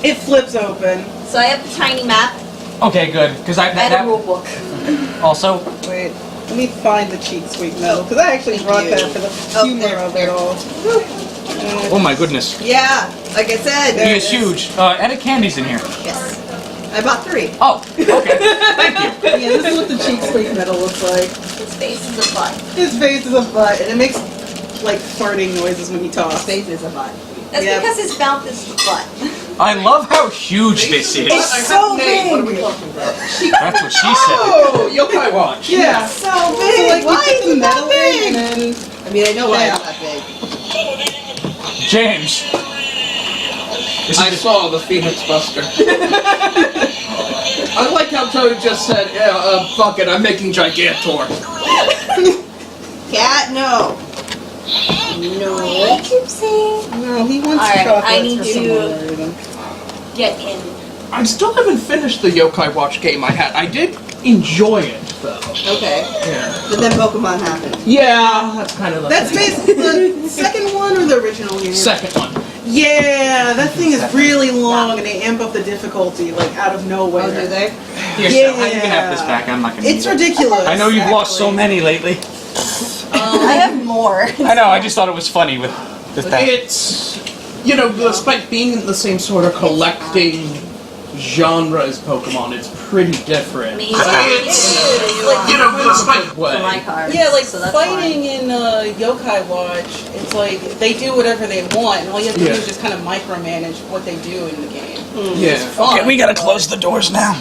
It flips open. So I have the tiny map Okay, good. Because I and a rule book. also. Wait, let me find the cheat squeak medal, because I actually brought that for the humor of it all. Oh my goodness. Yeah, like I said. He is huge. Edit candies in here. Yes. I bought 3. Oh, okay. Thank you. Yeah, this is what the cheat squeak medal looks like. His face is a butt. His face is a butt, and it makes like farting noises when he talks. Face is a butt. That's Yep. because his mouth is the butt. I love how huge this is. It's so big. What are we talking about? That's what she said. Oh, Yokai Watch. Yeah. So So big. like Why you put is the it that medal big? in, and then I mean, I know why Yeah. it's that big. James. I saw the Phoenix Buster. I like how Toad just said, yeah, fuck it, I'm making Gigantor. Cat, no. No. no, he wants Alright, chocolates I need for to- some other reason. Get in. I still haven't finished the Yokai Watch game I had. I did enjoy it, though. Okay. Yeah. But then Pokemon happened. Yeah, that's kind of the That's thing. basically the second one or the original game. Second one. Yeah, that thing is really long, and they amp up the difficulty like out of nowhere. Oh, do they? Here, Yeah. Sal, you can have this back. I'm not gonna. It's use it. ridiculous. I know you've lost so actually. many lately. I have more. I know. I just thought it was funny with that. It's, you know, despite being in the same sort of collecting genre as Pokemon, it's pretty different. I mean, But it's, like, you know, despite for my way. cards. Yeah, like so that's fighting in Yokai Watch, it's like they do whatever they want, and all you have to do Yeah. is just kind of micromanage what they do in the game. Yeah. Fun. Okay, we gotta close the doors now.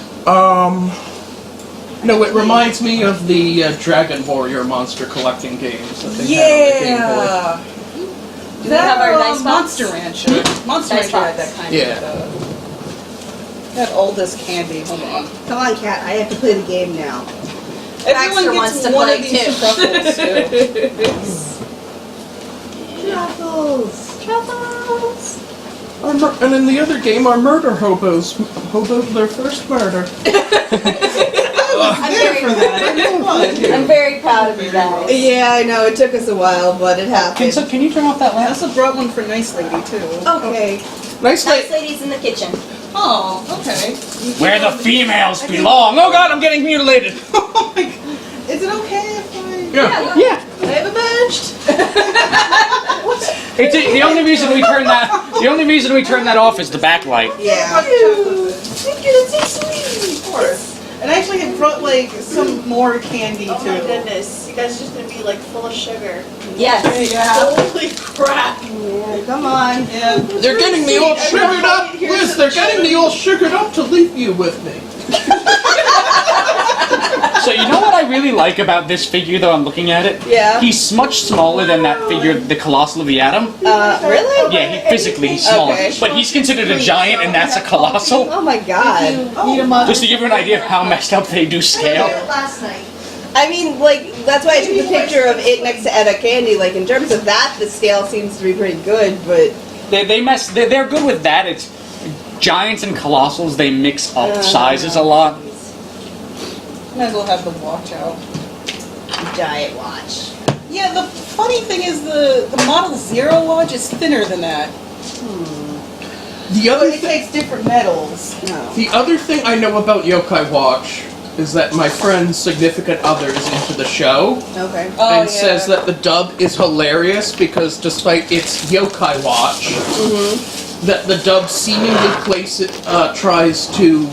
No, it reminds me of the Dragon Warrior monster collecting games that they had on the Game Boy. Yeah. Do we have our dice box? Monster Rancher. Monster Dice Rancher had box. that kind Yeah. of that oldest candy. Hold on. Come on, Cat. I have to play the game now. Everyone wants gets to one play of these too. truffles too. Truffles. And in the other game, our murder hobos hoboed their first murder. I'm I'm very proud of you guys. Yeah, I know. It took us a while, but it happened. Can you turn off that I lamp? also brought one for Nice Lady too. Okay. Nice Nice lady. ladies in the kitchen. Oh, okay. Where the females belong. Oh God, I'm getting mutilated. Oh my God. Is it okay if I? Yeah. Yeah. I have avenged. It's the only reason we turn that. The only reason we turn that off is the backlight. Yeah. Thank you, that's so sweet. Of course. And I actually had brought like some more candy Oh my too. goodness, you guys are just gonna be like full of sugar. Yes. Yeah. Holy crap! Yeah, come on. Yeah. They're getting me all sugared up. Liz, they're getting me all sugared up to leave you with me. So you know what I really like about this figure, though I'm looking at it? Yeah. He's much smaller than that figure, the Colossal Really? Atom. Yeah, physically he's smaller. Okay. But he's considered a giant, and that's a Colossal. Oh my God. Just to give you an idea of how messed up they do scale. Last night. I mean, like, that's why I took the picture of it next to Etta Candy. Like, in terms of that, the scale seems to be pretty good, but... They're good with that. It's giants and colossals, they mix up sizes a lot. Might as well have the watch out. Giant watch. Yeah, the funny thing is the Model Zero watch is thinner than that. The But other it thing, takes different metals. No. the other thing I know about Yokai Watch is that my friend's significant other is into the show Okay. Oh, and says that the dub is hilarious because despite its Yokai Watch, that the dub seemingly tries to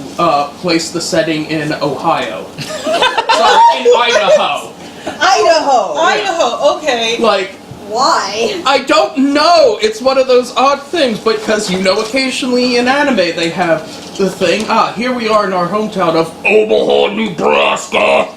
place the setting in Ohio. Sorry, in Idaho. Idaho! Idaho, okay. Like, Why? I don't know. It's one of those odd things, because you know, occasionally in anime they have the thing. Here we are in our hometown of Omaha, Nebraska.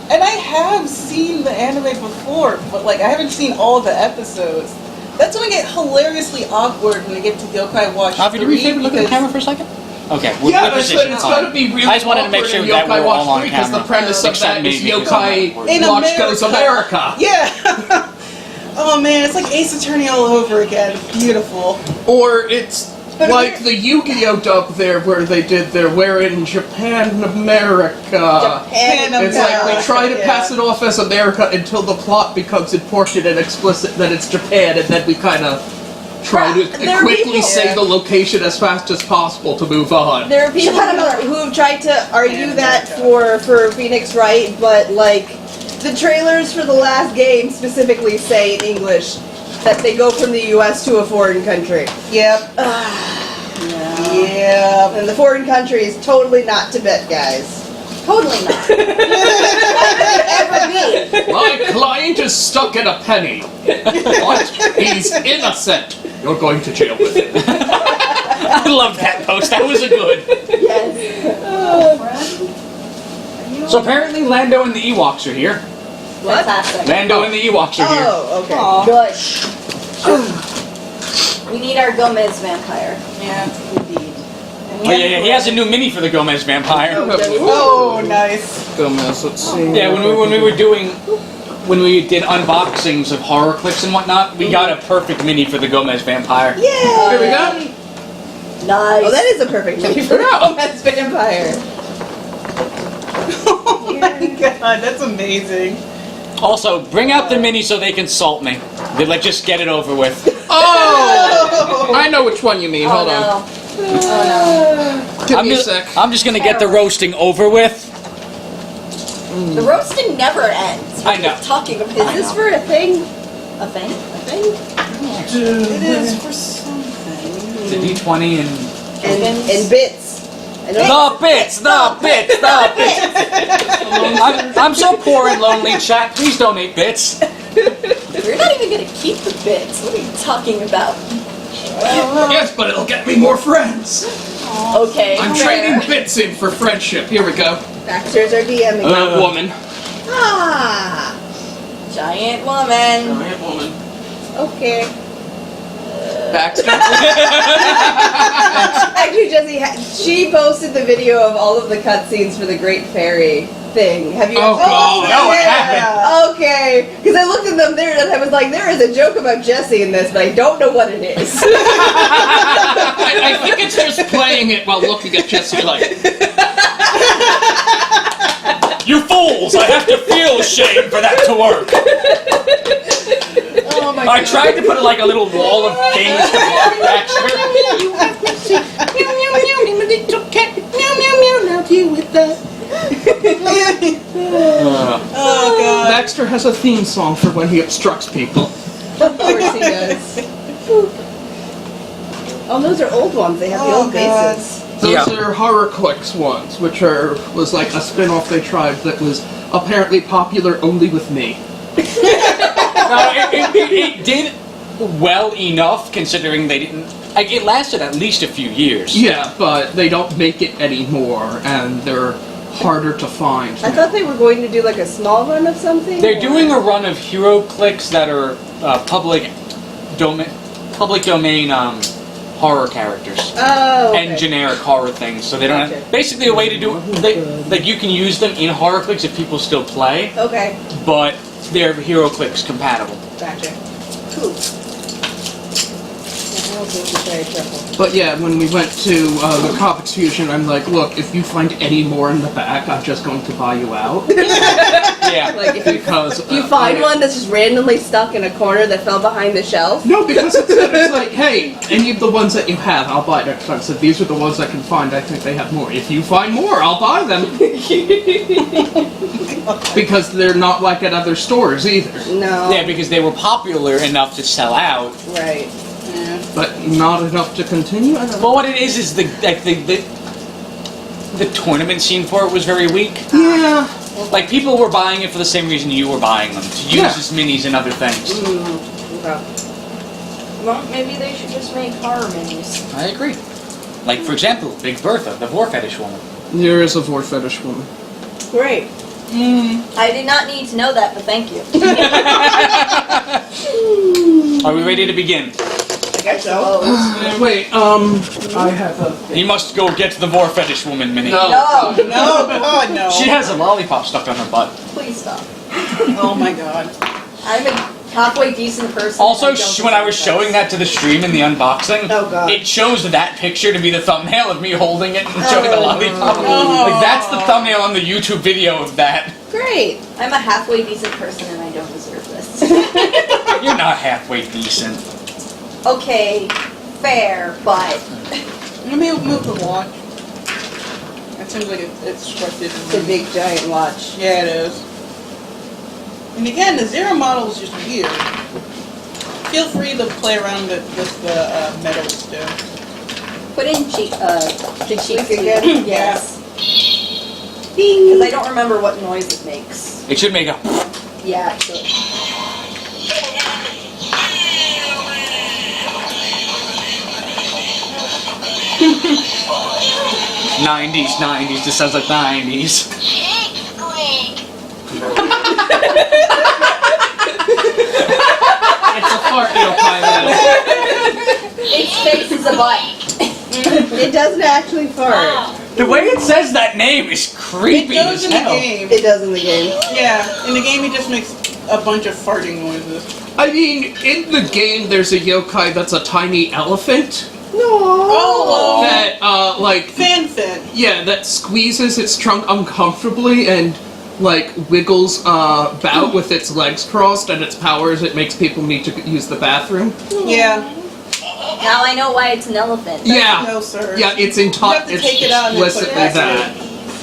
And I have seen the anime before, but like I haven't seen all the episodes. That's when I get hilariously awkward when I get to Yokai Watch Avi, 3 do me a favor, look at the because- camera for a second? Okay, we're Yeah, good but position, it's fine. going to be really I just wanted to make awkward sure in that Yokai we're all Watch on 3 because the camera. premise of Except that me, is because Yokai I'm in Watch Goes America. Yeah. Oh man, it's like Ace Attorney all over again. It's beautiful. Or it's But like the Yu-Gi-Oh dub there where they did their We're in Japan, America. Japan, It's like we try to Yeah. pass it off as America until the plot becomes important and explicit that it's Japan, and then we kind of try to There are quickly people- say the location as fast as possible to move on. There are people who have tried to argue that for Phoenix Wright, but like the trailers for the last game specifically say in English that they go from the U.S. to a foreign country. Yep. Yep. And the foreign country is totally not Tibet, guys. Totally not. Ever be. My client is stuck in a penny. What? He's innocent. You're going to jail with him. I loved that post. That was a good. Yes. So apparently Lando and the Ewoks are here. What? Fantastic. Lando and the Ewoks are here. Oh, okay. Good. We need our Gomez vampire. Yeah, indeed. Oh, yeah, he has a new mini for the Gomez Vampire. Oh, nice. Gomez, let's see. Yeah, when we did unboxings of horror clips and whatnot, we got a perfect mini for the Gomez Vampire. Yeah. Here we go. Nice. Oh, that is a perfect name for Gomez Vampire. Oh my god, that's amazing. Also, bring out the mini so they can salt me. They like just get it over with. Oh! I know which one you mean. Hold on. no. Give me a sec. I'm just gonna get the roasting over with. The roasting never ends. I know. Talking about Is this for a thing? a thing? A thing? It is for something. It's a D20 and And bits. I know the bits. I'm so poor and lonely, chat. Please donate bits. We're not even gonna keep the bits. What are you talking about? Yes, but it'll get me more friends. Okay. I'm fair. trading bits in for friendship. Here we go. Baxter's our DM again. Woman. Ah. Giant woman. Giant woman. Okay. Baxter. Actually, Jessie, she posted the video of all of the cutscenes for the Great Fairy thing. Have you? Oh, God. No, what happened? Okay, because I looked at them there and I was like, there is a joke about Jessie in this, but I don't know what it is. I think it's just playing it while looking at Jesse like, You fools! I have to feel shame for that to work. Oh my I god. tried to put like a little wall of things to block Baxter. Oh god. Baxter has a theme song for when he obstructs people. Of course he does. Oh, those are old ones. They have the Oh, old God. bases. Those Yeah. are Horror Clicks ones, which was like a spin-off they tried that was apparently popular only with me. No, it did well enough considering they didn't. Like, it lasted at least a few years. Yeah, but they don't make it anymore, and they're harder to find. I thought they were going to do like a small run of something. They're or- doing a run of hero clicks that are public domain horror characters. Oh. Okay. And generic horror things, so they don't Gotcha. have, basically a way to do like you can use them in horror clicks if people still play, Okay. but they're hero clicks compatible. Gotcha. Cool. Yeah, that was very careful. But yeah, when we went to the Comics Fusion, I'm like, look, if you find any more in the back, I'm just going to buy you out. Yeah. Like if you Because you find one that's just randomly stuck in a corner that fell behind the shelf. No, because it's like, hey, any of the ones that you have, I'll buy next time. So these are the ones I can find. I think they have more. If you find more, I'll buy them. Because they're not like at other stores either. No. Yeah, because they were popular enough to sell out. Right. But not enough to continue. I don't know. But what it is the tournament scene for it was very weak. Yeah. Like people were buying it for the same reason you were buying them, to use Yeah. as minis and other things. Okay. Well, maybe they should just make horror minis. I agree. Like for example, Big Bertha, the vor fetish woman. There is a vor fetish woman. Great. I did not need to know that, but thank you. Are we ready to begin? I guess so. Wait, I have a. You must go get the vor fetish woman mini. No. No, No, god, no. She has a lollipop stuck on her butt. please stop. Oh my god. I'm a halfway decent person. Also, I don't when I was deserve showing that to the stream in the unboxing, Oh, God. it shows that picture to be the thumbnail of me holding it and showing the lollipop. Oh. Like that's the thumbnail on the YouTube video of that. Great. this. I'm a halfway decent person and I don't deserve this. You're not halfway decent. okay, fair, but Let me move the watch. That seems like it's constructed. It's a big giant watch. Yeah, it is. And again, the Zero model is just weird. Feel free to play around with the metals too. put in cheek again? Yes. Ding! Because I don't remember what noise it makes. It should make a. Yeah, so 90s. This sounds like 90s. It's a fart, pilot. its face is a butt. It doesn't actually fart. The way it says that name is It creepy goes as in the hell. game. It does in the game. Yeah, in the game he just makes a bunch of farting noises. I mean, in the game, there's a yokai that's a tiny elephant No. Oh, that, Fanfin. yeah, that squeezes its trunk uncomfortably and, wiggles about with its legs crossed, and its powers, it makes people need to use the bathroom. Yeah. Now I know why it's an elephant. Yeah. No, sir. Yeah, it's You have to take it out and then put it explicitly back that.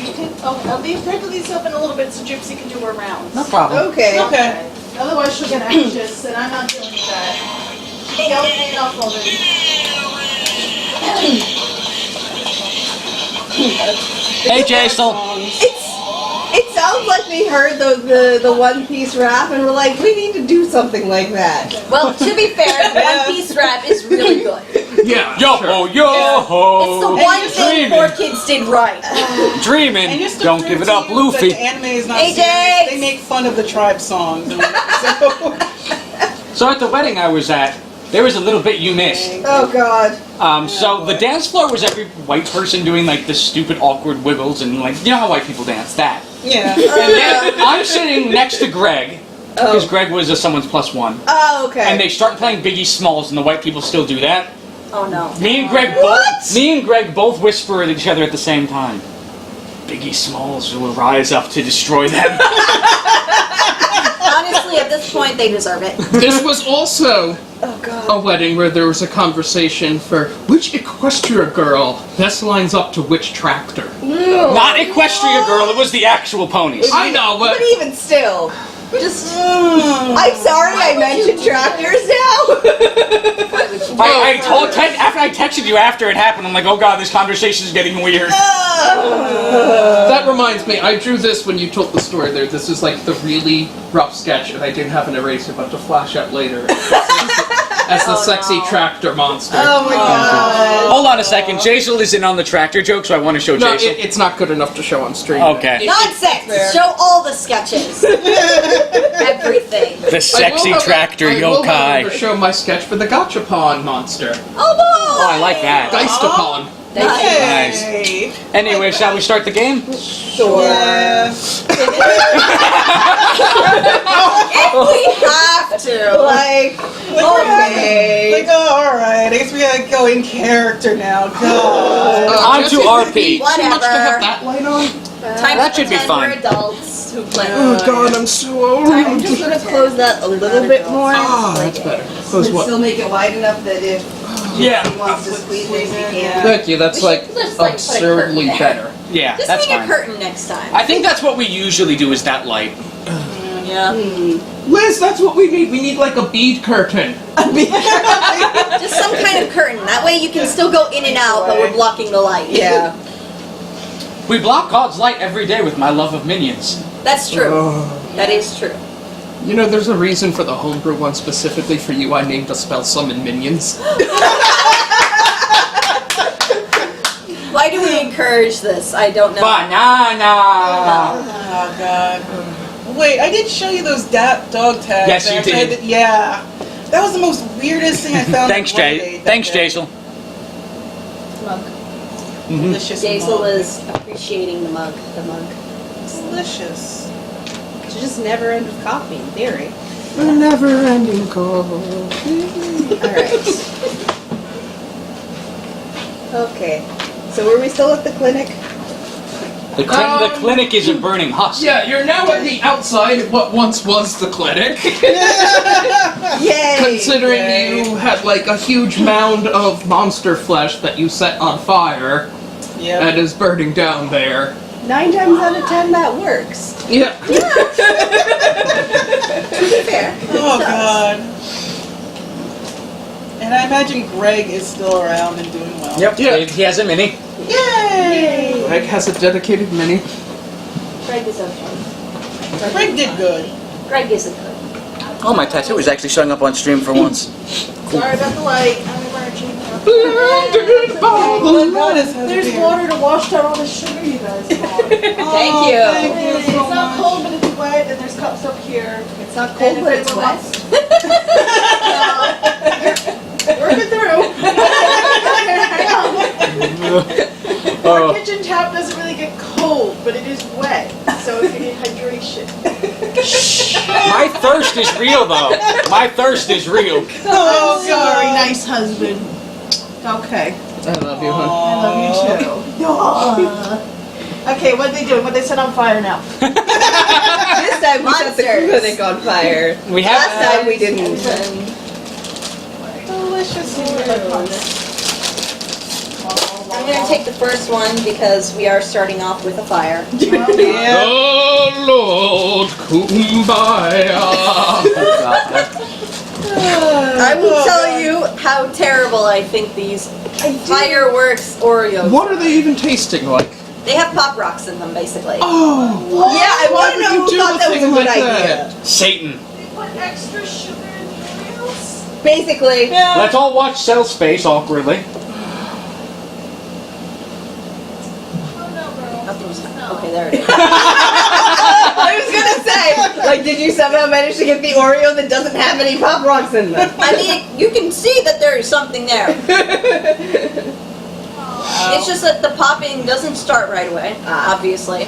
You can, I'll leave these open a little bit so Gypsy can do her rounds. No problem. Okay. Okay. Otherwise she'll get anxious, and I'm not dealing with that. Yelling enough already. Hey, Jason. It sounds like we heard the One Piece rap and we're like, we need to do something like that. Well, to be fair, the One Piece rap is really good. Yeah. Yo sure. ho, yo ho. It's the one thing poor kids did right. And Dreaming. just to Don't prove give it to up, you Luffy. that the anime is not AJ! serious, they make fun of the tribe songs. So at the wedding I was at, there was a little bit you missed. Oh god. So the dance floor was every white person doing this stupid awkward wiggles and you know how white people dance that. Yeah. And then I'm sitting next to Greg because Greg was someone's +1. Oh, okay. And they start playing Biggie Smalls and the white people still do that. Oh no. Me and Greg both whisper at each other at the same time. Biggie Smalls will rise up to destroy them. Honestly, at this point, they deserve it. This was also Oh god. a wedding where there was a conversation for which Equestria girl best lines up to which tractor. Not Equestria Girl, it was the actual ponies. I know, But but even still. Just. I'm sorry I mentioned tractors now. I told after I texted you after it happened, I'm like, oh god, this conversation is getting weird. that reminds me, I drew this when you told the story there. This is the really rough sketch, and I didn't have an eraser, but to flash out later as the sexy tractor monster. Oh my god. Hold on a second, Jaisal is in on the tractor joke, so I want to show No, Jaisal. it's not good enough to show on stream. Okay. Nonsense! fair. Show all the sketches. Everything. The sexy tractor I will, however, yokai. show my sketch for the Gachapon monster. Oh boy! Oh, I like that. Geistapon. Nice. Hey. Anyway, shall we start the game? Sure. Yeah. We have to. Okay. Alright, I guess we gotta go in character now. God. On to Jesse, RP. Too much to have Whatever. that light on? Time That to should be pretend fun. we're adults who play. Oh god, I'm so old. I'm just gonna close that a little bit more. Ah, that's better. Close And what? still make it wide enough that if Yeah. he wants to squeeze it, he can. Thank you, that's We should just, put a absurdly curtain there. better. Yeah, Just that's make fine. a curtain next time. I think that's what we usually do is that light. Yeah. Liz, that's what we need. We need a bead curtain. Just some kind of curtain. That way you can still go in and out, but we're blocking the light. Yeah. We block God's light every day with my love of minions. That's true. That is true. You know, there's a reason for the homebrew one specifically for you. I named a spell summon minions. Why do we encourage this? I don't know. Banana! Oh god. Wait, I did show you those dog tags. Yes, you Actually, I did. Yeah. That was the most weirdest thing I found. Thanks, on Monday Jay. that Thanks, day. Jaisal. Delicious Jaisal mug. is appreciating the mug. The mug. Delicious. It's just never end of coffee in theory. A never-ending call. Alright. Okay. So were we still at the clinic? The clinic is a burning husk. Yeah, you're now at the outside of what once was the clinic. Yay! Considering you had like a huge mound of monster flesh that you set on fire and is burning down there. 9 times out of 10, that works. Yeah. To be fair. Oh god. And I imagine Greg is still around and doing well. Yep. Yeah. He has a mini. Yay! Greg has a dedicated mini. Greg is okay. Greg did good. Greg isn't good. Oh, my tattoo is actually showing up on stream for once. Sorry about the light. I'm emerging. Oh god, it's There's water to wash down all the sugar you guys bought. Thank you. Thank you It's so not much. cold, but it's wet, and there's cups up here. It's not cold, And but if it's anyone wet. Work it through. Our kitchen tap doesn't really get cold, but it is wet, so if you need hydration. My thirst is real, though. My thirst is real. Oh, sorry, nice husband. Okay, I love you, hon. I love you too. Okay, what they doing? What they set on fire now? This time we set the Monsters. clinic on fire. We have. Last time we didn't. Delicious. I'm gonna take the first one because we are starting off with a fire. Yeah. Oh Lord, kumbaya. I will tell you how terrible I think these fireworks Oreos. What are they even tasting like? They have Pop Rocks in them, basically. Oh, Yeah, I want to would know you who do thought a that was a thing good like idea. Satan. They put extra sugar in the Oreos? Basically. Let's all watch Cell Space awkwardly. Oh no, bro. Nothing was okay, there it is. I was gonna say, like, did you somehow manage to get the Oreo that doesn't have any Pop Rocks in them? I mean, you can see that there is something there. It's just that the popping doesn't start right away, obviously.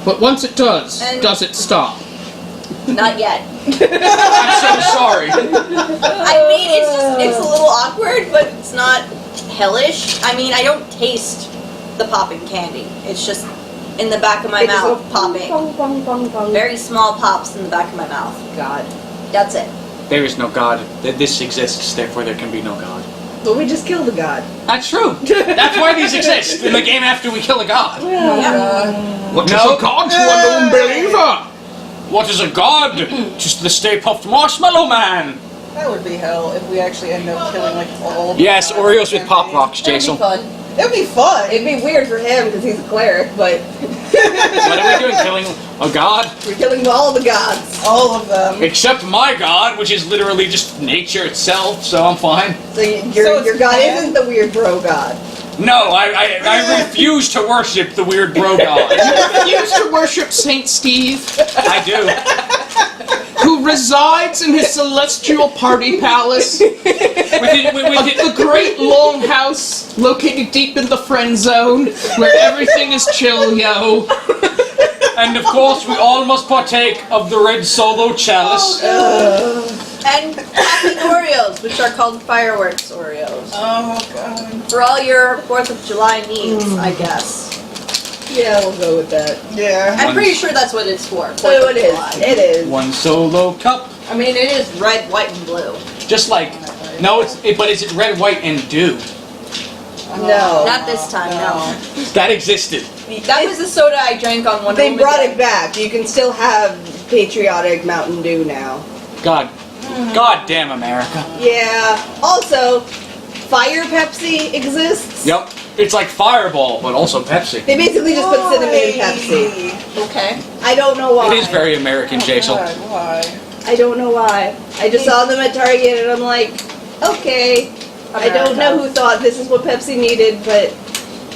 but once it does, And- does it stop? Not yet. I'm so sorry. I mean, it's a little awkward, but it's not hellish. I mean, I don't taste the popping candy. It's just in the back of my mouth popping. Very small pops in the back of my mouth. God. That's it. There is no God. This exists, therefore there can be no God. But we just killed a god. That's true. That's why these exist in the game after we kill a God. What No. is a god to an unbeliever? What is a God? Just the Stay Puft Marshmallow Man. That would be hell if we actually end up killing like all. Yes, the Oreos with Pop campaign. Rocks, That'd be Jason. fun. It'd be fun. It'd be weird for him because he's a cleric, but What are we doing? Killing a God? we're killing all the gods. All of them. Except my God, which is literally just nature itself, so I'm fine. So So your it's god bad? isn't the weird bro god. No, I refuse to worship the weird bro God. You used to worship Saint Steve, I do. who resides in his celestial party palace With of the great long house located deep in the friend zone, where everything is chill, yo. and of course, we all must partake of the red solo chalice. And popping Oreos, which are called fireworks Oreos. Oh god. For all your 4th of July needs, I guess. Yeah, we'll go with that. Yeah. I'm pretty sure that's what it's for. 4th So of it is. July. It is. One solo cup. I mean, it is red, white, and blue. Just like, but is it red, white, and dew? No. Not this time, no. That existed. That was the soda I drank on one. They brought it back. You can still have patriotic Mountain Dew now. God damn America. Yeah. Also, Fire Pepsi exists. Yep. It's like Fireball, but also Pepsi. They basically just put cinnamon in Pepsi. Okay. I don't know why. It is very American, Jason. God, why? I don't know why. I just saw them at Target and I'm like, okay. I don't know who thought this is what Pepsi needed, but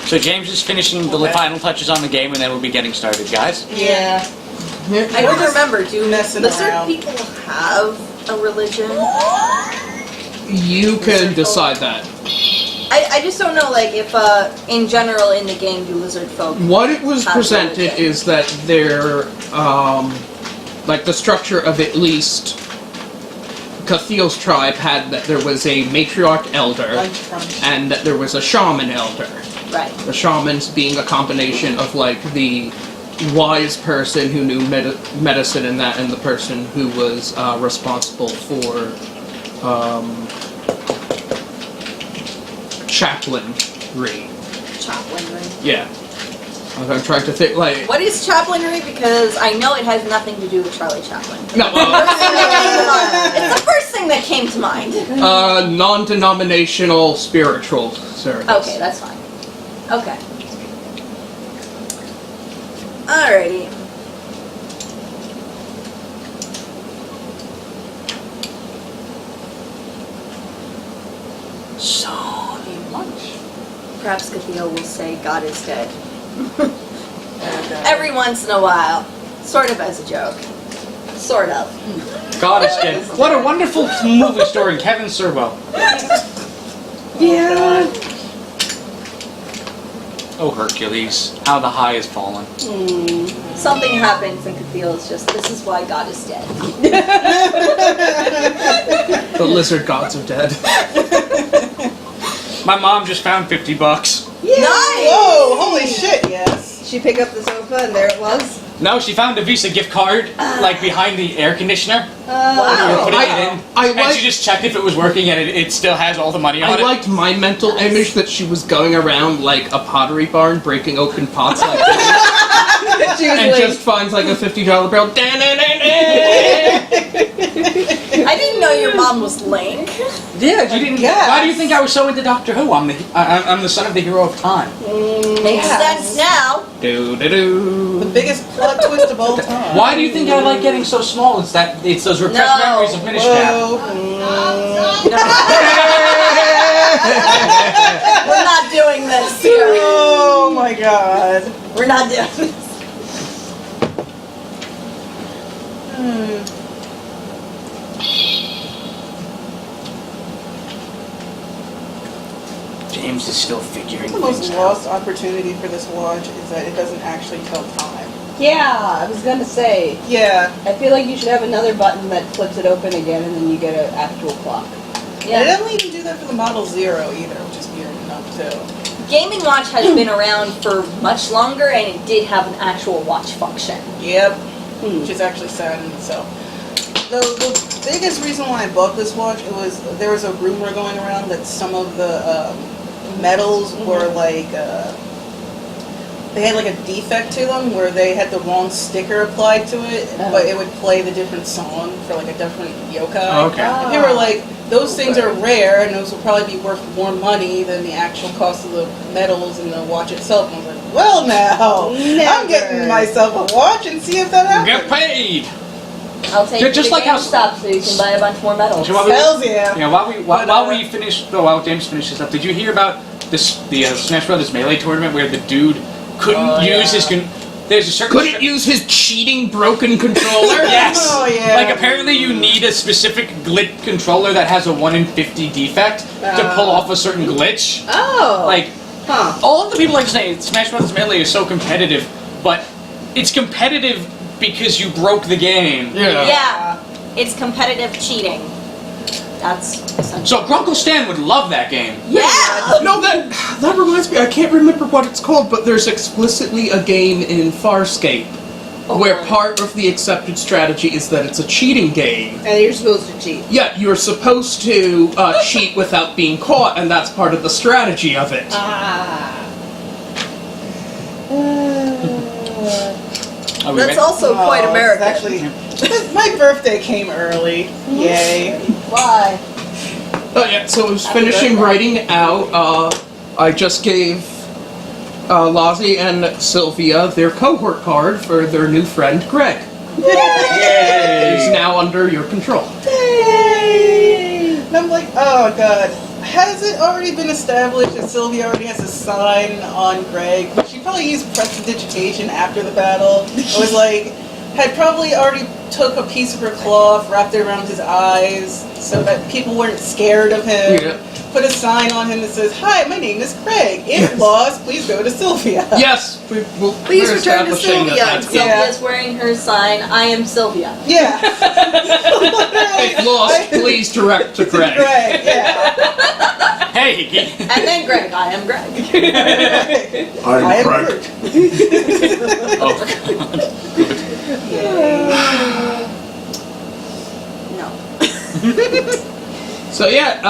So James is finishing the final touches on the game, and then we'll be getting started, guys. yeah. I don't remember. Do messing lizard around. people have a religion? You can decide that. I just don't know, like, if, in general in the game, do lizard folk... What it was have presented religion? is that they're, like the structure of at least Cathiel's tribe had that there was a matriarch elder Lunch crunch. and that there was a shaman elder. Right. The shamans being a combination of like the wise person who knew medicine and that, and the person who was responsible for chaplainry. Chaplainry. Yeah. I'm trying to think like. What is chaplainry? Because I know it has nothing to do with Charlie Chaplin. No. It's the first thing that came to mind. Non-denominational spiritual service. Okay, that's fine. Okay. Alrighty. So, need lunch. Perhaps Cathedral will say God is dead. Every once in a while. Sort of as a joke. Sort of. God is dead. What a wonderful movie starring Kevin Sorbo. Yeah. Oh, Hercules, how the high has fallen. Something happens and Cathedral's just, this is why God is dead. The lizard gods are dead. My mom just found $50. Nice! Whoa, holy shit, yes. She picked up the sofa and there it was. No, she found a Visa gift card, like behind the air conditioner. We were Wow. putting it in, I and like- she just checked if it was working, and it still has all the money on I it. liked my mental image that she was going around like a pottery barn, breaking open pots like this, She was and like, just finds like a $50 bill. I didn't know your mom was Link. Yeah, you didn't. Yes. Why do you think I was so into Doctor Who? I'm the son of the hero of time. Makes sense now. Do do do. The biggest plot twist of all time. Why do you think I like getting so small? It's those repressed No. memories of Minish Cap. Whoa. We're not doing this here. Oh my god. We're not doing this. James is still figuring The most things out. lost opportunity for this watch is that it doesn't actually tell time. yeah, I was gonna say. Yeah. I feel like you should have another button that flips it open again and then you get an actual clock. It Yeah. doesn't even do that for the Model Zero either, which is weird enough too. Gaming Watch has been around for much longer and it did have an actual watch function. Yep. Which is actually sad in itself. The biggest reason why I bought this watch, there was a rumor going around that some of the metals were like they had like a defect to them where they had the wrong sticker applied to it, but it would play the different song for like a different yokai. Okay. They were like, those things are rare and those will probably be worth more money than the actual cost of the metals and the watch itself. And I was like, well now, I'm getting myself a watch and see if that happens. Get paid. I'll take You're you just to like how- GameStop so you can buy a bunch more medals. So while we- Hells yeah. Yeah, while James finishes up, did you hear about the Smash Brothers Melee tournament where the dude couldn't use his there's a certain Couldn't use his cheating broken controller. Yes. Oh, yeah. Like apparently you need a specific glitch controller that has a 1 in 50 defect to pull off a certain glitch. Oh. Like huh. all of the people like saying Smash Brothers Melee is so competitive, but it's competitive because you broke the game. Yeah. It's competitive cheating. That's essential. So Grunkle Stan would love that game. Yeah! No, that reminds me. I can't remember what it's called, but there's explicitly a game in Farscape where part of the accepted strategy is that it's a cheating game. And you're supposed to cheat. Yeah, you're supposed to cheat without being caught, and that's part of the strategy of it. Are we That's ready? also quite Oh, American. Actually, my birthday came early. Yay. Why? Oh yeah, so I was finishing writing out. I just gave Lozzie and Sylvia their cohort card for their new friend Greg. He's now under your control. Yay! And I'm like, oh god. Has it already been established that Sylvia already has a sign on Greg? But she probably used prestidigitation after the battle. It was like, had probably already took a piece of her cloth, wrapped it around his eyes so that people weren't scared of him. Yeah. Put a sign on him that says, "Hi, my name is Craig. If lost, please go to Sylvia." Yes, Please we're return to establishing Sylvia. that that's- Sylvia's wearing her sign, I am Sylvia. Yeah. If lost, please direct to Greg. Greg, yeah. Hey! And then Greg. I am Greg. I I'm am Greg. Oh, God. No. So yeah,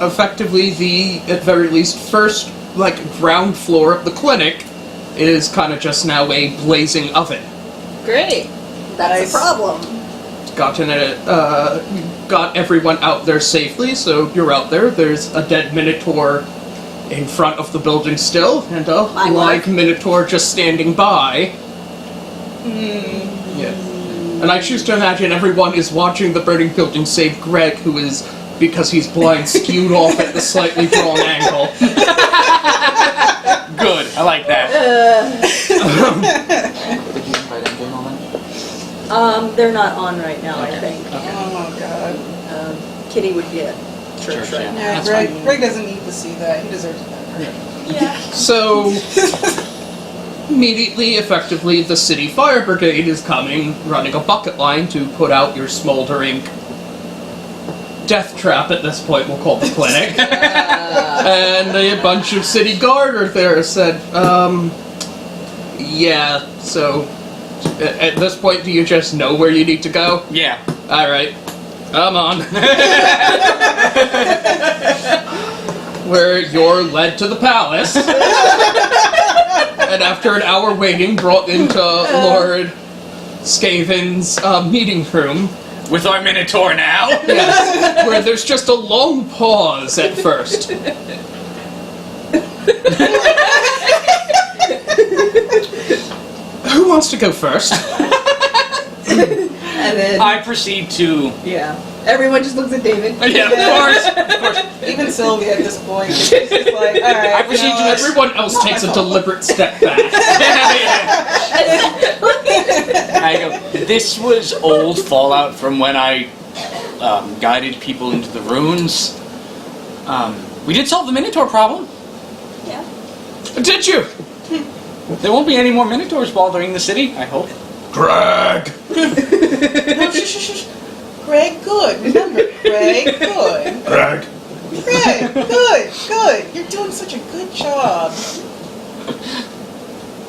effectively at very least, first, ground floor of the clinic is kind of just now a blazing oven. Great. That's Nice. a problem. Got everyone out there safely, so you're out there. There's a dead Minotaur in front of the building still, and a My live work. Minotaur just standing by. Yeah. And I choose to imagine everyone is watching the burning building save Greg, who is, because he's blind, skewed off at the slightly wrong angle. Good, I like that. Did you invite Endgame on that? They're not on right now, I Okay. think. Oh god. Kitty would be at church Church, right yeah. now. Yeah, That's Greg, fine. Greg doesn't need to see that. He deserves it better. Yeah. So, immediately, effectively, the city fire brigade is coming, running a bucket line to put out your smoldering death trap, at this point we'll call the clinic. And a bunch of city guard are there said, yeah, so, at this point, do you just know where you need to go? Yeah. Alright, come on. Where you're led to the palace. And after an hour waiting, brought into Lord Skaven's meeting room. With our Minotaur now? Yes, where there's just a long pause at first. Who wants to go first? And then, I proceed to... yeah. Everyone just looks at David. Yeah, of course. Even Sylvia at this point, she's just like, alright. I proceed to Everyone else takes a deliberate step back. I go, this was old fallout from when I guided people into the ruins. We did solve the Minotaur problem. Yeah. Did you? There won't be any more Minotaurs bothering the city, I hope. Greg! No, shh. Greg, good. Remember, Greg, good. Greg! Greg, good. You're doing such a good job.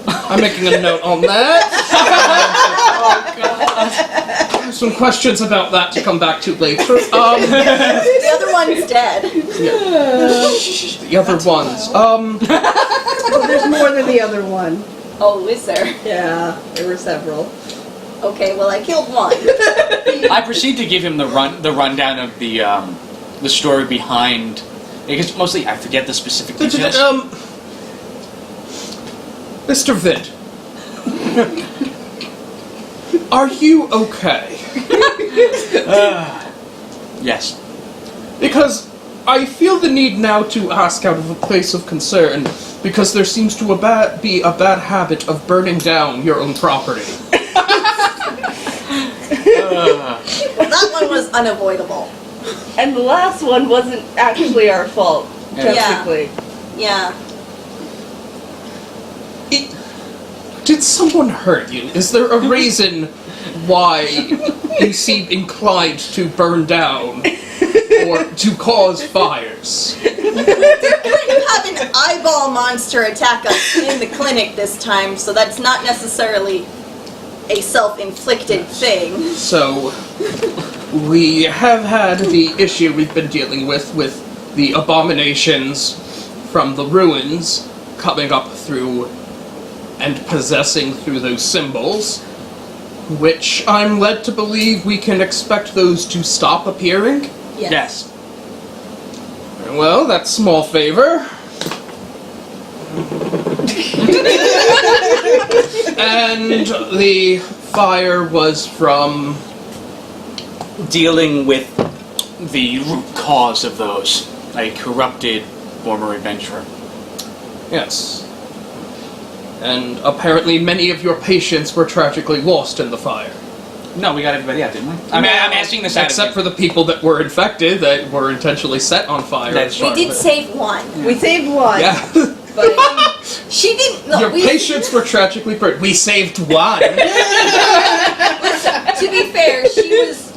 I'm making a note on that. Some questions about that to come back to later. The other one's dead. The other ones. Oh, there's more than the other one. Oh, is there? Yeah, there were several. Okay, well I killed one. I proceed to give him the rundown of the story behind, because mostly I forget the specific details. Mr. Vid. Are you okay? Yes. Because I feel the need now to ask out of a place of concern, because there seems to be a bad habit of burning down your own property. That one was unavoidable. And the last one wasn't actually our fault, Yeah. technically. Yeah. Did someone hurt you? Is there a reason why you seem inclined to burn down or to cause fires? Have an eyeball monster attack us in the clinic this time, so that's not necessarily a self-inflicted thing. So, we have had the issue we've been dealing with the abominations from the ruins coming up through and possessing through those symbols, which I'm led to believe we can expect those to stop appearing. Yes. Well, that's small favor. And the fire was from... Dealing with the root cause of those, a corrupted former adventurer. Yes. And apparently many of your patients were tragically lost in the fire. No, we got everybody out, didn't we? I mean, I'm asking this out Except for the people that were infected, that were intentionally set on fire. That's We Sure. did save one. We saved one. Yeah. But She didn't. No, Your patients were tragically burned. We saved one. Listen, to be fair,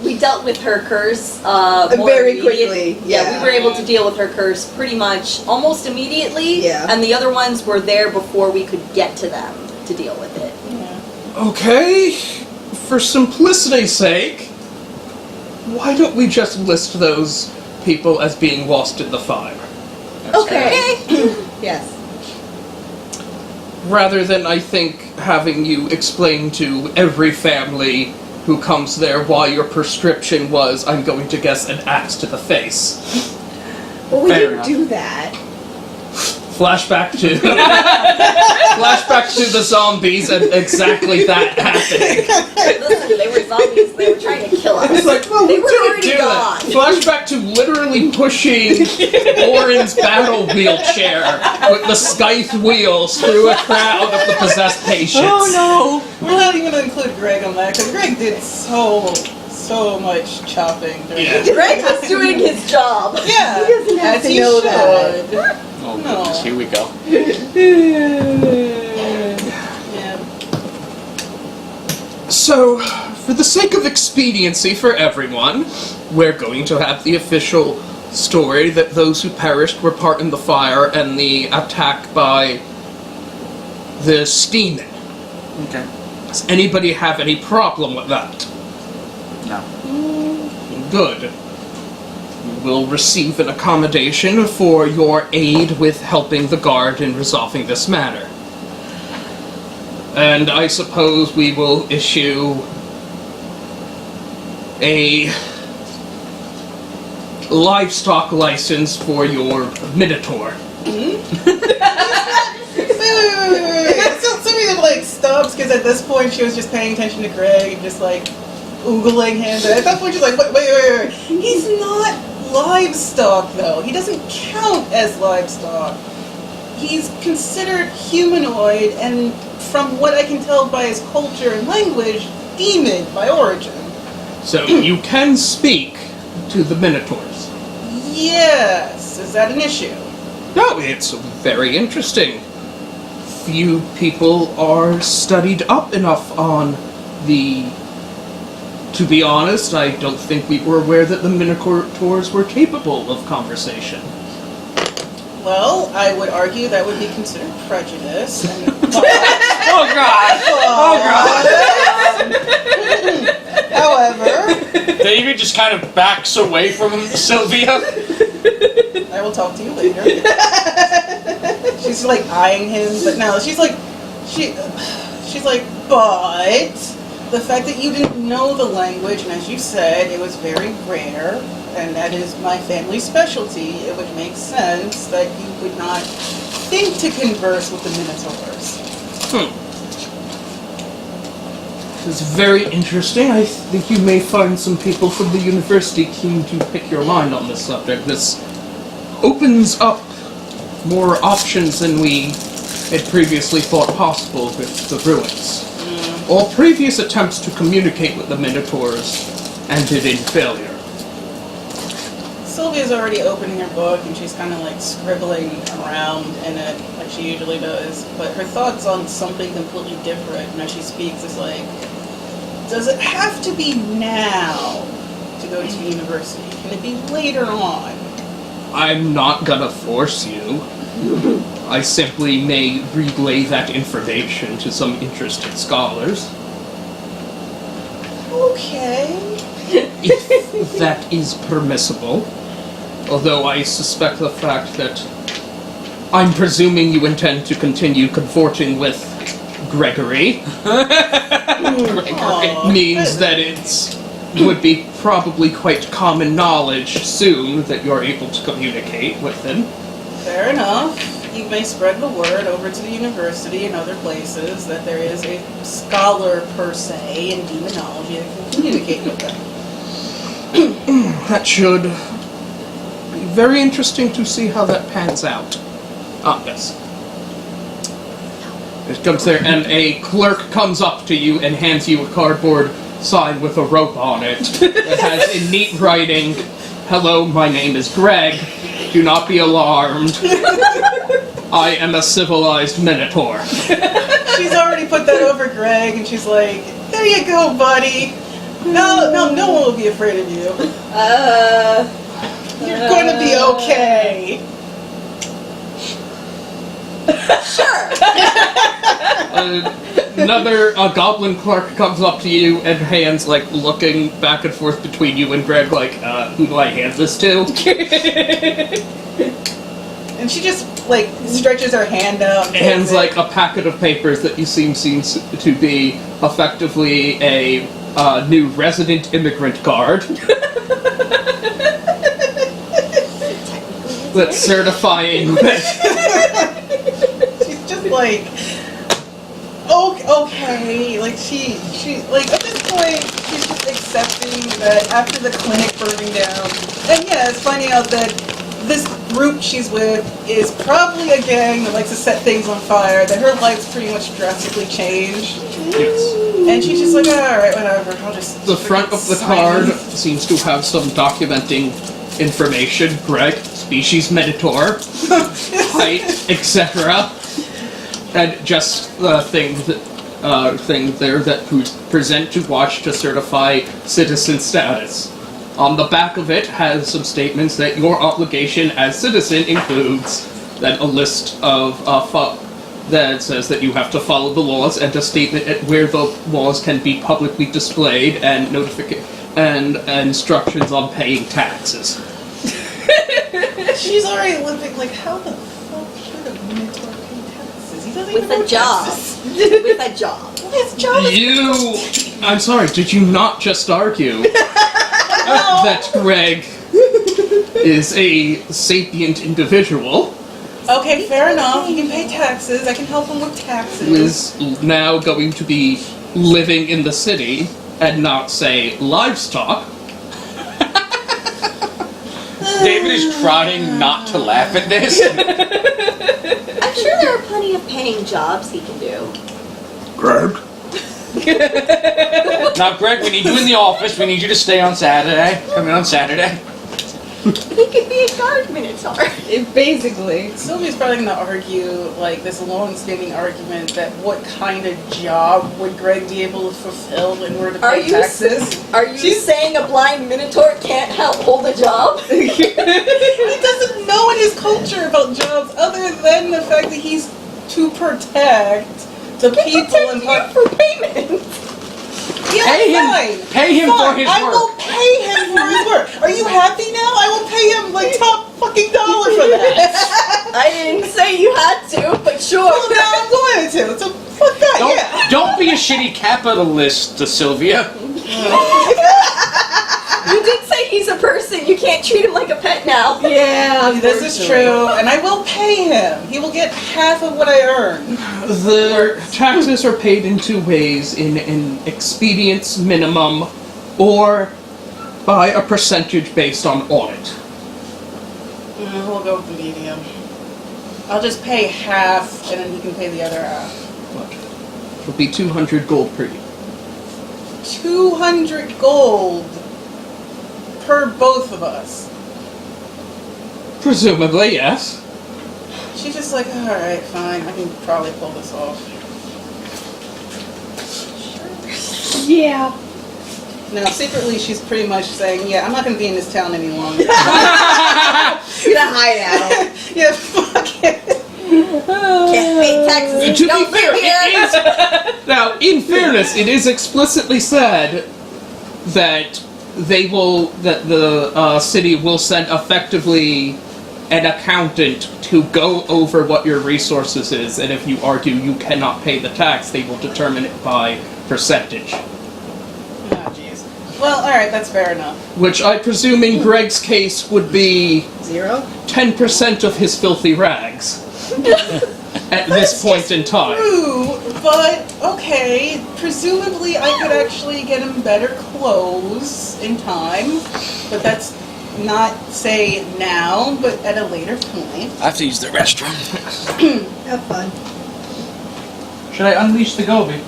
we dealt with her curse more Very immediate- quickly, Yeah, yeah. we were able to deal with her curse pretty much almost immediately. Yeah. And the other ones were there before we could get to them to deal with it. Okay, for simplicity's sake, why don't we just list those people as being lost in the fire? Okay. Yes. Rather than, I think, having you explain to every family who comes there why your prescription was, I'm going to guess, an axe to the face. Well, we Fair didn't enough. do that. Flashback to flashback to the zombies and exactly that happening. Listen, they were zombies. They were trying to kill us. It's like, well, They we were didn't already do that. gone. Flashback to literally pushing Oren's battle wheelchair with the scythe wheels through a crowd of the possessed patients. Oh no! We're not even gonna include Greg on that because Greg did so much chopping. During Yeah. Greg was doing his job. Yeah. He doesn't have as to he know that. should. Oh No. goodness, here we go. Yeah. So, for the sake of expediency for everyone, we're going to have the official story that those who perished were part in the fire and the attack by the Steeman. Okay. Does anybody have any problem with that? No. Good. You will receive an accommodation for your aid with helping the guard in resolving this matter. And I suppose we will issue a livestock license for your Minotaur. Wait. Sylvia like stops because at this point she was just paying attention to Greg and just like oogling him. But at that point she's like, wait. He's not livestock though. He doesn't count as livestock. He's considered humanoid and from what I can tell by his culture and language, demon by origin. So you can speak to the Minotaurs. Yes. Is that an issue? No, it's very interesting. Few people are studied up enough on the... To be honest, I don't think we were aware that the Minotaurs were capable of conversation. Well, I would argue that would be considered prejudice. And, Oh god! however, David just kind of backs away from Sylvia. I will talk to you later. She's like eyeing him, but no, she's like, but the fact that you didn't know the language, and as you said, it was very rare, and that is my family's specialty, it would make sense that you would not think to converse with the Minotaurs. It's very interesting. I think you may find some people from the university keen to pick your mind on this subject. This opens up more options than we had previously thought possible with the ruins. All previous attempts to communicate with the Minotaurs ended in failure. Sylvia's already opening her book and she's kind of like scribbling around in it like she usually does, but her thoughts on something completely different and as she speaks is like, does it have to be now to go to university? Can it be later on? I'm not gonna force you. I simply may relay that information to some interested scholars. Okay. If that is permissible. Although I suspect the fact that I'm presuming you intend to continue consorting with Gregory Aw, means that it would be probably quite common knowledge soon that you're able to communicate with him. fair enough. You may spread the word over to the university and other places that there is a scholar per se in demonology that can communicate with them. That should be very interesting to see how that pans out. Ah, yes. It comes there, and a clerk comes up to you and hands you a cardboard sign with a rope on it that has in neat writing, Hello, my name is Greg. Do not be alarmed. I am a civilized minotaur. She's already put that over Greg, and she's like, there you go, buddy. No one will be afraid of you. You're going to be okay. Sure. Another goblin clerk comes up to you and hands, like, looking back and forth between you and Greg, like, who do I hand this to? And she just, like, stretches her hand out. And Hands, like, a packet of papers that you seems to be effectively a new resident immigrant card. That's certifying that... She's just like, okay, like she, like at this point, she's just accepting that after the clinic burning down, and yes, finding out that this group she's with is probably a gang that likes to set things on fire, that her life's pretty much drastically changed. Yes. And she's just like, alright, whatever, I'll just... The front of the sign. card seems to have some documenting information. Greg, species minotaur, height, etc. And just the thing there that present to watch to certify citizen status. On the back of it has some statements that your obligation as citizen includes then a list of that says that you have to follow the laws, and a statement at where the laws can be publicly displayed, and and instructions on paying taxes. She's already living, like, how the fuck should a minotaur pay taxes? He doesn't even With know a job. taxes. With a job. His job is... I'm sorry, did you not just argue that Greg is a sapient individual? Okay, fair enough. He can pay taxes. I can help him with taxes. Who is now going to be living in the city and not, say, livestock? David is trying not to laugh at this. I'm sure there are plenty of paying jobs he can do. Greg? Now, Greg, we need you in the office. We need you to stay on Saturday. Come in on Saturday. He could be a guard minotaur. Basically. Sylvia's probably going to argue, like, this long-standing argument that what kind of job would Greg be able to fulfill in order to pay taxes? Are you saying a blind minotaur can't hold a job? He doesn't know in his culture about jobs other than the fact that he's to protect the people and for payment. Yeah, fine. Pay him Fine, for his I work. will pay him for his work. Are you happy now? I will pay him like top fucking dollar for that. I didn't say you had to, but sure. Well, now I'm going to. So fuck that. Yeah. Don't be a shitty capitalist, Sylvia. You did say he's a person. You can't treat him like a pet now. Yeah, This is true, and I will pay him. He will get half of what I earn. The taxes are paid in two ways, in an expedience minimum or by a percentage based on audit. We'll go with the medium. I'll just pay half, and then he can pay the other half. But it'll be 200 gold per year. 200 gold per both of us. Presumably, yes. She's just like, alright, fine, I can probably pull this off. Yeah. Now, secretly, she's pretty much saying, yeah, I'm not going to be in this town any longer. Gonna hide out. Yeah, fuck it. Can't pay taxes. To be Don't fair, live here. it is... Now, in fairness, it is explicitly said that the city will send effectively an accountant to go over what your resources is, and if you argue you cannot pay the tax, they will determine it by percentage. Oh, jeez. Well, alright, that's fair enough. Which I presume in Greg's case would be 0? 10% of his filthy rags. At this point in time. True, but okay. Presumably, I could actually get him better clothes in time, but that's not say now, but at a later point. I have to use the restroom. Have fun. Should I unleash the Gobi?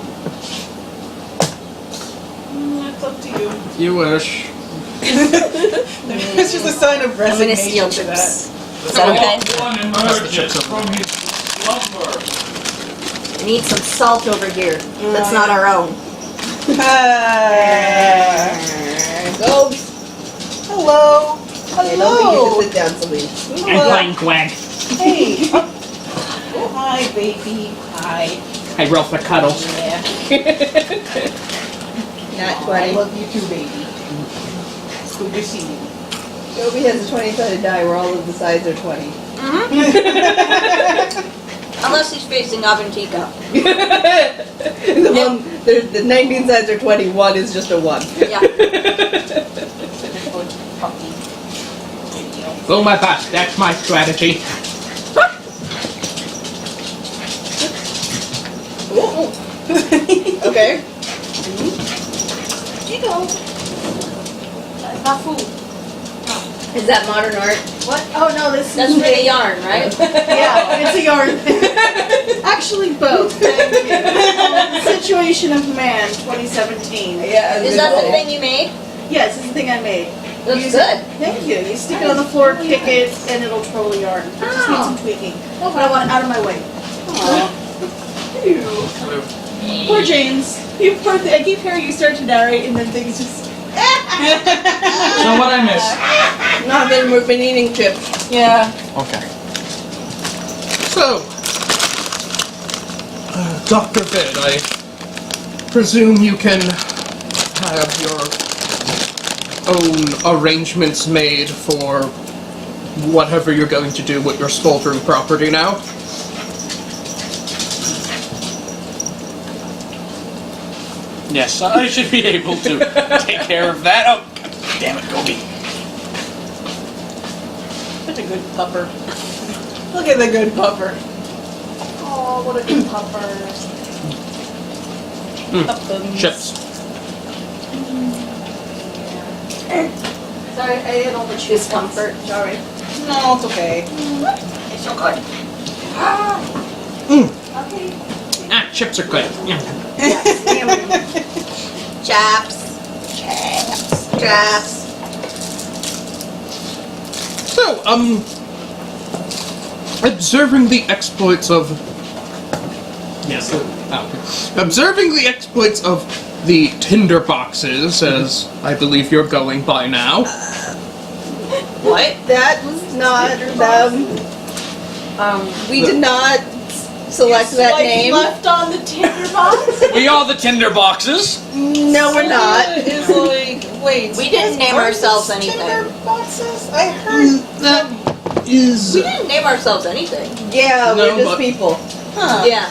It's up to you. You wish. It's just a sign of I'm gonna steal resignation to that. chips. Is that okay? One emerges from his slumber. I need some salt over here. That's not our own. Ghost. Hello. I don't think you can sit down, Celine. I'm playing Gwen. Hey. Hi, baby. Hi. I roll for cuddles. Yeah. Not I 20. love you too, baby. It's good to see you. Toby has a 20-sided die where all of the sides are 20. Unless he's facing Aventica. The 19 sides are 20, one is just a 1. Yeah. Roll my best. That's my strategy. Okay. Here you go. That's not food. Is that modern art? What? Oh no, this That's is for the yarn, right? Yeah, it's a yarn. Actually, both. Thank you. Situation of Man, 2017. Yeah. Is that the thing you made? Yes, it's the thing I made. Looks Use good. it- Thank you. You stick it on the floor, kick it, and it'll troll the yarn. It just needs some tweaking. But I want it out of my way. Ew. Poor James. You poor thing. I keep hearing you start to narrate, and then things just. So what I miss? Nothing, we've been eating chips. Yeah. Okay. So, Dr. Vid, I presume you can have your own arrangements made for whatever you're going to do with your Skullroom property now. Yes, I should be able to take care of that. Oh, damn it, Gobi. Such a good pupper. Look at the good pupper. Oh, what a good pupper. Puppums. Chips. Sorry, I ate all the cheese. Discomfort. Sorry. No, it's okay. It's so good. Okay. Ah, chips are good. Yeah. Chaps. Chaps. So, observing the exploits of... Yes. Observing the exploits of the tinderboxes, as I believe you're going by now. What? That was not them. We did not select that Swipe name. left on the tinderbox. We are the tinderboxes. No, we're not. Is like, wait. We didn't name are ourselves these anything. Tinder boxes? I heard. That is... We didn't name ourselves anything. Yeah, No, we're just but- people. Huh. Yeah.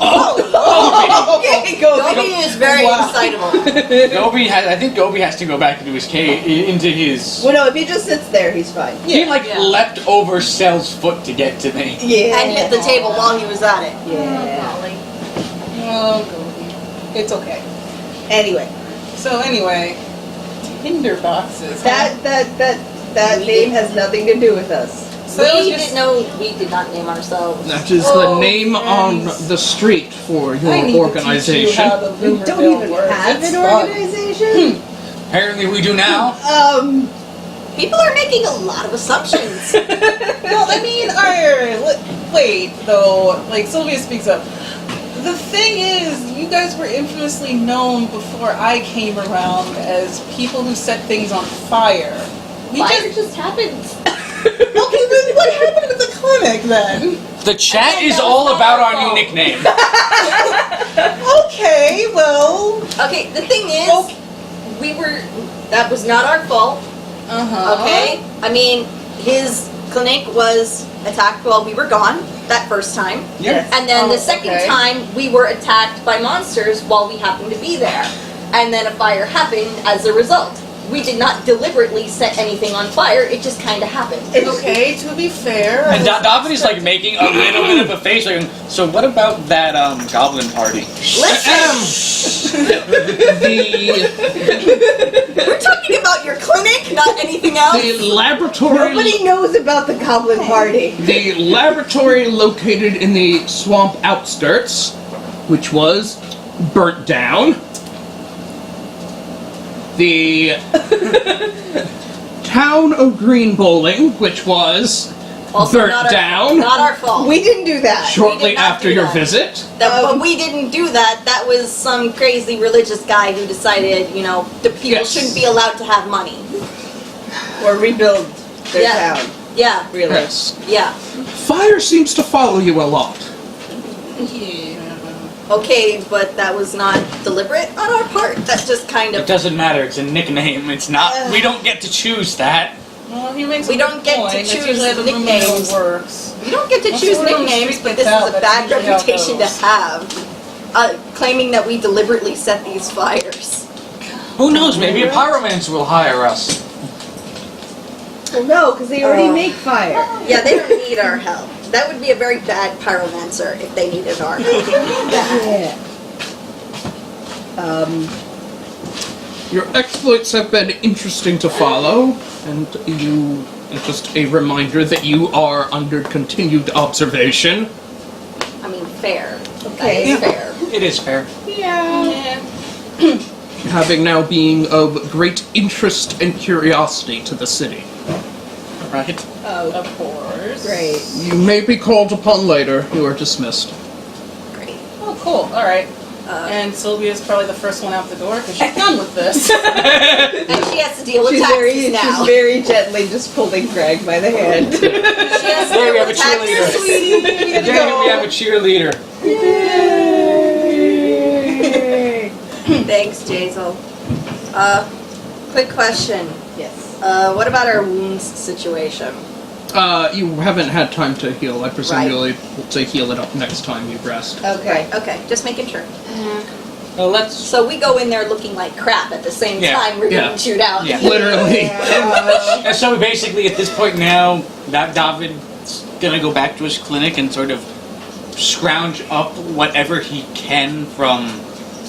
Okay, go. Gobi is very Wow. excitable. Gobi has. I think Gobi has to go back into his cave, into his. Well, no, if he just sits there, he's fine. He like Yeah. leapt over Cell's foot to get to me. Yeah. And hit the table while he was at it. Yeah. Oh, Gobi. It's okay. Anyway, So anyway, Tinder boxes. that name has nothing to do with us. So that was We just- didn't know. We did not name ourselves. That is the name on the street for I your need to organization. teach you how the We don't Boomerville even works. have It's an fun. organization. Apparently, we do now. People are making a lot of assumptions. Well, I mean, wait, though, like Sylvia speaks up. The thing is, you guys were infamously known before I came around as people who set things on fire. Fire just happens. Okay, then what happened with the clinic then? The chat Again, is that was all not about our our new fault. nickname. Okay, well, Okay, the thing is, Okay. we were. That was not our fault. Okay? I mean, his clinic was attacked while we were gone that first time. Yeah. And then the Oh, second okay. time, we were attacked by monsters while we happened to be there. And then a fire happened as a result. We did not deliberately set anything on fire, it just kind of happened. Okay, to be fair. And Davin is like making a little bit of a face, like, so what about that goblin party? Listen! The We're talking about your clinic, not anything else. laboratory... Nobody knows about the Goblin Party. The laboratory located in the swamp outskirts, which was burnt down. the town of Green Bowling, which was Also burnt not our, down Not our fault. We didn't do that. shortly did not after do your that. visit. But we didn't do that. That was some crazy religious guy who decided, the people Yes. shouldn't be allowed to have money. Or rebuild their Yeah. town. Yeah, Really. Yes. yeah. Fire seems to follow you a lot. Okay, but that was not deliberate on our part. That just kind It of. doesn't matter. It's a nickname. It's not. We don't get to choose that. Well, he makes We a don't good get to point. That's choose usually how the room nicknames. works. You don't get to Once choose the little nicknames, street but this gets out, is a that's bad usually how it reputation to goes. have. Claiming that we deliberately set these fires. Who knows? Maybe a pyromancer will hire us. Well, no, because they already make fire. Yeah, they don't need our help. That would be a very bad pyromancer if they needed our help. Yeah. Your exploits have been interesting to follow, and just a reminder that you are under continued observation. I mean, fair. Okay. That is fair. It is fair. Yeah. Having now being of great interest and curiosity to the city. Right. Oh, Of course. great. You may be called upon later. You are dismissed. Great. Oh, cool. All right. And Sylvia's probably the first one out the door because she's done with this. And she has to deal with She's taxes now. she's very gently just pulling Greg by the hand. She has to There we deal have a with taxes, cheerleader. sweetie. There we have a cheerleader. Thanks, Jazel. Quick question. Yes. What about our wounds situation? You haven't had time to heal. I presume Right. you'll be able to heal it up next time you rest. Okay. Okay, just making sure. Well, let's. So we go in there looking like crap at the same Yeah, time we're yeah. getting chewed out. Yeah. Literally. And so basically, at this point now, that David's gonna go back to his clinic and sort of scrounge up whatever he can from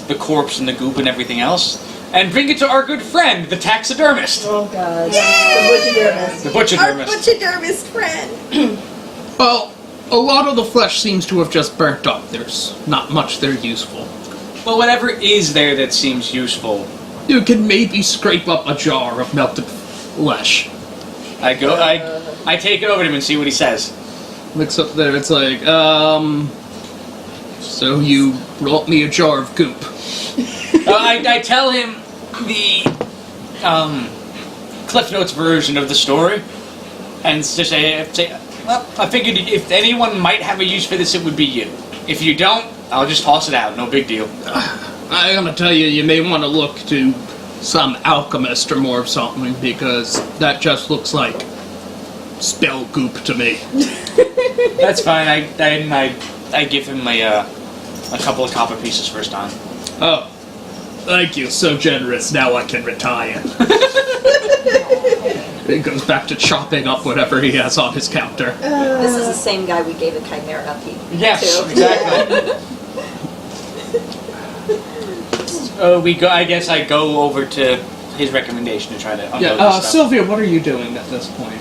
the corpse and the goop and everything else, and bring it to our good friend, the taxidermist. Oh god. Yay! The Our butcherdermist. butcherdermist friend. Well, a lot of the flesh seems to have just burnt up. There's not much there useful. Well, whatever is there that seems useful. You can maybe scrape up a jar of melted flesh. I take it over to him and see what he says. Looks up there, it's like, so you brought me a jar of goop. I tell him the Cliff Notes version of the story, and just say, well, I figured if anyone might have a use for this, it would be you. If you don't, I'll just toss it out. No big deal. I'm gonna tell you, you may want to look to some alchemist or more of something, because that just looks like spell goop to me. That's fine. I give him a couple of copper pieces for his time. Oh, thank you, so generous. Now I can retire. It goes back to chopping up whatever he has on his counter. This is the same guy we gave a chimera upkeep Yes, to. exactly. I guess I go over to his recommendation to try to unload Yeah, this stuff. Sylvia, what are you doing at this point?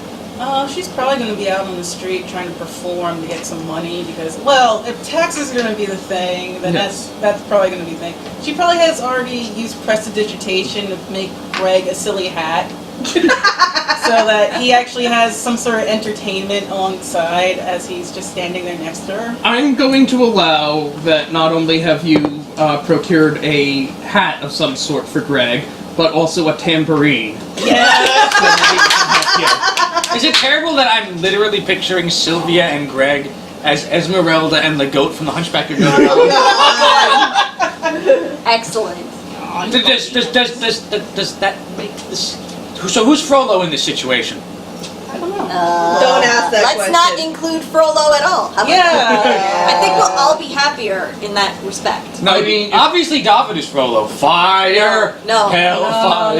She's probably going to be out on the street trying to perform to get some money because, well, if taxes are going to be the thing, then Yes. that's probably going to be the thing. She probably has already used prestidigitation to make Greg a silly hat. So that he actually has some sort of entertainment alongside as he's just standing there next to her. I'm going to allow that not only have you procured a hat of some sort for Greg, but also a tambourine. Yeah. So that he can help you. Is it terrible that I'm literally picturing Sylvia and Greg as Esmeralda and the goat from the Hunchback of Notre Dame? Excellent. Does that make this? So who's Frollo in this situation? Don't ask that Let's question. not include Frollo at all. How about Yeah. that? I think we'll all be happier in that respect. No, I mean, if- obviously David is Frollo. Fire, No. hellfire.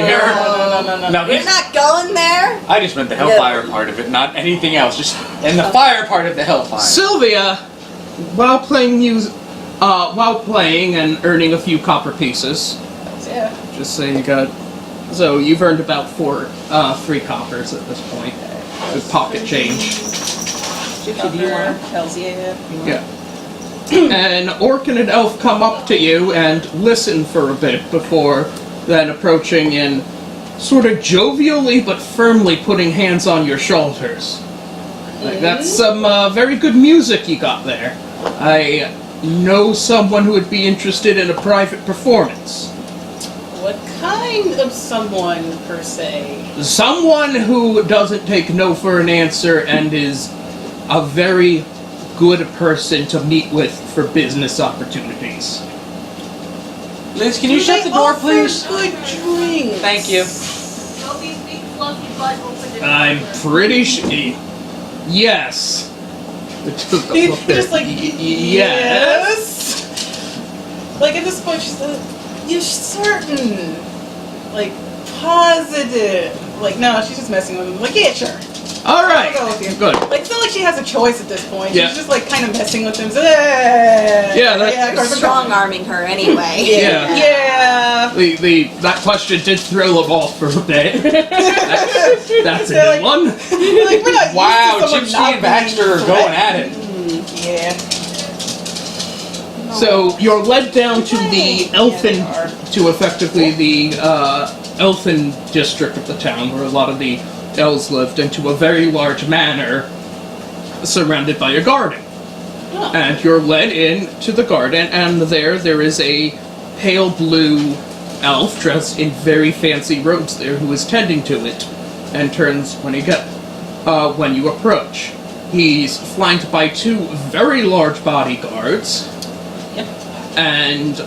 No, We're not going there. I just meant the hellfire part of it, not anything else. Just and the fire part of the hellfire. Sylvia, while playing and earning a few copper pieces, Yeah. just say you got. So you've earned about 3 coppers at this point, with pocket change. Cover, Hells yeah. Yeah. An orc and an elf come up to you and listen for a bit before then approaching and sort of jovially but firmly putting hands on your shoulders. Like, that's some very good music you got there. I know someone who would be interested in a private performance. What kind of someone, per se? Someone who doesn't take no for an answer and is a very good person to meet with for business opportunities. Liz, can you shut the door, please? Good drinks. Thank you. Don't be big fluffy butt open it. I'm pretty sure. Yes. Just like, yes. Like, at this point, she's like, you're certain? Like, positive? Like, no, she's just messing with him. Like, yeah, sure. All right. I'll go with you. Good. Like, it's not like she has a choice at this point. Yeah. She's just, like, kind of messing with him. So, Yeah, that's of course, Strong arming her anyway. Yeah. Yeah. That question did throw them off for a bit. That's a They're good like- one. Like, we're not Wow, used to someone Gypsy not and Baxter are being going at it. Yeah. So you're led down to the elfin, Yeah, to effectively the elfin district of the town, where a lot of the elves lived, into a very large manor surrounded by a garden. Oh. And you're led into the garden, and there is a pale blue elf dressed in very fancy robes there, who is tending to it, and turns when you approach. He's flanked by two very large bodyguards. Yep. And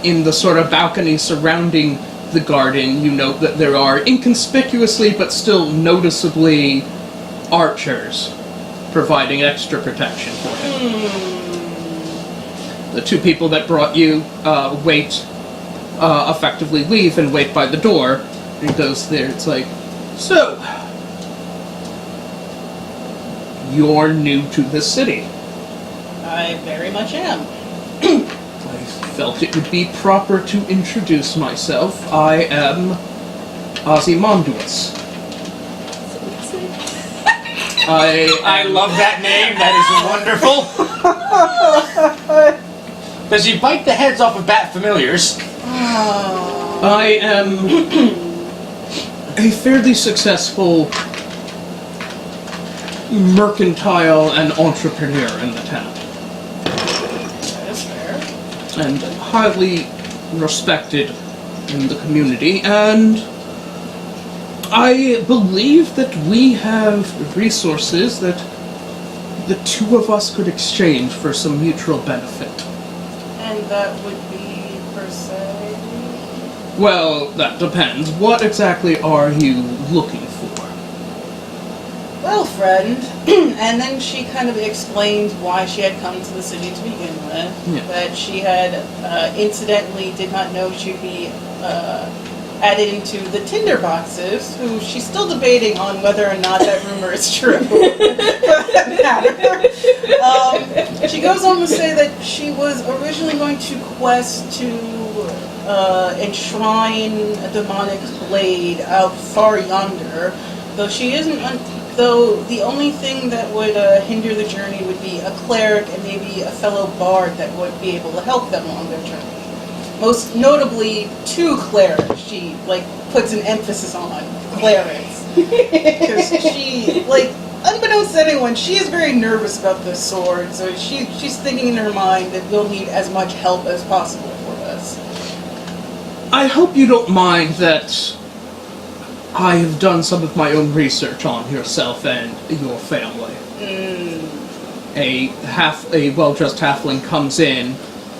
in the sort of balcony surrounding the garden, you note that there are inconspicuously but still noticeably archers providing extra protection for him. The two people that brought you effectively leave and wait by the door. And he goes there, it's like, so, you're new to this city. I very much am. I felt it would be proper to introduce myself. I am Ozymandias. I love that name. That is wonderful. Does he bite the heads off of bat familiars? I am a fairly successful mercantile and entrepreneur in the town. That's fair. And highly respected in the community, and I believe that we have resources that the two of us could exchange for some mutual benefit. And that would be, per se... Well, that depends. What exactly are you looking for? Well, friend, and then she kind of explained why she had come to the city to begin with. Yeah. That she had incidentally did not know she'd be added into the Tinder boxes, who she's still debating on whether or not that rumor is true. For that matter. She goes on to say that she was originally going to quest to enshrine a demonic blade out far yonder, though she isn't... Though the only thing that would hinder the journey would be a cleric and maybe a fellow bard that would be able to help them on their journey. Most notably, two clerics. She, puts an emphasis on clerics. Because she, unbeknownst to anyone, she is very nervous about this sword, so she's thinking in her mind that we'll need as much help as possible for this. I hope you don't mind that I have done some of my own research on yourself and your family. A well-dressed halfling comes in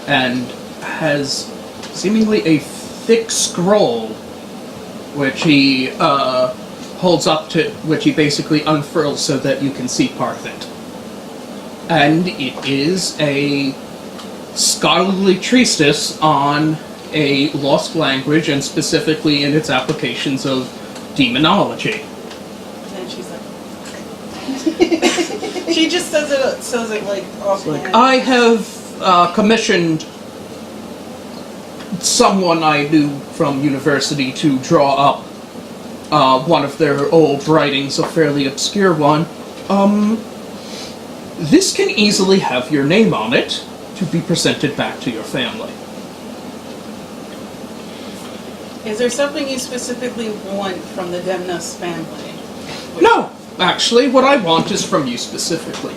and has seemingly a thick scroll, which he holds up to, which he basically unfurls so that you can see part of it. And it is a scholarly treatise on a lost language, and specifically in its applications of demonology. And she's like... she just says it offhand. I have commissioned someone I knew from university to draw up one of their old writings, a fairly obscure one. This can easily have your name on it to be presented back to your family. Is there something you specifically want from the Demnos family? No, actually, what I want is from you specifically.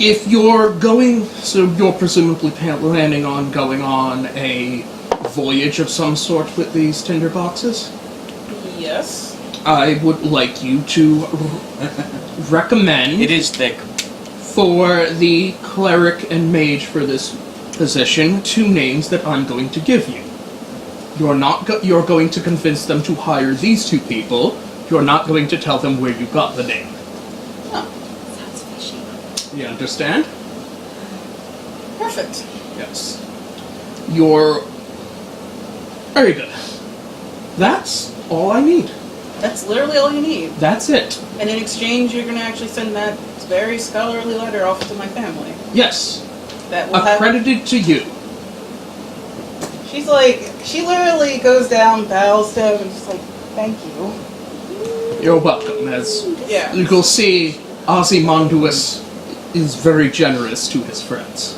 If you're going, so you're presumably planning on going on a voyage of some sort with these tinderboxes? Yes. I would like you to recommend It is thick. for the cleric and mage for this position 2 names that I'm going to give you. You're going to convince them to hire these 2 people. You're not going to tell them where you got the name. Sounds fishy. You understand? Perfect. Yes. You're very good. That's all I need. That's literally all you need. That's it. And in exchange, you're going to actually send that very scholarly letter off to my family. Yes. That will have... Accredited to you. She's like, she literally goes down, bows to him, and just like, thank you. You're welcome. As Yeah. you'll see, Ozymandias is very generous to his friends.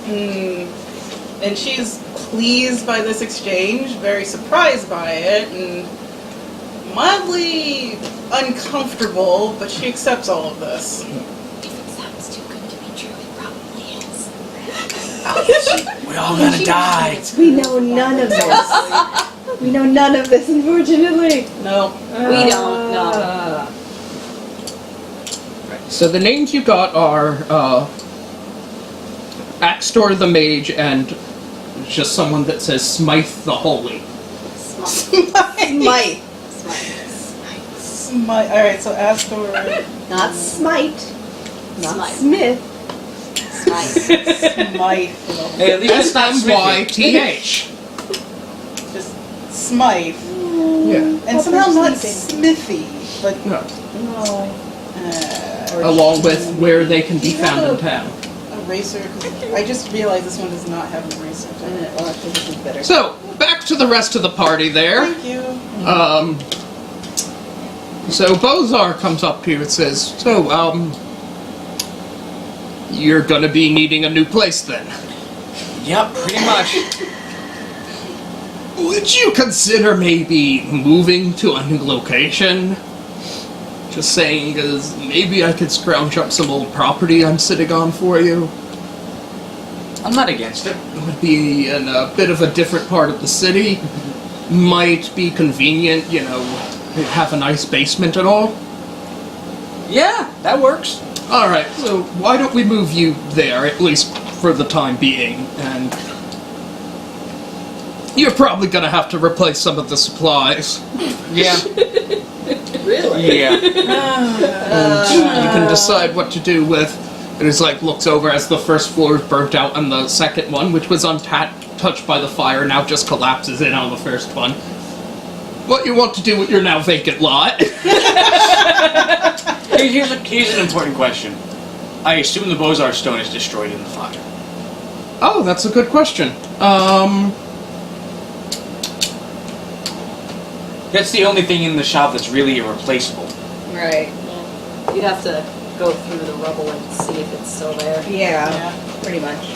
And she's pleased by this exchange, very surprised by it, and mildly uncomfortable, but she accepts all of this. If it sounds too good to be true, it probably is. We're all gonna die. We know none of this. We know none of this, unfortunately. No. We don't know. So the names you got are Axtor the Mage and just someone that says Smythe the Holy. Smite. Smite. Alright, so Astor. Not smite. Not Smite. Smith. Smite. Smite. Hey, at least it's not Smithy. S-M-Y-T-H. Just Smite. Yeah. And somehow not Smithy, but No. or Along with where they can be found in town. eraser. 'Cause I just realized this one does not have an eraser. Well, actually, this is better. So, back to the rest of the party there. Thank you. So Bozar comes up to you and says, you're gonna be needing a new place then. Yep, pretty much. Would you consider maybe moving to a new location? Just saying, because maybe I could scrounge up some old property I'm sitting on for you. I'm not against it. It would be in a bit of a different part of the city. Might be convenient, have a nice basement and all. Yeah, that works. Alright, so why don't we move you there, at least for the time being, and you're probably gonna have to replace some of the supplies. Yeah. Really? Yeah. And you can decide what to do with. It is like looks over as the first floor is burnt out and the second one, which was untouched by the fire, now just collapses in on the first one. What you want to do with your now vacant lot? Here's an important question. I assume the Bozar stone is destroyed in the fire. Oh, that's a good question. That's the only thing in the shop that's really irreplaceable. Right. You'd have to go through the rubble and see if it's still there. Yeah, pretty much.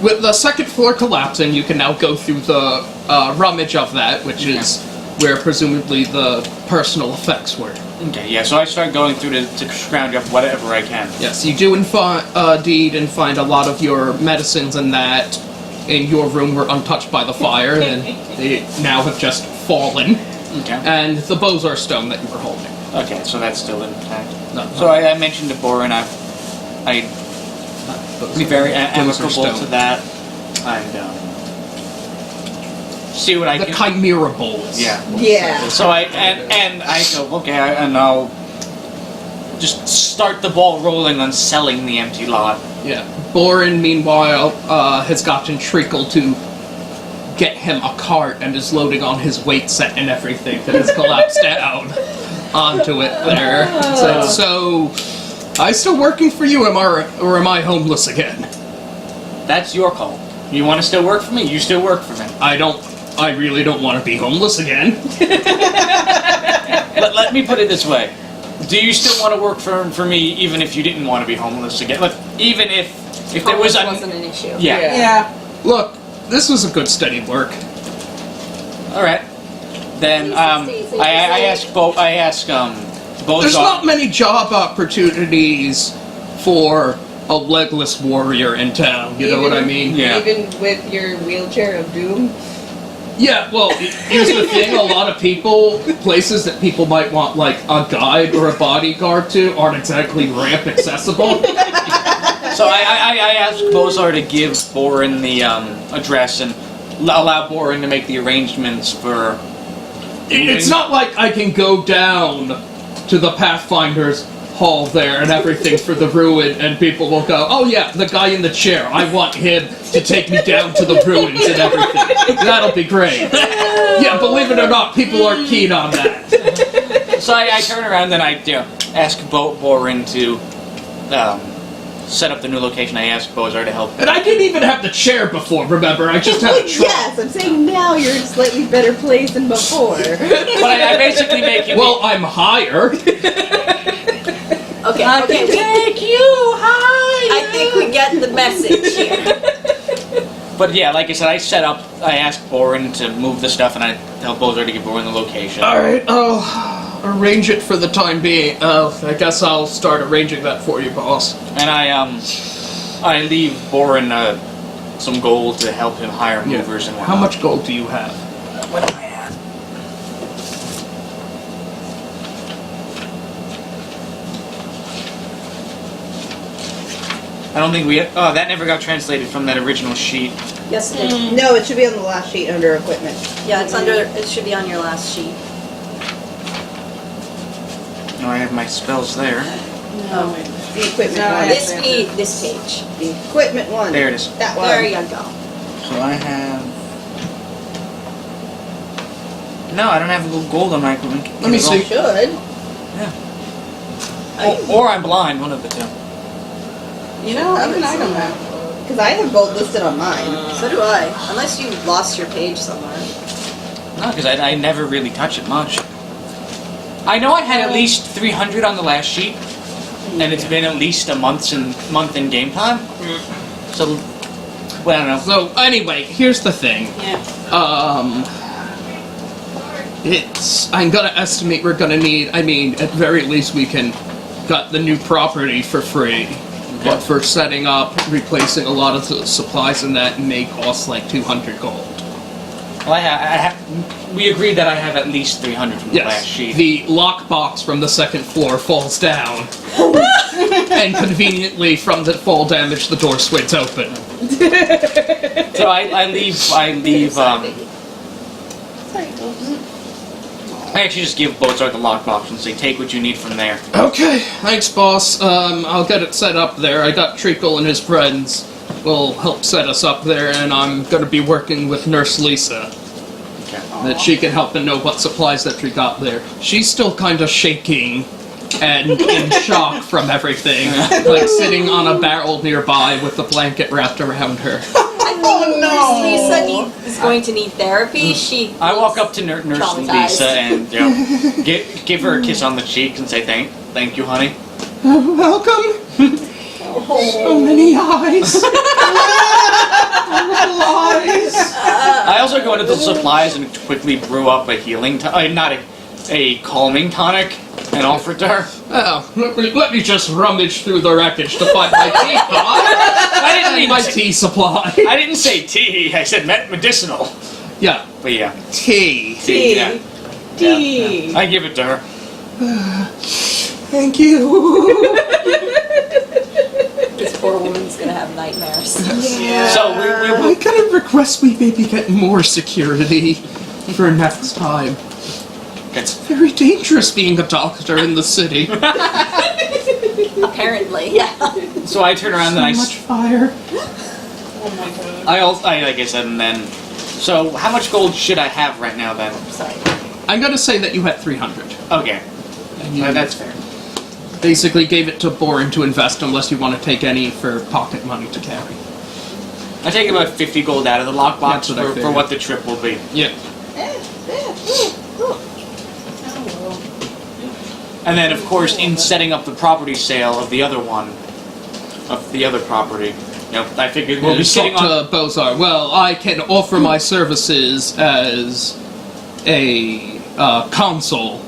With the second floor collapsing, you can now go through the rummage of that, which is where presumably the personal effects were. Okay, yeah, so I start going through to scrounge up whatever I can. Yes, you do indeed and find a lot of your medicines and that in your room were untouched by the fire, and they now have just fallen. Okay. And the Bozar stone that you were holding. Okay, so that's still intact. No, So I mentioned to Borin I'd be very amicable stone. to that, and see what I The can. Chimera Bowls. Yeah. Yeah. So I go okay, and I'll just start the ball rolling on selling the empty lot. Yeah. Borin, meanwhile, has gotten Treacle to get him a cart and is loading on his weight set and everything that has collapsed down onto it there. So, I still working for you, or am I homeless again? That's your call. You want to still work for me? You still work for me. I really don't want to be homeless again. Let me put it this way. Do you still want to work for me even if you didn't want to be homeless again? Like, even if there was wasn't an issue. Yeah. Yeah. Look, this was a good steady work. All right. Then I ask There's Bozar. not many job opportunities for a legless warrior in town. You know what I mean? Yeah. Even with your wheelchair of doom. Yeah, well, here's the thing. A lot of places that people might want, like, a guide or a bodyguard to, aren't exactly ramp accessible. So I ask Bozar to give Borin the address and allow Borin to make the arrangements for. It's not like I can go down to the Pathfinder's hall there and everything for the ruin, and people will go, oh yeah, the guy in the chair, I want him to take me down to the ruins and everything. That'll be great. Yeah, believe it or not, people aren't keen on that. So I turn around and I ask Borin to set up the new location. I ask Bozar to help. And I didn't even have the chair before, remember? I just had a truck. Yes, I'm saying now you're in a slightly better place than before. But I basically make it. Well, I'm higher. Okay, okay, Take you high. I think we get the message here. But yeah, like I said, I ask Borin to move the stuff, and I tell Bozar to give Borin the location. Alright, I'll arrange it for the time being. I guess I'll start arranging that for you, boss. And I leave Borin some gold to help him hire movers and whatnot. How much gold do you have? What do I have? I don't think we. Oh, that never got translated from that original sheet. Yes, it is. No, it should be on the last sheet under equipment. Yeah, it's under. It should be on your last sheet. No, I have my spells there. Oh, The equipment No, one. this page. The equipment one. There it is. That one. There you go. So I have. No, I don't have gold on my equipment. Let me see. Should. Or I'm blind, one of the two. You know, even I don't know. Because I have gold listed on mine. So do I. Unless you lost your page somewhere. No, because I never really touch it much. I know I had at least 300 on the last sheet, and it's been at least a month in game time. So, well, I don't know. So, anyway, here's the thing. Yeah. I'm gonna estimate we're gonna need, at very least we can got the new property for free. But for setting up, replacing a lot of the supplies and that may cost like 200 gold. Well, we agreed that I have at least 300 from the last sheet. The lockbox from the second floor falls down. And conveniently, from the fall damage, the door swings open. So I leave. I actually just give Bozar the lockbox and say, take what you need from there. Okay, thanks, boss. I'll get it set up there. I got Treacle and his friends will help set us up there, and I'm gonna be working with Nurse Lisa. Okay. That she can help and know what supplies that we got there. She's still kind of shaking and in shock from everything, like sitting on a barrel nearby with a blanket wrapped around her. Oh no! Lisa is going to need therapy. I walk up to Nurse traumatized. Lisa and give her a kiss on the cheek and say thank you, honey. Welcome. So many eyes. Little eyes. I also go into the supplies and quickly brew up a healing, not a calming tonic, and offer it to her. Oh, let me just rummage through the wreckage to find my teapot. I didn't mean My tea supply. I didn't say tea. I said medicinal. Yeah, But yeah, tea. tea. Yeah. Tea. Yeah. I give it to her. Thank you. This poor woman's gonna have nightmares. Yeah. So I kind of request we maybe get more security for next time. It's very dangerous being a doctor in the city. Apparently, yeah. So I turn around and So much fire. Oh my god. I like I said, and then. So how much gold should I have right now then? Sorry. I'm gonna say that you had 300. Okay, And you that's fair. basically gave it to Borin to invest unless you want to take any for pocket money to carry. I take about 50 gold out of the lockbox That's what I for figured. what the trip will be. Yeah. And then, of course, in setting up the property sale of the other property, I figured we'll be We'll sitting talk on. to Bozar. Well, I can offer my services as a consul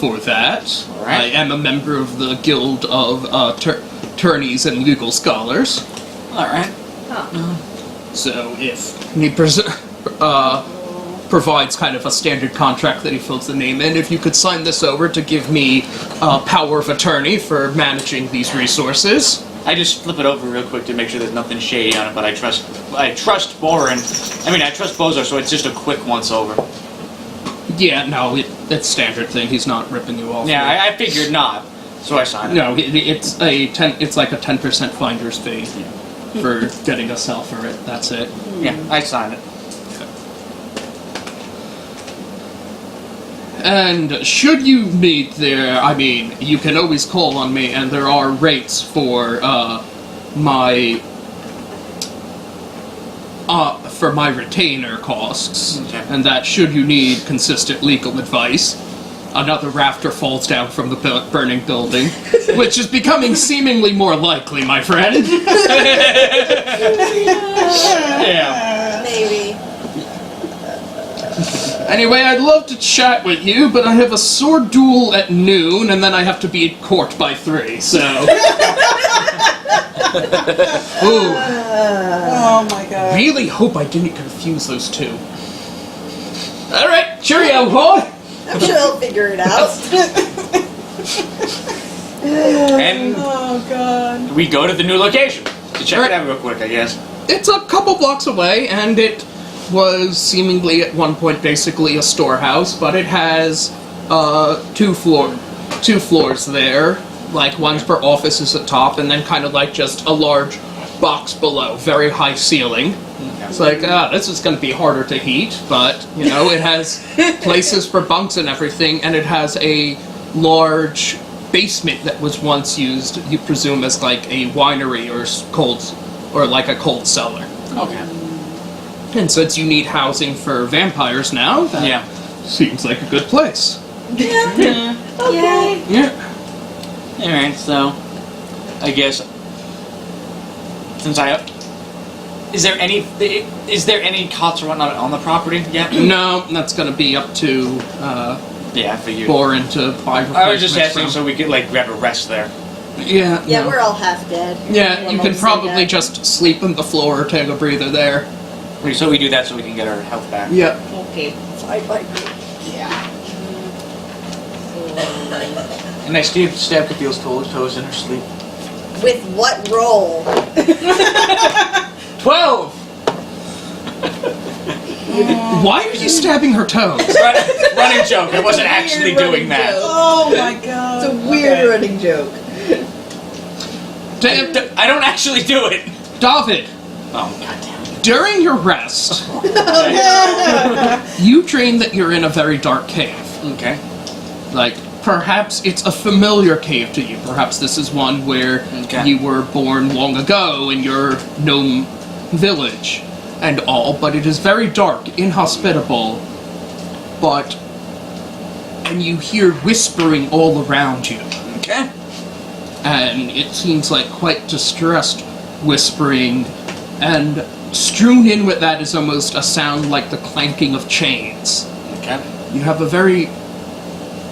for that. Alright. I am a member of the Guild of Attorneys and Legal Scholars. Alright. So if he provides kind of a standard contract that he fills the name in, if you could sign this over to give me power of attorney for managing these resources. I just flip it over real quick to make sure there's nothing shady on it, but I trust Boren. I mean, I trust Bozar, so it's just a quick once over. Yeah, no, it's standard thing. He's not ripping you off. Yeah, I figured not, so I signed it. No, it's like a 10% finder's fee for getting a sell for it. That's it. Yeah, I signed it. And should you need there, I mean, you can always call on me, and there are rates for my retainer costs, Okay. and that should you need consistent legal advice, another rafter falls down from the burning building, which is becoming seemingly more likely, my friend. Yeah. Maybe. Anyway, I'd love to chat with you, but I have a sword duel at noon, and then I have to be at court by 3, so... Ooh, Oh my god. really hope I didn't confuse those two. Alright, cheerio, boy! I'm sure he'll figure it out. And Oh god. we go to the new location to check it out real quick, I guess. It's a couple blocks away, and it was seemingly at one point basically a storehouse, but it has two floors there. Like, one's for offices at top, and then kind of like just a large box below, very high ceiling. It's like, this is going to be harder to heat, but, you know, it has places for bunks and everything, and it has a large basement that was once used, you presume, as like a winery or like a cold cellar. Okay. And since you need housing for vampires now, that Yeah. seems like a good place. Okay. Yeah. Alright, so I guess since is there any cots or whatnot on the property yet? No, that's going to be up to Yeah, I figured. Boren to buy I was just replacements asking from. so we could like grab a rest there. Yeah. Yeah, no. we're all half dead. Yeah, We're you can mostly probably dead. just sleep on the floor or take a breather there. So we do that so we can get our health back. Yep. Okay. I like it. And I stab Catheel's toes in her sleep. With what roll? 12! Why are you stabbing her toes? Running joke, I wasn't actually Weird doing running that. joke. Oh my god. It's a weird running joke. I don't actually do it! David, Oh, goddamn. during your rest, you dream that you're in a very dark cave. Okay. Like, perhaps it's a familiar cave to you. Perhaps this is one where Okay. you were born long ago in your gnome village and all, but it is very dark, inhospitable, and you hear whispering all around you. Okay. And it seems like quite distressed whispering, and strewn in with that is almost a sound like the clanking of chains. Okay. You have a very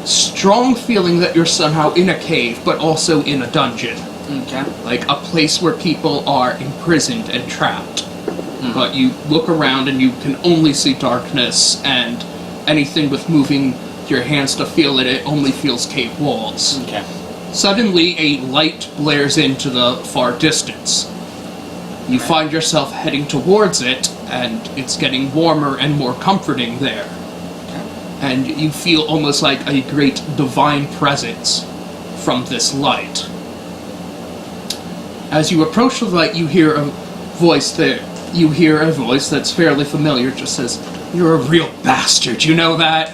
strong feeling that you're somehow in a cave, but also in a dungeon. Okay. Like a place where people are imprisoned and trapped. But you look around and you can only see darkness, and anything with moving your hands to feel it only feels cave walls. Okay. Suddenly, a light blares into the far distance. You find yourself heading towards it, and it's getting warmer and more comforting there. And you feel almost like a great divine presence from this light. As you approach the light, you hear a voice there. You hear a voice that's fairly familiar. It just says, "You're a real bastard, you know that?"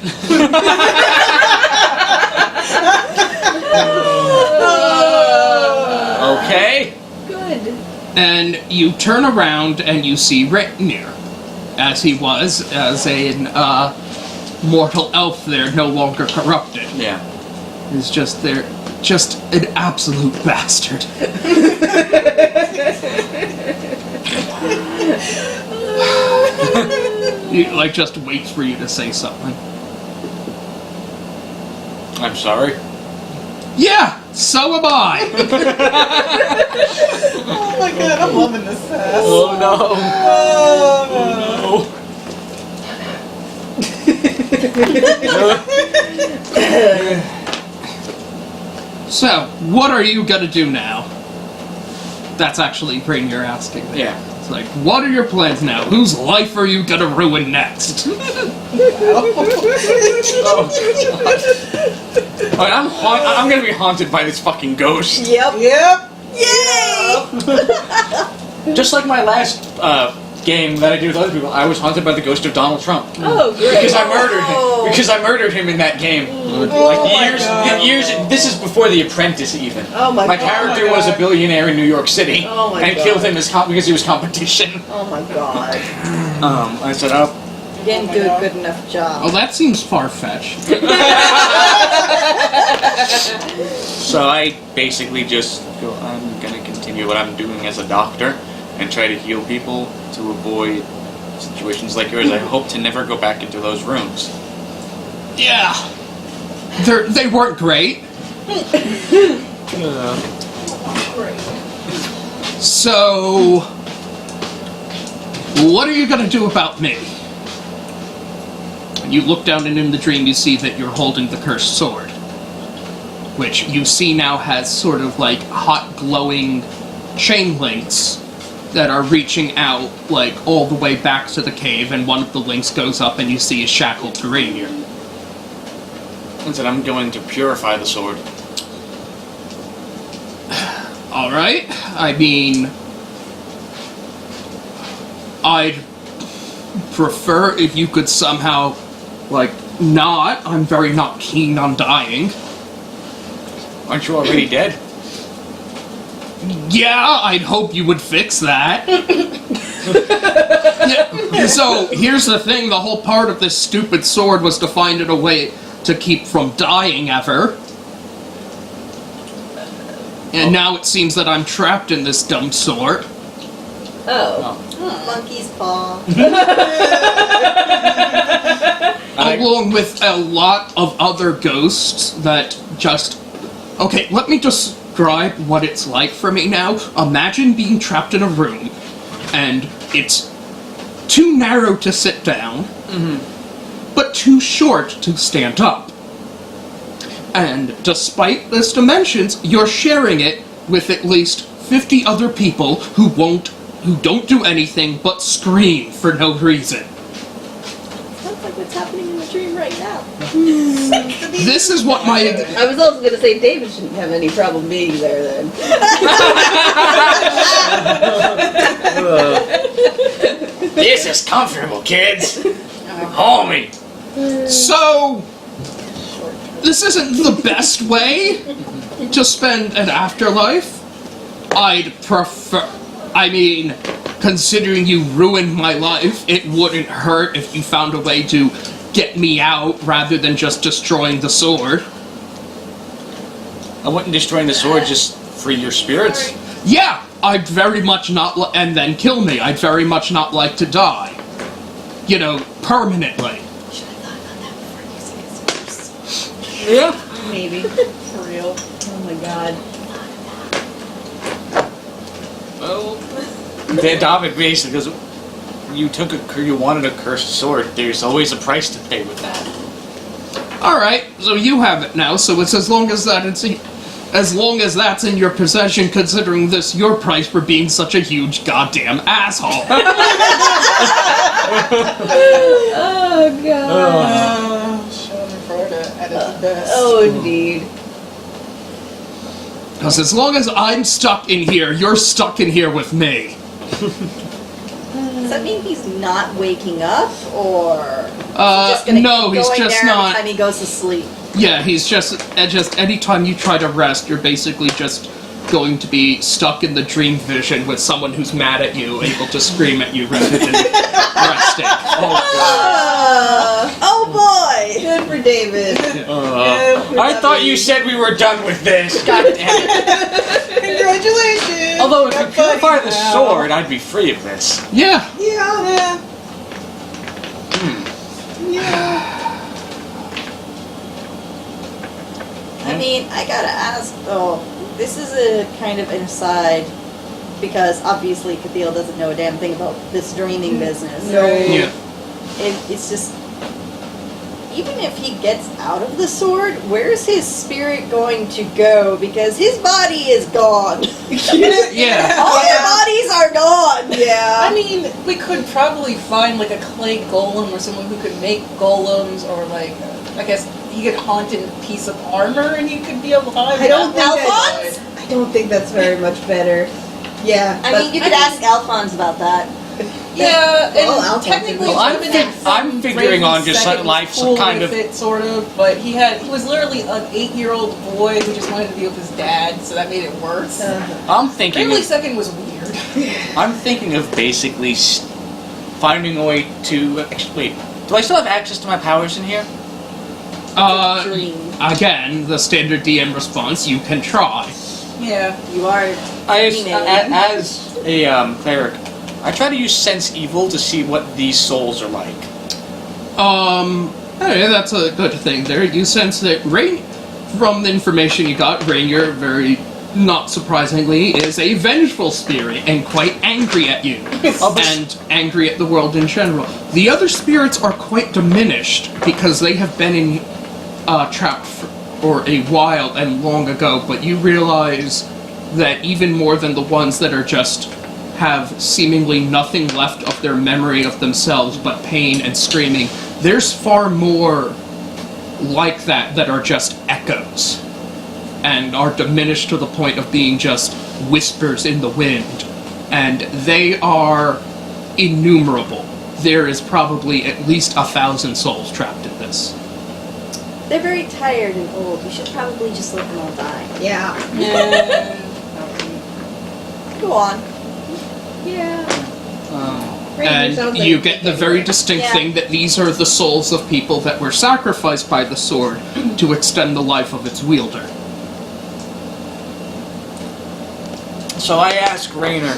Okay. Good. And you turn around and you see Rainier, as he was, as a mortal elf there, no longer corrupted. Yeah. He's just there, just an absolute bastard. He, like, just waits for you to say something. I'm sorry. Yeah, so am I. Oh my god, I'm loving this sass. Oh no. Oh, So, what are you gonna do now? That's actually Brain you're asking there. Yeah. It's like, what are your plans now? Whose life are you gonna ruin next? Alright, I'm gonna be haunted by this fucking ghost. Yep. Yep. Yay! Just like my last game that I did with other people, I was haunted by the ghost of Donald Trump. Oh, great. Because I murdered him. Because I murdered him in that game. Oh my God. Years. This is before The Apprentice, even. Oh my My God. character Oh my was a God. billionaire in New York City, Oh my and God. killed him because he was competition. Oh my god. I said, "Oh, You didn't Oh my do a God. good enough job. Oh, that seems far-fetched. So I basically just go. I'm gonna continue what I'm doing as a doctor and try to heal people to avoid situations like yours. I hope to never go back into those rooms. Yeah. They weren't great. So, what are you gonna do about me? You look down and in the dream you see that you're holding the cursed sword. Which you see now has sort of like hot glowing chain links that are reaching out like all the way back to the cave, and one of the links goes up and you see a shackled Garanier. I said, I'm going to purify the sword. Alright, I mean, I'd prefer if you could somehow, like, not. I'm very not keen on dying. Aren't you already dead? Yeah, I'd hope you would fix that. Yeah, so, here's the thing, the whole part of this stupid sword was to find it a way to keep from dying ever. And now it seems that I'm trapped in this dumb sword. Oh. Monkey's paw. Along with a lot of other ghosts that just... Okay, let me describe what it's like for me now. Imagine being trapped in a room, and it's too narrow to sit down, but too short to stand up. And despite this dimensions, you're sharing it with at least 50 other people who don't do anything but scream for no reason. Sounds like what's happening in the dream right now. This is what my... I was also going to say David shouldn't have any problem being there then. This is comfortable, kids. Homie. So... This isn't the best way to spend an afterlife. I'd prefer... I mean, considering you ruined my life, it wouldn't hurt if you found a way to get me out rather than just destroying the sword. I wouldn't destroy the sword, just free your spirits. Yeah, I'd very much not and then kill me. I'd very much not like to die. You know, permanently. Yeah. Maybe. For real. Oh my god. Well, David basically goes, you wanted a cursed sword. There's always a price to pay with that. Alright, so you have it now, so it's as long as that's in your possession, considering this your price for being such a huge goddamn asshole. Oh god. Florida at its best. Oh indeed. Because as long as I'm stuck in here, you're stuck in here with me. Does that mean he's not waking up, or No, he's going just there not. every time he goes to sleep? Yeah, he's just anytime you try to rest, you're basically just going to be stuck in the dream vision with someone who's mad at you, able to scream at you rather than resting. Oh boy! Good for David. I thought you said we were done with this. God damn it. Congratulations! Although if you Got purify buddies the now. sword, I'd be free of this. Yeah. Yeah. mean, I gotta ask though. This is a kind of an aside because obviously Catheel doesn't know a damn thing about this dreaming business. No. Yeah. It's just, even if he gets out of the sword, where's his spirit going to go? Because his body is gone. Yeah. All their bodies are gone. Yeah. I mean, we could probably find like a clay golem or someone who could make golems, or like, I guess he could haunt in a piece of armor and he could be alive. I don't think Alphonse? I don't think that's very much better. Yeah. I mean, you could ask Alphonse about that. Yeah, and Well, Alphonse technically, is- Well, I'm figuring on just second life, cool kind with of- it, sort of. But he was literally an 8-year-old boy who just wanted to be with his dad, so that made it worse. I'm thinking. Family Of, second was weird. I'm thinking of basically finding a way to. Wait, do I still have access to my powers in here? Again, the standard DM response, you can try. Yeah. You are. As a cleric, I try to use sense evil to see what these souls are like. Hey, that's a good thing there. You sense that from the information you got, Rainier, very not surprisingly, is a vengeful spirit and quite angry at you. And angry at the world in general. The other spirits are quite diminished because they have been in trapped for a while and long ago, but you realize that even more than the ones that are just have seemingly nothing left of their memory of themselves but pain and screaming, there's far more like that are just echoes and are diminished to the point of being just whispers in the wind, and they are innumerable. There is probably at least 1,000 souls trapped in this. They're very tired and old. You should probably just let them all die. Yeah. Go on. Yeah. And sounds you like- get the very distinct Yeah. thing that these are the souls of people that were sacrificed by the sword to extend the life of its wielder. So I ask Raynor,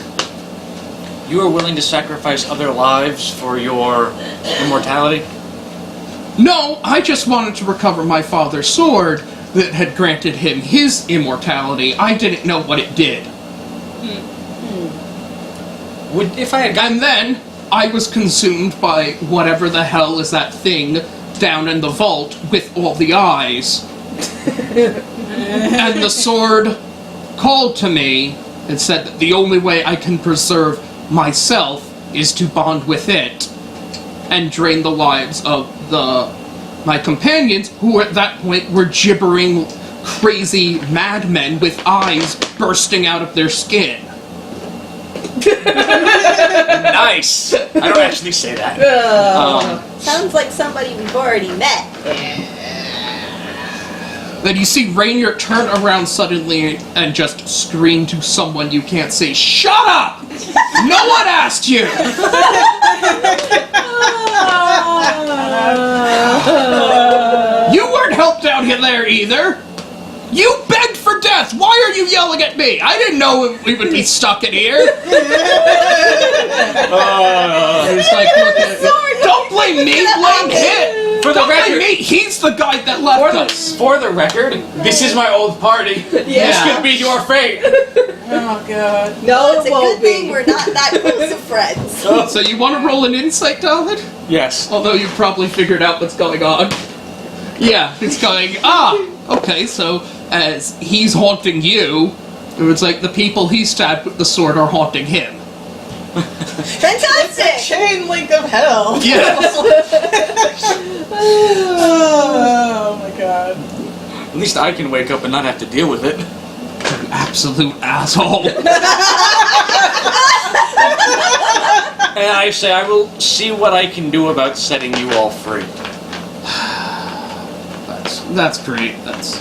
you are willing to sacrifice other lives for your immortality? No, I just wanted to recover my father's sword that had granted him his immortality. I didn't know what it did. If I had And then I was consumed by whatever the hell is that thing down in the vault with all the eyes. And the sword called to me and said that the only way I can preserve myself is to bond with it and drain the lives of my companions, who at that point were gibbering crazy madmen with eyes bursting out of their skin. Nice! I don't actually say that. Sounds like somebody we've already met. Then you see Rainier turn around suddenly and just scream to someone you can't see, "Shut up! No one asked you!" You weren't helped out here there either! You begged for death! Why are you yelling at me? I didn't know we would be stuck in here! It's like, look at don't blame me, blame him! For the Don't blame record, me, he's the guy that left us! for the record, this is my old party. This could be your fate. Oh god. No, It's it a won't good thing be. we're not that close of friends. So you want to roll an insight, David? Yes. Although you've probably figured out what's going on. Yeah, it's going, okay, so as he's haunting you, it was like the people he stabbed with the sword are haunting him. Fantastic! Chain link of hell. Yeah. Oh my god. At least I can wake up and not have to deal with it. You absolute asshole. And I say I will see what I can do about setting you all free. That's great. That's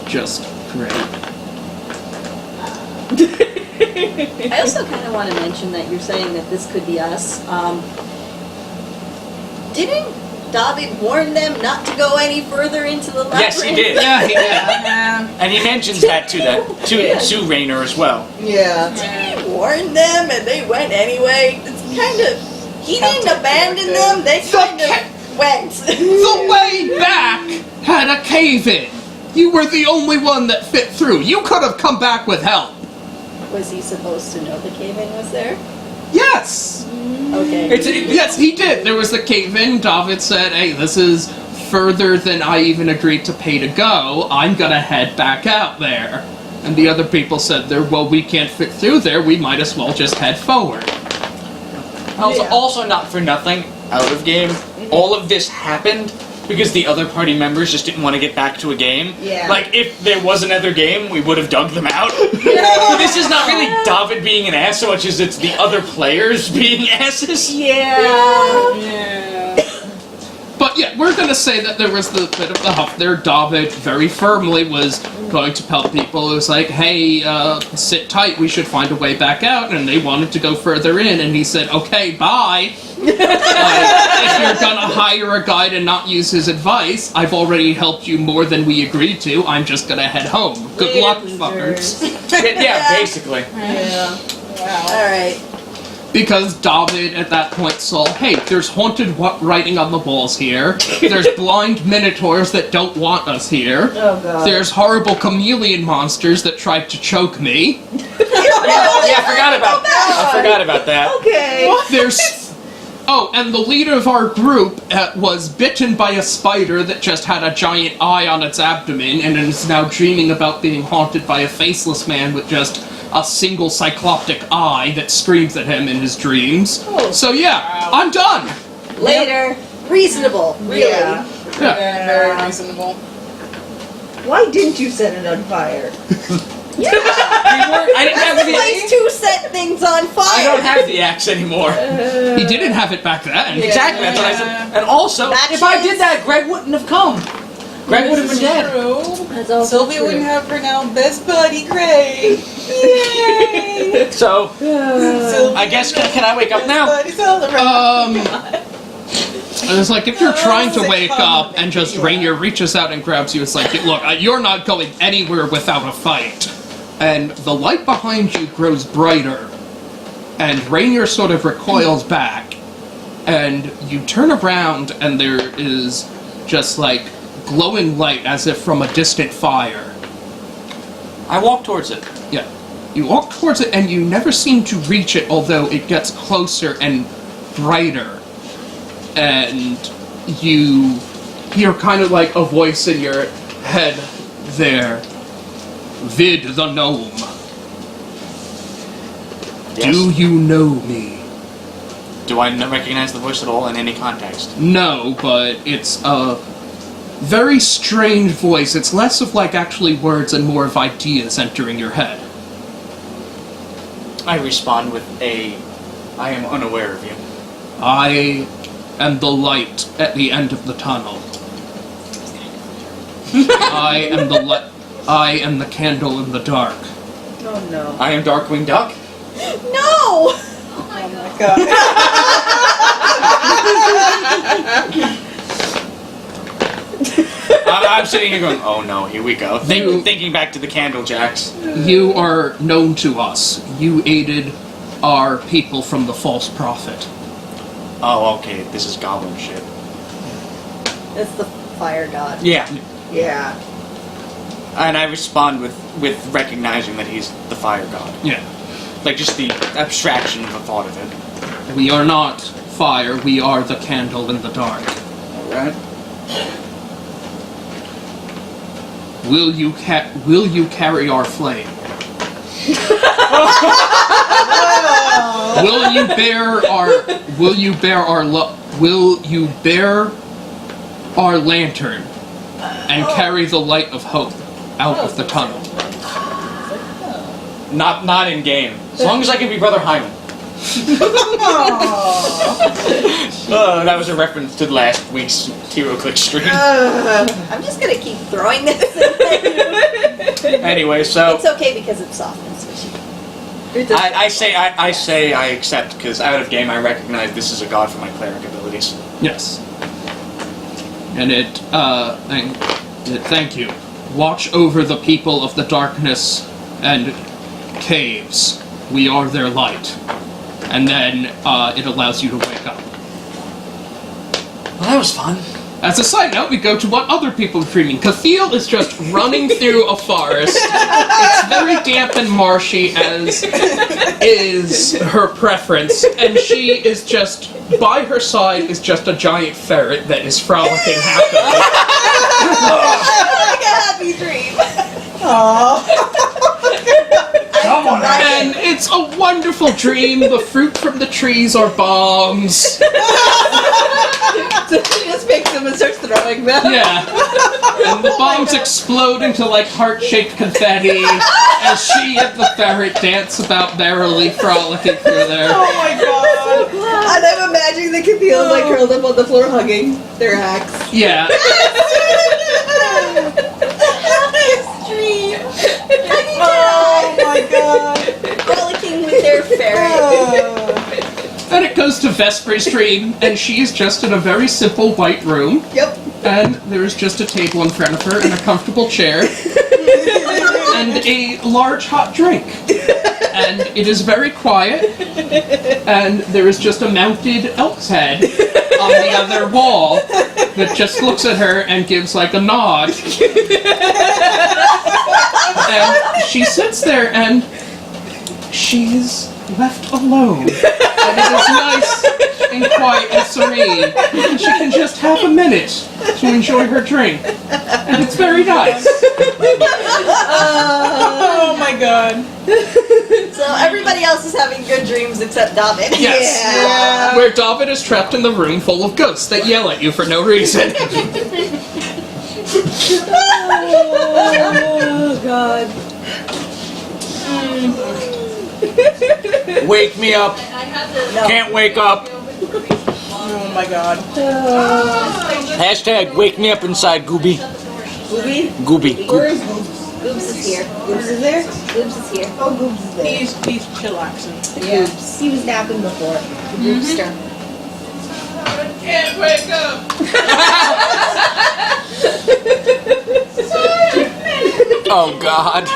just great. I also kind of want to mention that you're saying that this could be us. Didn't David warn them not to go any further into the labyrinth? Yes, he did. Yeah, he did. And he mentions that to Raynor as well. Yeah. He warned them and they went anyway. It's kind of... He didn't abandon them, they kind of went. The way back had a cave in. You were the only one that fit through. You could have come back with help. Was he supposed to know the cave-in was there? Yes! Okay. Yes, he did. There was the cave-in. David said, hey, this is further than I even agreed to pay to go. I'm gonna head back out there. And the other people said, well, we can't fit through there. We might as well just head forward. Also, not for nothing, out of game, all of this happened because the other party members just didn't want to get back to a game. Yeah. Like, if there was another game, we would have dug them out. This is not really David being an ass so much as it's the other players being asses. Yeah. But yeah, we're gonna say that there was the bit of the huff there. David very firmly was going to tell people, it was like, hey, sit tight, we should find a way back out, and they wanted to go further in, and he said, okay, bye. If you're gonna hire a guide and not use his advice, I've already helped you more than we agreed to, I'm just gonna head home. Good luck, fuckers. Yeah, basically. Yeah. Wow. Alright. Because David at that point saw, hey, there's haunted writing on the walls here. There's blind minotaurs that don't want us here. Oh god. There's horrible chameleon monsters that tried to choke me. Yeah, I forgot about that. Okay. There's... Oh, and the leader of our group was bitten by a spider that just had a giant eye on its abdomen and is now dreaming about being haunted by a faceless man with just a single cycloptic eye that screams at him in his dreams. Oh. So yeah, I'm done! Later. Reasonable. Really. Yeah. Yeah. Very reasonable. Why didn't you set it on fire? I didn't have That's the... place to set things on fire. I don't have the axe anymore. He didn't have it back then. Exactly, that's what I said. And also, if I did that, Greg wouldn't have come. Greg would have been dead. True. That's also Sylvia true. wouldn't have her now best buddy, Greg. Yay! So, Sylvia I guess, can I wake up best now? buddies all around. It's like if you're trying to Oh, wake sitcom up and just yeah. Rainier reaches out and grabs you, it's like, look, you're not going anywhere without a fight. And the light behind you grows brighter, and Rainier sort of recoils back, and you turn around and there is just like glowing light as if from a distant fire. I walk towards it. Yeah. You walk towards it and you never seem to reach it, although it gets closer and brighter. And you hear kind of like a voice in your head there. Vid the gnome. Yes. Do you know me? Do I not recognize the voice at all in any context? No, but it's a very strange voice. It's less of like actually words and more of ideas entering your head. I respond with I am unaware of you. I am the light at the end of the tunnel. I am the candle in the dark. Oh no. I am Darkwing Duck. No! Oh my god. I'm sitting here going, oh no, here we go. Thinking back to the Candle Jacks. You are known to us. You aided our people from the false prophet. Oh, okay, this is goblin shit. It's the fire god. Yeah. Yeah. And I respond with recognizing that he's the fire god. Yeah. Like, just the abstraction of the thought of it. We are not fire, we are the candle in the dark. Alright. Will you carry our flame? Will you bear our lantern and carry the light of hope out of the tunnel? Not in game. As long as I can be Brother Hyman. That was a reference to last week's Hero Click stream. I'm just gonna keep throwing this in there. Anyway, so It's okay because it's soft and squishy. I say I accept because out of game I recognize this is a god for my cleric abilities. Yes. And thank you. Watch over the people of the darkness and caves. We are their light. And then it allows you to wake up. Well, that was fun. As a side note, we go to what other people are dreaming. Catheel is just running through a forest. It's very damp and marshy, as is her preference, and she is just, by her side is just a giant ferret that is frolicking happily. Like a happy dream. Aww. Come on, And it's a wonderful dream. The fruit from the trees are bombs. So she just picks them and starts throwing them. Yeah. And the bombs explode into like heart-shaped confetti as she and the ferret dance about merrily frolicking through there. Oh my god. And I'm imagining the Catheel like curled up on the floor hugging their axe. Yeah. Dream. Oh my god. Frolicking with their ferret. And it goes to Vesper's dream, and she is just in a very simple white room, Yep. and there is just a table in front of her and a comfortable chair, and a large hot drink. And it is very quiet, and there is just a mounted elk's head on the other wall that just looks at her and gives like a nod. And she sits there and she's left alone. And it is nice and quiet and serene. And she can just have a minute to enjoy her drink. And it's very nice. Oh my god. So everybody else is having good dreams except David. Yes. Yeah. Where David is trapped in the room full of ghosts that yell at you for no reason. Oh god. Wake me up. Can't wake up. Oh my god. Hashtag wake me up inside, Gooby. Gooby? Gooby. Where is Goobs? Goobs is here. Goobs is there? Goobs is here. Oh, Goobs is there. He's chillaxing. Yeah. He was napping before. Goobster. Can't wake up! Oh God.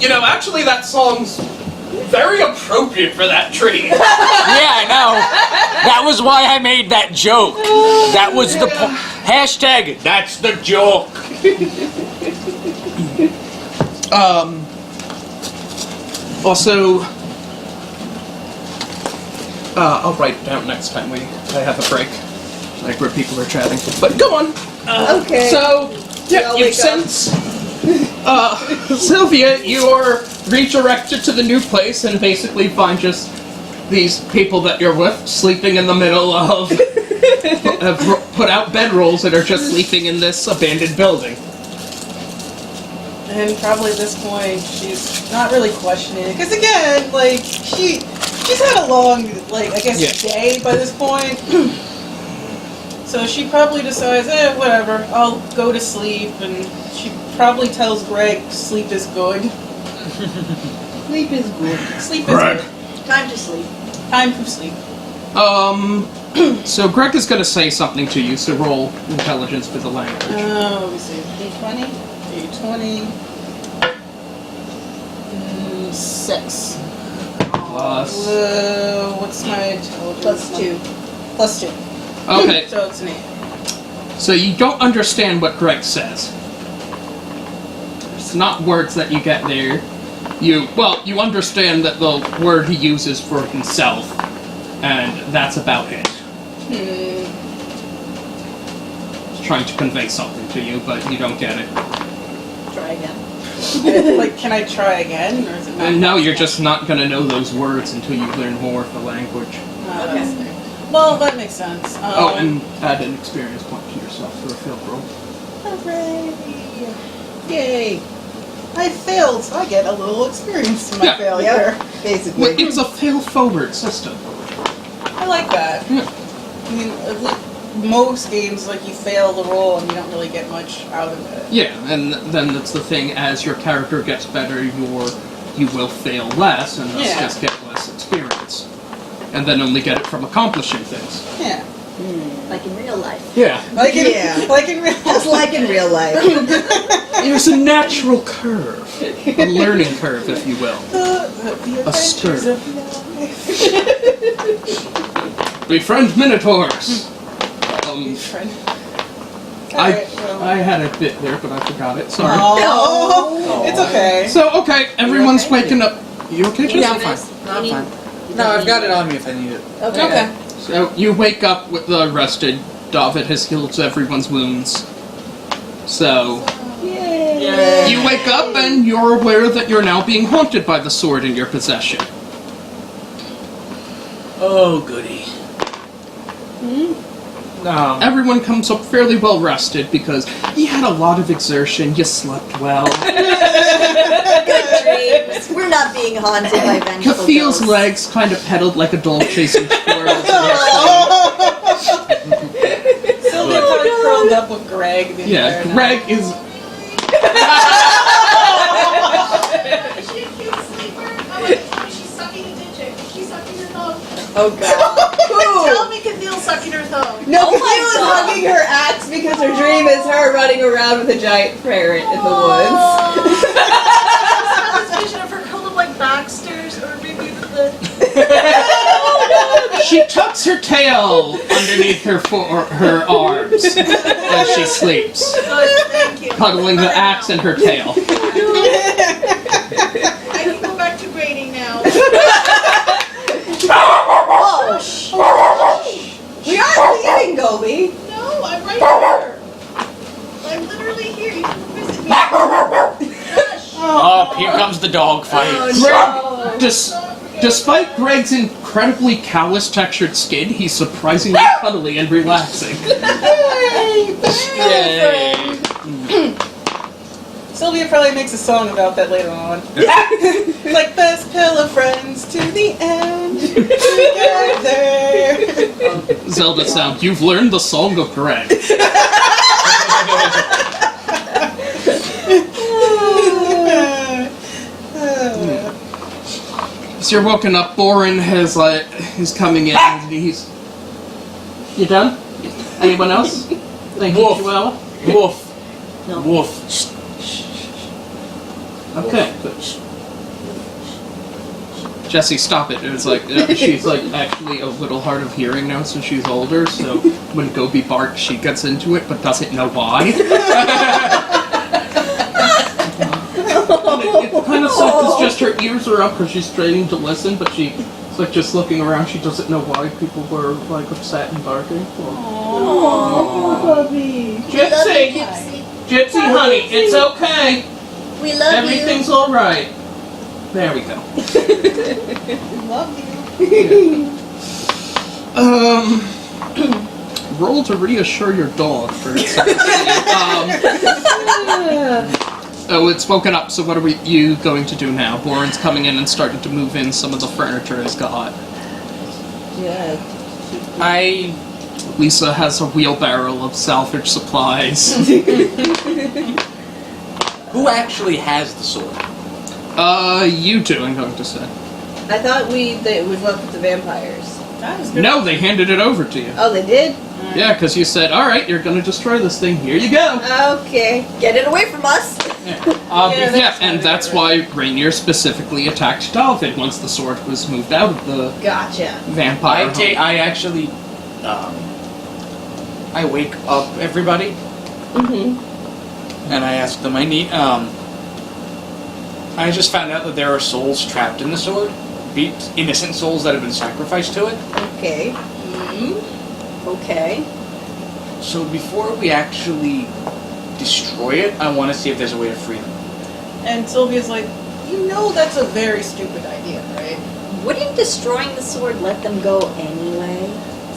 You know, actually that song's very appropriate for that tree. Yeah, I know. That was why I made that joke. That was the hashtag. That's the joke. Also, I'll write it down next time I have a break, like where people are chatting. But go on. Okay. So, yeah, I'll you wake up. sense, Sylvia, you're redirected to the new place and basically find just these people that you're with sleeping in the middle of have put out bedrolls and are just sleeping in this abandoned building. And probably at this point, she's not really questioning it. Because again, like, she's had a long, like, I guess, Yeah. day by this point. So she probably decides, whatever, I'll go to sleep. And she probably tells Greg, sleep is good. Sleep is good. Sleep is Greg. good. Time to sleep. Time to sleep. So Greg is going to say something to you, so roll intelligence for the language. Let me see. D20? D20. 6. Plus. What's my intelligence? +2. +2. Okay, So it's an 8. so you don't understand what Greg says. It's not words that you get there. You understand that the word he uses for himself, and that's about it. He's trying to convey something to you, but you don't get it. Try again. Like, can I try again? Or is it not? And no, you're just not going to know those words until you learn more of the language. Okay. Well, that makes sense. Oh, and add an experience point to yourself for a failed roll. Hooray! Yay. I failed, so I get a little experience in my Yeah. failure. Basically. Well, it's a fail-forward system. I like that. Yeah. I mean, at least most games, like, you fail the roll and you don't really get much out of it. Yeah, and then that's the thing, as your character gets better, you will fail less, and thus Yeah. just get less experience. And then only get it from accomplishing things. Yeah. Like in real life. Yeah. Like in, Yeah. like in real Just like in real life. There's a natural curve. A learning curve, if you will. The A spur. adventures of life. Befriend Minotaurs. Friend. I had a bit there, but I forgot it. Sorry. Oh, it's okay. So, okay, everyone's waking up. You okay, Jesse? Yeah, I'm fine. No, I'm fine. No, I've got it on me if I need it. Okay. So, you wake up with the rested. David has healed everyone's wounds. So, Yay. you wake up and you're aware that you're now being haunted by the sword in your possession. Oh, goody. Everyone comes up fairly well rested because you had a lot of exertion, you slept well. Good dreams. We're not being haunted by vengeful Cathil's ghosts. legs kind of pedaled like a dog chasing squirrels. Sylvia probably curled up with Greg. The Yeah, entire Greg night. is. Is she a cute sleeper? Oh, she's sucking a digit. She's sucking her thumb. Oh god. Tell me Cathil's sucking her thumb. No, Oh oh my was God. hugging her axe because her dream is her running around with a giant ferret in the woods. I just have this vision of her curled up like Baxter's, or maybe the... She tucks her tail underneath her her arms as she sleeps, Good, thank you. cuddling the axe and her tail. I can go back to grading now. Whoa! We aren't leaving, Gobi. No, I'm right here. I'm literally here. You can visit me. Gosh. Oh, here comes the dog fight. Oh, Despite Greg's incredibly callus-textured skin, he's surprisingly cuddly and relaxing. Yay. Sylvia probably makes a song about that later on. Like best pillow friends to the end together. Zelda sound, you've learned the song of Greg. As you're woken up, Boren is coming in and he's... You done? Anyone else? Thank you, Wolf. Joella. Woof. No. Woof. Okay, good. Jesse, stop it. It's like, she's like actually a little hard of hearing now since she's older, so when Gobi barks, she gets into it but doesn't know why. It kind of sucks, it's just her ears are up because she's training to listen, but she's like just looking around, she doesn't know why people were like upset and barking. Oh, puppy. Gypsy! Gypsy. Gypsy, honey, it's okay. We love Everything's alright. There we go. Love you. Roll to reassure your dog for a second. Oh, it's woken up, so what are you going to do now? Boren's coming in and starting to move in some of the furniture he's got. Yeah. Lisa has a wheelbarrow of salvage supplies. Who actually has the sword? You two, I'm going to say. I thought it was left with the vampires. That was good. No, they handed it over to you. Oh, they did? Yeah, because you said, alright, you're going to destroy this thing, here you go. Okay. Get it away from us. Yeah, and that's why Rainier specifically attacked David once the sword was moved out of the Gotcha. vampire home. I actually, I wake up everybody Mm-hmm. and I ask them, I just found out that there are souls trapped in the sword, innocent souls that have been sacrificed to it. Okay. Okay. So before we actually destroy it, I want to see if there's a way to free them. And Sylvia's like, you know that's a very stupid idea, right? Wouldn't destroying the sword let them go anyway?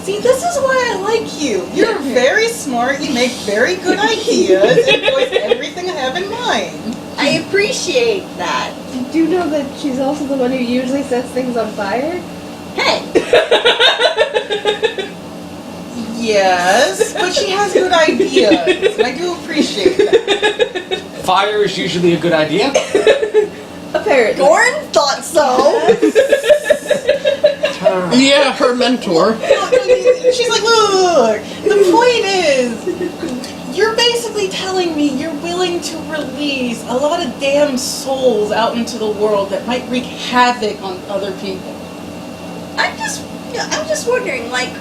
See, this is why I like you. You're very smart, you make very good ideas, and voice everything I have in mind. I appreciate that. Did you know that she's also the one who usually sets things on fire? Hey. Yes, but she has good ideas, and I do appreciate that. Fire is usually a good idea. Apparently. Goran thought so. Yeah, her mentor. She's like, look, the point is, you're basically telling me you're willing to release a lot of damn souls out into the world that might wreak havoc on other people. I'm just I'm just wondering, like,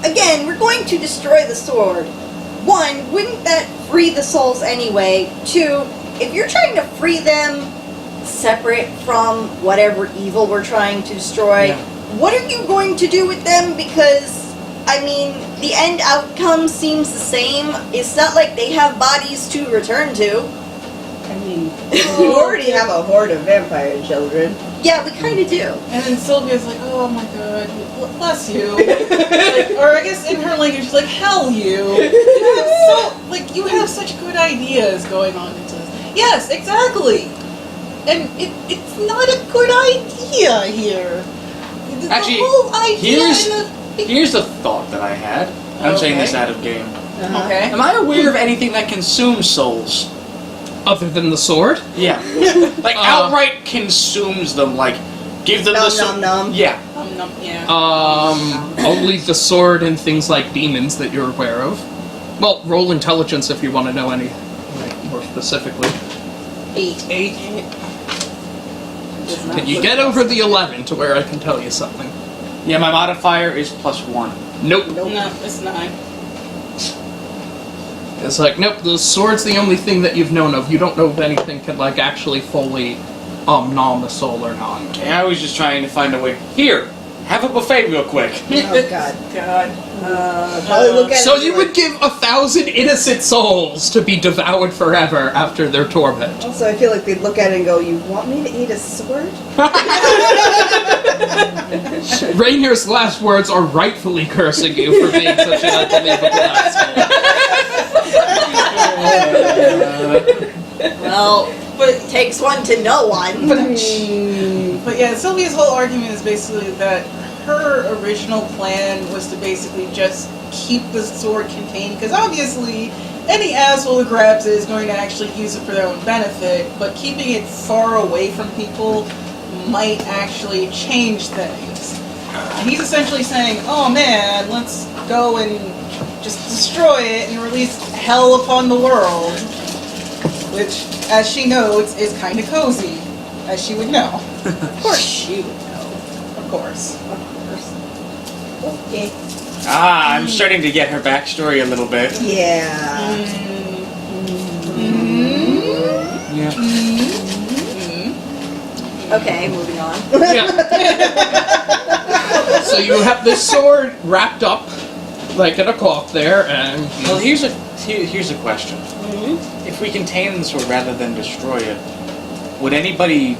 again, we're going to destroy the sword. One, wouldn't that free the souls anyway? Two, if you're trying to free them separate from whatever evil we're trying to destroy, what are you going to do with them? Because, I mean, the end outcome seems the same. It's not like they have bodies to return to. I mean, you already have a horde of vampire children. Yeah, we kind of do. And then Sylvia's like, oh my god, bless you. Like, or I guess in her language, she's like, hell you. You have such good ideas going on into this. Yes, exactly. And it's not a good idea here. Actually, the whole idea here's the thought that I had. I'm saying this out of game. Okay. Am I aware of anything that consumes souls? Other than the sword? Yeah. Like, outright consumes them, like, give them the sword. Nom. Yeah. Yeah. Only the sword and things like demons that you're aware of. Well, roll intelligence if you want to know any more specifically. 8. Can you get over the 11 to where I can tell you something? Yeah, my modifier is +1. Nope. No, it's 9. It's like, nope, the sword's the only thing that you've known of. You don't know if anything can, like, actually fully nom the soul or not. Okay, I was just trying to find a way. Here, have a buffet real quick. Oh, God. Probably look at So you would give 1,000 innocent souls to be devoured forever after their torment. Also, I feel like they'd look at it and go, you want me to eat a sword? Rainier's last words are rightfully cursing you for being such an unbelievable asshole. Well, but it takes one to know one. But yeah, Sylvia's whole argument is basically that her original plan was to basically just keep the sword contained, because obviously any asshole who grabs it is going to actually use it for their own benefit, but keeping it far away from people might actually change things. And he's essentially saying, oh man, let's go and just destroy it and release hell upon the world. Which, as she notes, is kind of cozy, as she would know. Of course she would know. Of course. Okay. I'm starting to get her backstory a little bit. Yeah. Yeah. Okay, moving on. Yeah. So you have this sword wrapped up, like in a cloth there, and... Well, here's a question. If we contain the sword rather than destroy it, would anybody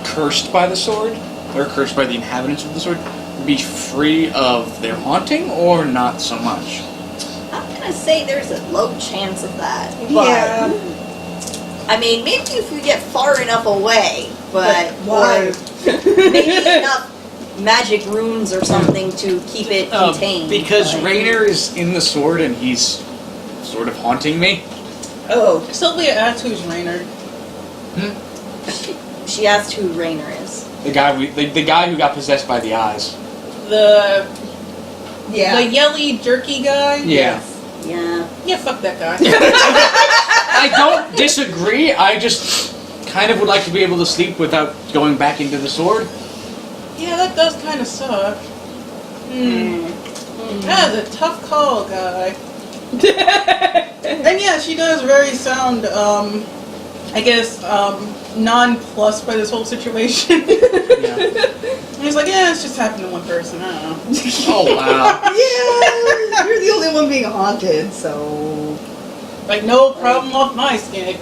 cursed by the sword, or cursed by the inhabitants of the sword, be free of their haunting, or not so much? I'm gonna say there's a low chance of that. But, Yeah. I mean, maybe if we get far enough away, but why? or maybe enough magic runes or something to keep it contained. Because but- Rainer is in the sword and he's sort of haunting me. Oh. Sylvia asked who's Raynard. She asked who Rainer is. The guy the guy who got possessed by the eyes. The Yeah. yelly, jerky guy? Yeah. Yeah. Yeah, fuck that guy. I don't disagree. I just kind of would like to be able to sleep without going back into the sword. Yeah, that does kind of suck. That's a tough call, guy. And yeah, she does very sound, I guess, nonplussed by this whole situation. Yeah. And he's like, yeah, it's just happened to one person, I don't know. Oh wow. Yeah, you're the only one being haunted, so... Like, no problem off my skin.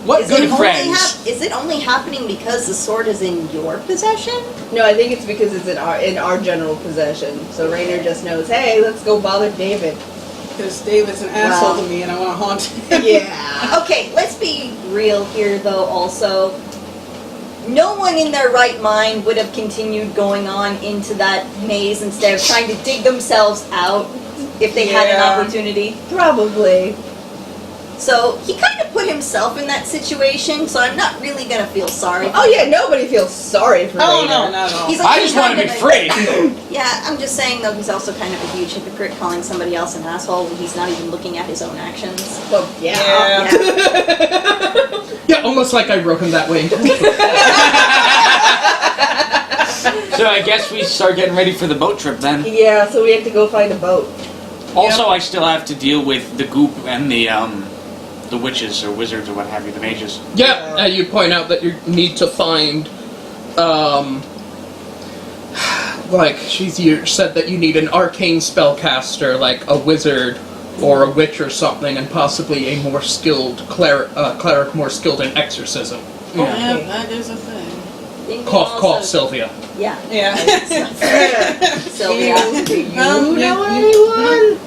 What good friends? Is it only happening because the sword is in your possession? No, I think it's because it's in our general possession. So Rainer just knows, hey, let's go bother David. Because David's an asshole to me and I want to haunt him. Yeah. Okay, let's be real here, though, also. No one in their right mind would have continued going on into that maze instead of trying to dig themselves out if they had an Yeah. opportunity. Probably. So he kind of put himself in that situation, so I'm not really going to feel sorry. Oh yeah, nobody feels sorry for Oh, Rainer. no, not at all. He's I just want to be free. Yeah, I'm just saying, though, he's also kind of a huge hypocrite calling somebody else an asshole when he's not even looking at his own actions. Well, yeah. Yeah, almost like I wrote him that way. So So I guess we start getting ready for the boat trip then. Yeah, so we have to go find a boat. Also, I still have to deal with the goop and the witches or wizards or what have you, the mages. Yeah, you point out that you need to find, like, you said that you need an arcane spellcaster, like a wizard or a witch or something, and possibly a more skilled cleric more skilled in exorcism. Yeah, that is a thing. Cough, cough, Sylvia. Yeah. Yeah. Sylvia. Do you know anyone?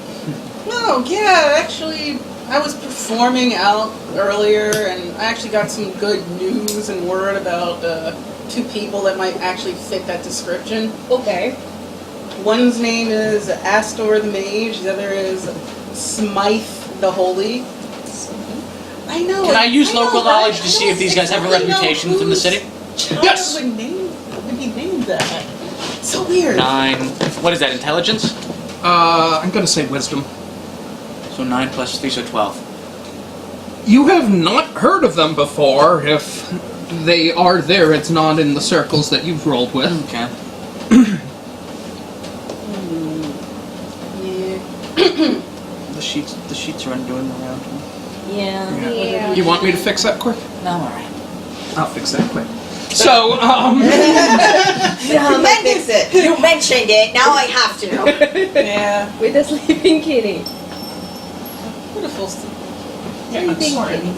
No, yeah, actually, I was performing out earlier, and I actually got some good news and word about 2 people that might actually fit that description. Okay. One's name is Astor the Mage, the other is Smythe the Holy. I know. Can I use know, local right? knowledge to see if these guys have a Exactly reputation know from the city? Yes! Would he named that? So weird. 9. What is that, intelligence? I'm gonna say wisdom. So 9 plus 3, so 12. You have not heard of them before. If they are there, it's not in the circles that you've rolled with. Okay. Yeah. The sheets are undoing around. Yeah. You want me to fix that quick? No, I'm alright. I'll fix that quick. So, Yeah, I fix it. You mentioned it, now I have to. Yeah. With the sleeping kitty. Beautiful. Sleeping kitty.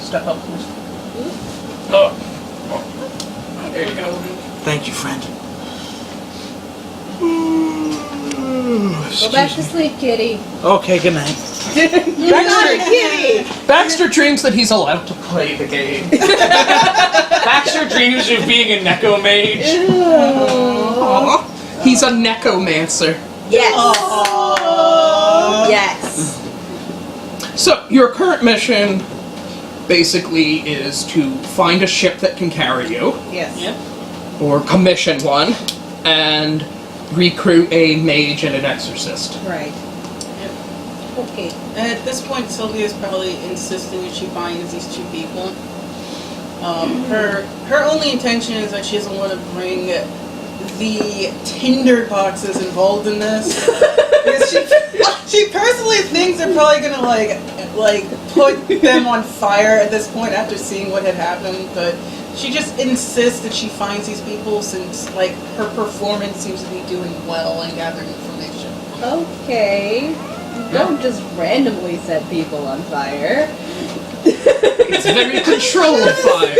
Step up, please. There you go. Thank you, friend. Go back to sleep, kitty. Okay, good night. Baxter dreams that he's allowed to play the game. Baxter dreams of being a Neko mage. He's a necromancer. Yes. Yes. So, your current mission basically is to find a ship that can carry you, Yes. Yep. or commission one, and recruit a mage and an exorcist. Right. Okay. And at this point, Sylvia's probably insisting that she finds these 2 people. Her only intention is that she doesn't want to bring the tinder boxes involved in this. Because she personally thinks they're probably gonna like put them on fire at this point after seeing what had happened. But she just insists that she finds these people since like her performance seems to be doing well and gathering information. Okay. Don't just randomly set people on fire. It's very controlled fire.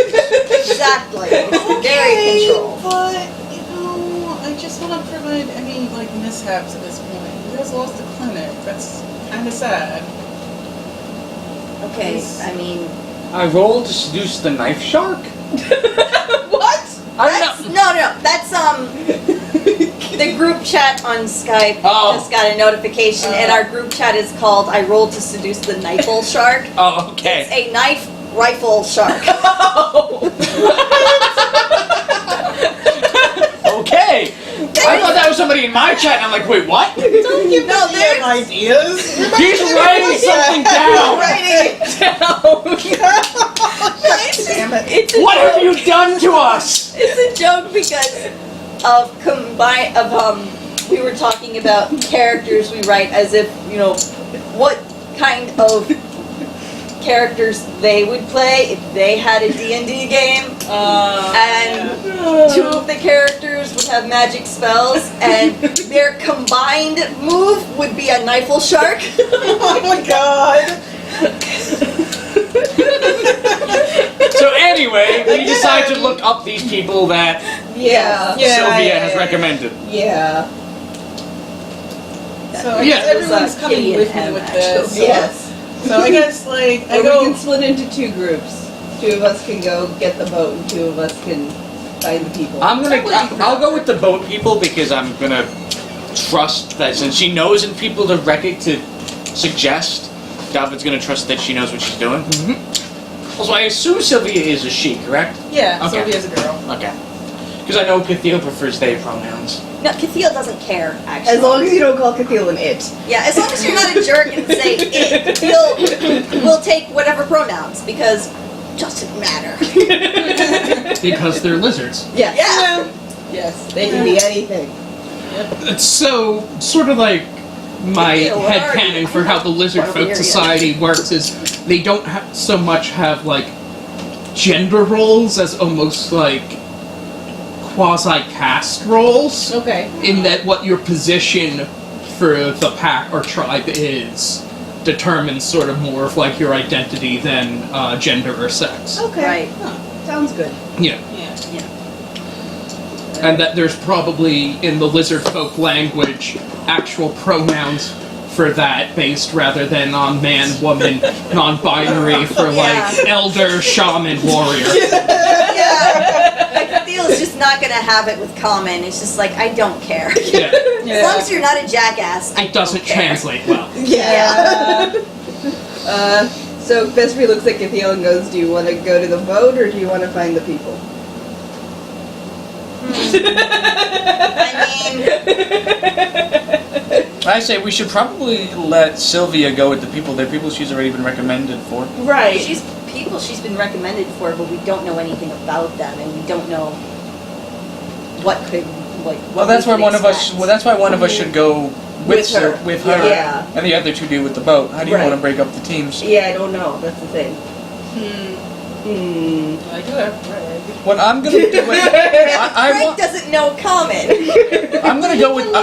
Exactly. Very controlled. But you know, I just want to prevent any like mishaps at this point. You guys lost the clinic. That's kind of sad. Okay, I mean, I rolled to seduce the knife shark? what? I That's, don't know. no, that's the group chat on Skype Oh. just got a notification, and our group chat is called "I Rolled to Seduce the Knifle Shark." Oh, okay. It's a knife rifle shark. Okay. I thought that was somebody in my chat, and I'm like, wait, what? Don't give No, me there's- ideas. He's writing something down. Writing it down. Damn it. It's a What joke. have you done to us? It's a joke because of we were talking about characters we write as if, you know, what kind of characters they would play if they had a D&D game. And 2 of the characters would have magic spells, and their combined move would be a knifle shark. Oh my god. So anyway, we decide to look up these people that Yeah. Sylvia has recommended. Yeah. So I Yeah. guess everyone's coming Kitty with and me Em, with actually. this. Yes. So I guess like I Or we go. can split into 2 groups. 2 of us can go get the boat, and 2 of us can find the people. I'll go with the boat people because I'm gonna trust that since she knows in people to suggest, David's gonna trust that she knows what she's doing. Also, I assume Sylvia is a she, correct? Yeah, Okay. Sylvia's a girl. Okay. Because I know Catheel prefers they pronouns. No, Catheel doesn't care, actually. As long as you don't call Catheel an it. Yeah, as long as you're not a jerk and say it, we'll take whatever pronouns, because it doesn't matter. Because they're lizards. Yes. Yeah. Yes, they can be anything. So, sort of like my Yeah, what are headcanon you? for how the Lizard Folk Barbarian. Society works is they don't so much have like gender roles as almost like quasi-caste roles. Okay. In that what your position for the pack or tribe is determines sort of more of like your identity than gender or sex. Okay. Right. Sounds good. Yeah. Yeah. And that there's probably, in the lizard folk language, actual pronouns for that based rather than on man, woman, non-binary for like elder, shaman, warrior. Yeah. Theo's just not gonna have it with common. It's just like, I don't care. Yeah. As long as you're not a jackass. I It doesn't don't care. translate well. Yeah. So Vesper looks at Cathiel and goes, do you want to go to the vote or do you want to find the people? I mean, I say we should probably let Sylvia go with the people. They're people she's already been recommended for. Right. she's people she's been recommended for, but we don't know anything about them, and we don't know what could like. Well, that's why one of us. Well, that's why one of us should go with her. with her, Yeah. and the other two do with the boat. How do you Right. want to break up the teams? Yeah, I don't know. That's the thing. I do have What I'm gonna do, Frank doesn't know common. I'm gonna go with.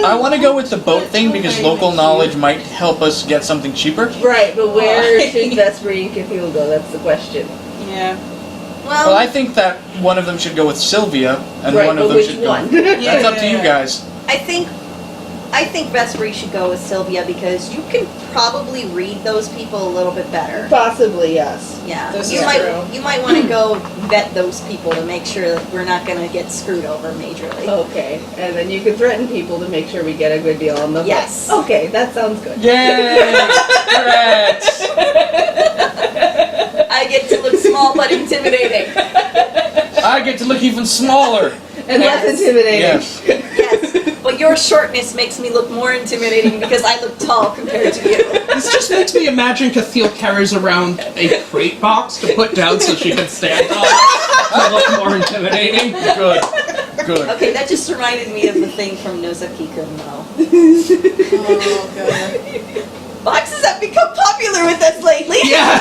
I want to go with the boat thing because local knowledge might help us get something cheaper. Right, but where should Vesper and Cathiel go? That's the question. Yeah. Well, I think that one of them should go with Sylvia, and Right, one of but them which should one? go. That's up to you guys. I think Vespery should go with Sylvia because you can probably read those people a little bit better. Possibly, yes. Yeah, This you is might true. you might want to go vet those people to make sure that we're not going to get screwed over majorly. Okay, and then you can threaten people to make sure we get a good deal on the vote. Yes. Okay, that sounds good. Yay! Congrats! I get to look small but intimidating. I get to look even smaller. And less Yes. intimidating. Yes. Yes, but your shortness makes me look more intimidating because I look tall compared to you. This just makes me imagine Cathiel carries around a crate box to put down so she can stand on to look more intimidating. Good. Good. Okay, that just reminded me of the thing from Nozaki-kun, though. Oh god. Boxes have become popular with us lately. Yeah!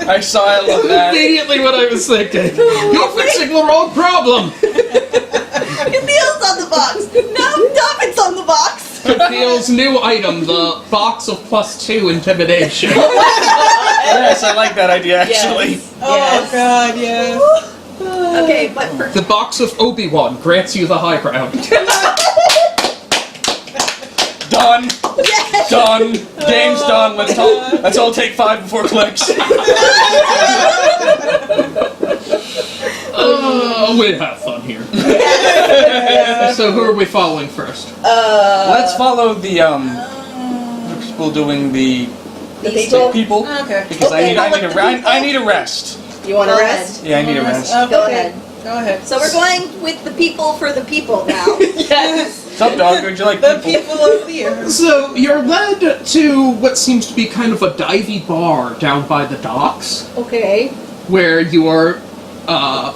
I saw. I love that. Immediately what I was thinking. You're fixing the wrong problem! Camille's on the box. No, Dobbin's on the box. Cathiel's new item, the box of +2 intimidation. Yes, I like that idea actually. Oh god, yes. Okay, but for The box of Obi-Wan grants you the high ground. Done. yes. Done. Game's done. Let's all take 5 before clicks. We have fun here. So who are we following first? Let's follow the people doing the These people? people Okay. because Okay, I need a rest. You want to Go rest? Yeah, I need a rest. Go ahead. Go ahead. So we're going with the people for the people now. Yes. What's up, dog? Would you like The people? people of the earth. So you're led to what seems to be kind of a divey bar down by the docks, Okay. where you are,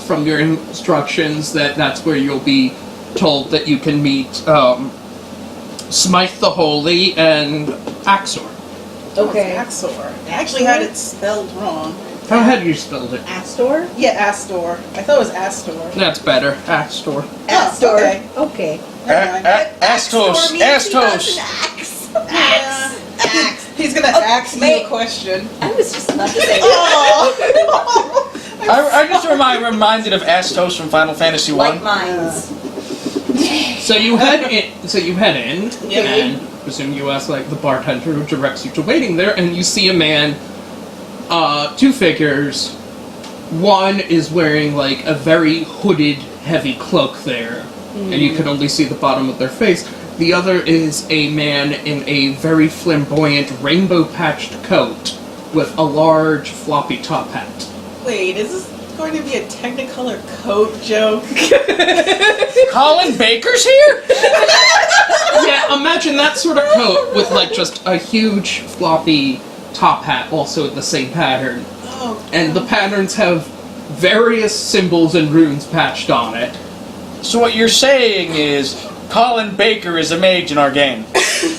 from your instructions, that's where you'll be told that you can meet Smythe the Holy and Axor. Okay. Axor. I actually had it spelled wrong. How had you spelled it? Astor? Yeah, Astor. I thought it was Astor. That's better. Axor. Astor. okay. Okay. Astos. Axor means he has Astos. an axe. Yeah. Axe. He's gonna Oh, ask me wait. a question. I was just about to say I just reminded of Astos from Final Fantasy like 1. mines. So you head in. Yeah. And presume you ask like the bartender who directs you to waiting there, and you see a man. 2 figures. One is wearing like a very hooded, heavy cloak there, and you can only see the bottom of their face. The other is a man in a very flamboyant, rainbow-patched coat with a large, floppy top hat. Wait, is this going to be a Technicolor coat joke? Colin Baker's here? Yeah, imagine that sort of coat with like just a huge, floppy top hat, also in the same pattern. Oh. And the patterns have various symbols and runes patched on it. So what you're saying is, Colin Baker is a mage in our game.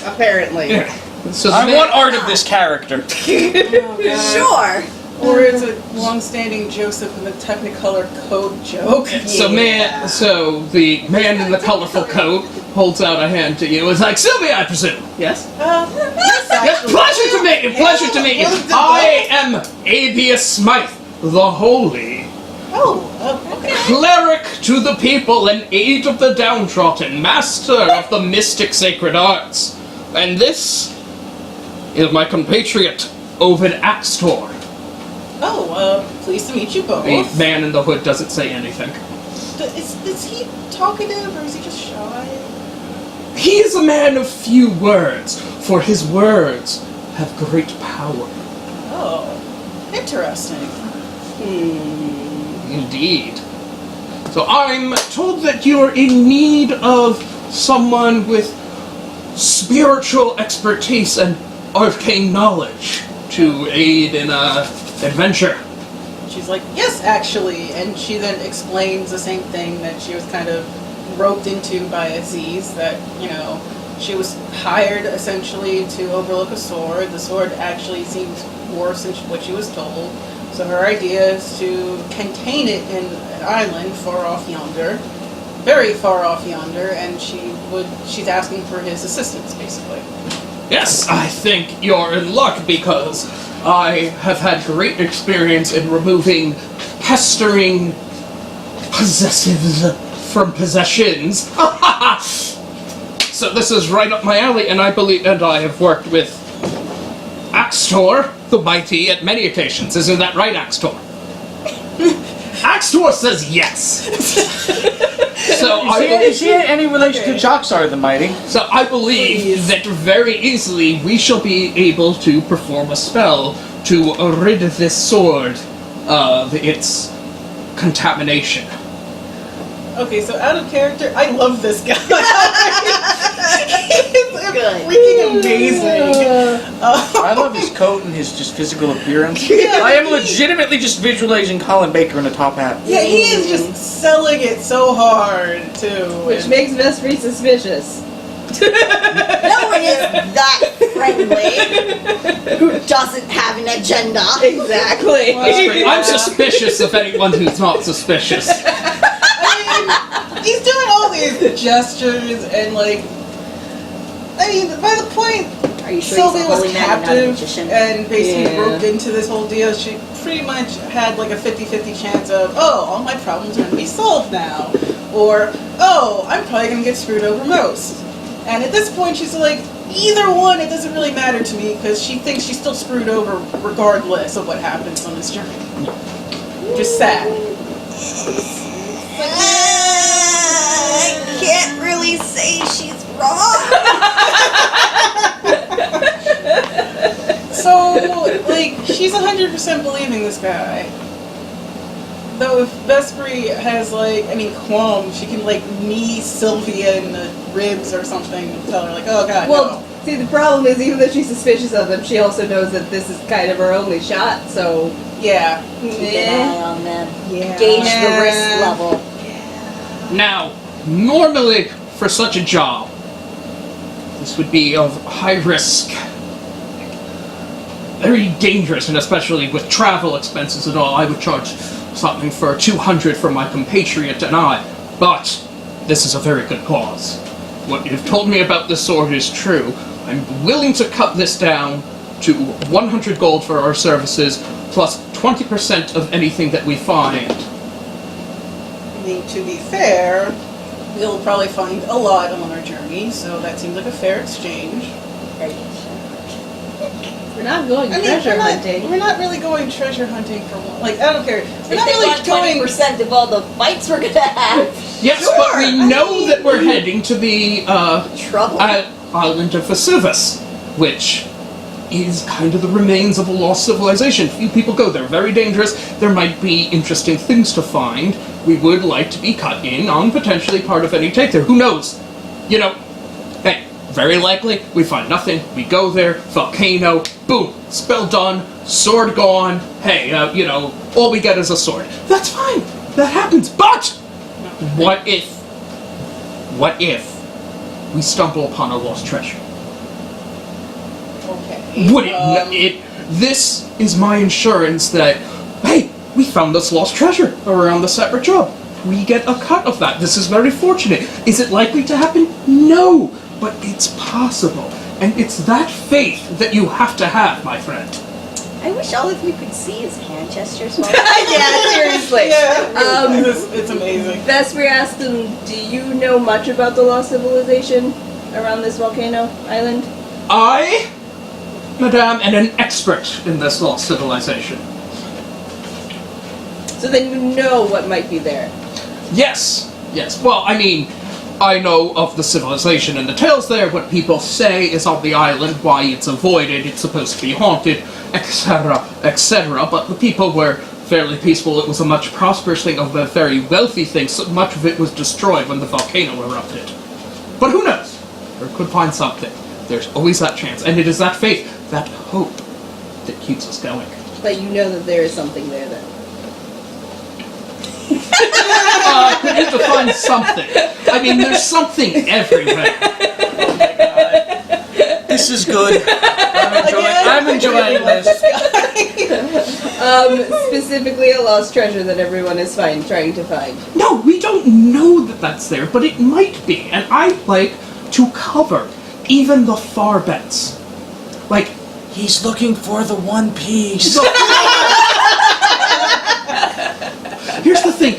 Apparently. So I want art of this character. Sure. Or it's a long-standing Joseph in the Technicolor coat joke. So the man in the colorful coat holds out a hand to you. It's like, Sylvia, I presume. Yes? Yes, pleasure to meet you, pleasure to meet you. I am Abius Smythe, the Holy. Okay. Cleric to the people and aid of the downtrodden, master of the mystic sacred arts. And this is my compatriot, Ovid Axtor. Pleased to meet you both. The man in the hood doesn't say anything. Is he talkative or is he just shy? He is a man of few words, for his words have great power. Oh, interesting. Indeed. So I'm told that you're in need of someone with spiritual expertise and arcane knowledge to aid in a adventure. She's like, yes, actually, and she then explains the same thing that she was kind of roped into by Aziz, that, she was hired essentially to overlook a sword. The sword actually seems worse than what she was told. So her idea is to contain it in an island far off yonder, very far off yonder, and she's asking for his assistance, basically. Yes, I think you're in luck because I have had great experience in removing pestering possessives from possessions. So this is right up my alley, and I have worked with Axtor the Mighty at many occasions. Isn't that right, Axtor? Axtor says yes. So Is he in any relation to Joxar the Mighty? So I believe that very easily we shall be able to perform a spell to rid this sword of its contamination. Okay, so out of character, I love this guy. He's Good. freaking amazing. I love his coat and his just physical appearance. Yeah. I am legitimately just visualizing Colin Baker in a top hat. Yeah, he is just selling it so hard, too. Which makes Vespri suspicious. No one is that friendly who doesn't have an agenda. Exactly. I'm suspicious of anyone who's not suspicious. He's doing all these gestures and by the point Are you sure Sylvia he's a was holy man and not a captive magician? and basically Yeah. roped into this whole deal, she pretty much had like a 50-50 chance of, all my problems are going to be solved now. Or, I'm probably going to get screwed over most. And at this point she's like, either one, it doesn't really matter to me because she thinks she's still screwed over regardless of what happens on this journey. Just sad. I can't really say she's wrong. So, she's 100% believing this guy. Though if Vespri has, qualms, she can, knee Sylvia in the ribs or something and tell her, oh god, Well, see, the problem is, even though she's suspicious of him, she also knows that this is kind of her only shot, so... no. Yeah. Keep an eye on them. Yeah. Gauge the risk level. Now, normally, for such a job, this would be of high risk, very dangerous, and especially with travel expenses and all, I would charge something for 200 for my compatriot and I. But this is a very good cause. What you've told me about this sword is true. I'm willing to cut this down to 100 gold for our services, plus 20% of anything that we find. I mean, to be fair, we'll probably find a lot on our journey, so that seems like a fair exchange. We're not going treasure hunting. We're not really going treasure hunting for one. I don't care. We're not They really want going. 20% of all the fights we're gonna have. Yes, but we know that we're heading to the Trouble. island of Vesuvius, which is kind of the remains of a lost civilization. Few people go there. Very dangerous. There might be interesting things to find. We would like to be cut in on potentially part of any take there. Who knows? Hey, very likely we find nothing. We go there, volcano, boom, spell done, sword gone. Hey, all we get is a sword. That's fine. That happens. But what if what if we stumble upon a lost treasure? Okay. Would this is my insurance that, hey, we found this lost treasure around the separate job. We get a cut of that. This is very fortunate. Is it likely to happen? No, but it's possible. And it's that faith that you have to have, my friend. I wish all of you could see his hand gestures while Yeah, seriously. It's amazing. Vesper asked him, do you know much about the lost civilization around this volcano island? I, madame, am an expert in this lost civilization. So then you know what might be there. Yes. Well, I mean, I know of the civilization and the tales there, what people say is on the island, why it's avoided, it's supposed to be haunted, etc., etc., but the people were fairly peaceful. It was a much prosperous thing, a very wealthy thing, so much of it was destroyed when the volcano erupted. But who knows? We could find something. There's always that chance, and it is that faith, that hope, that keeps us going. But you know that there is something there then. We need to find something. I mean, there's something everywhere. This is good. I'm enjoying this. Specifically a lost treasure that everyone is trying to find. No, we don't know that that's there, but it might be, and I'd like to cover even the far bets. Like, He's looking for the One Piece. here's the thing.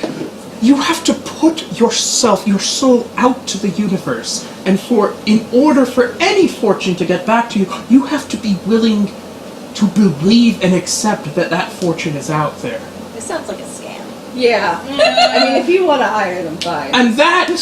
You have to put yourself, your soul, out to the universe. And in order for any fortune to get back to you, you have to be willing to believe and accept that that fortune is out there. This sounds like a scam. Yeah. I mean, if you want to hire them, fine. And that I'm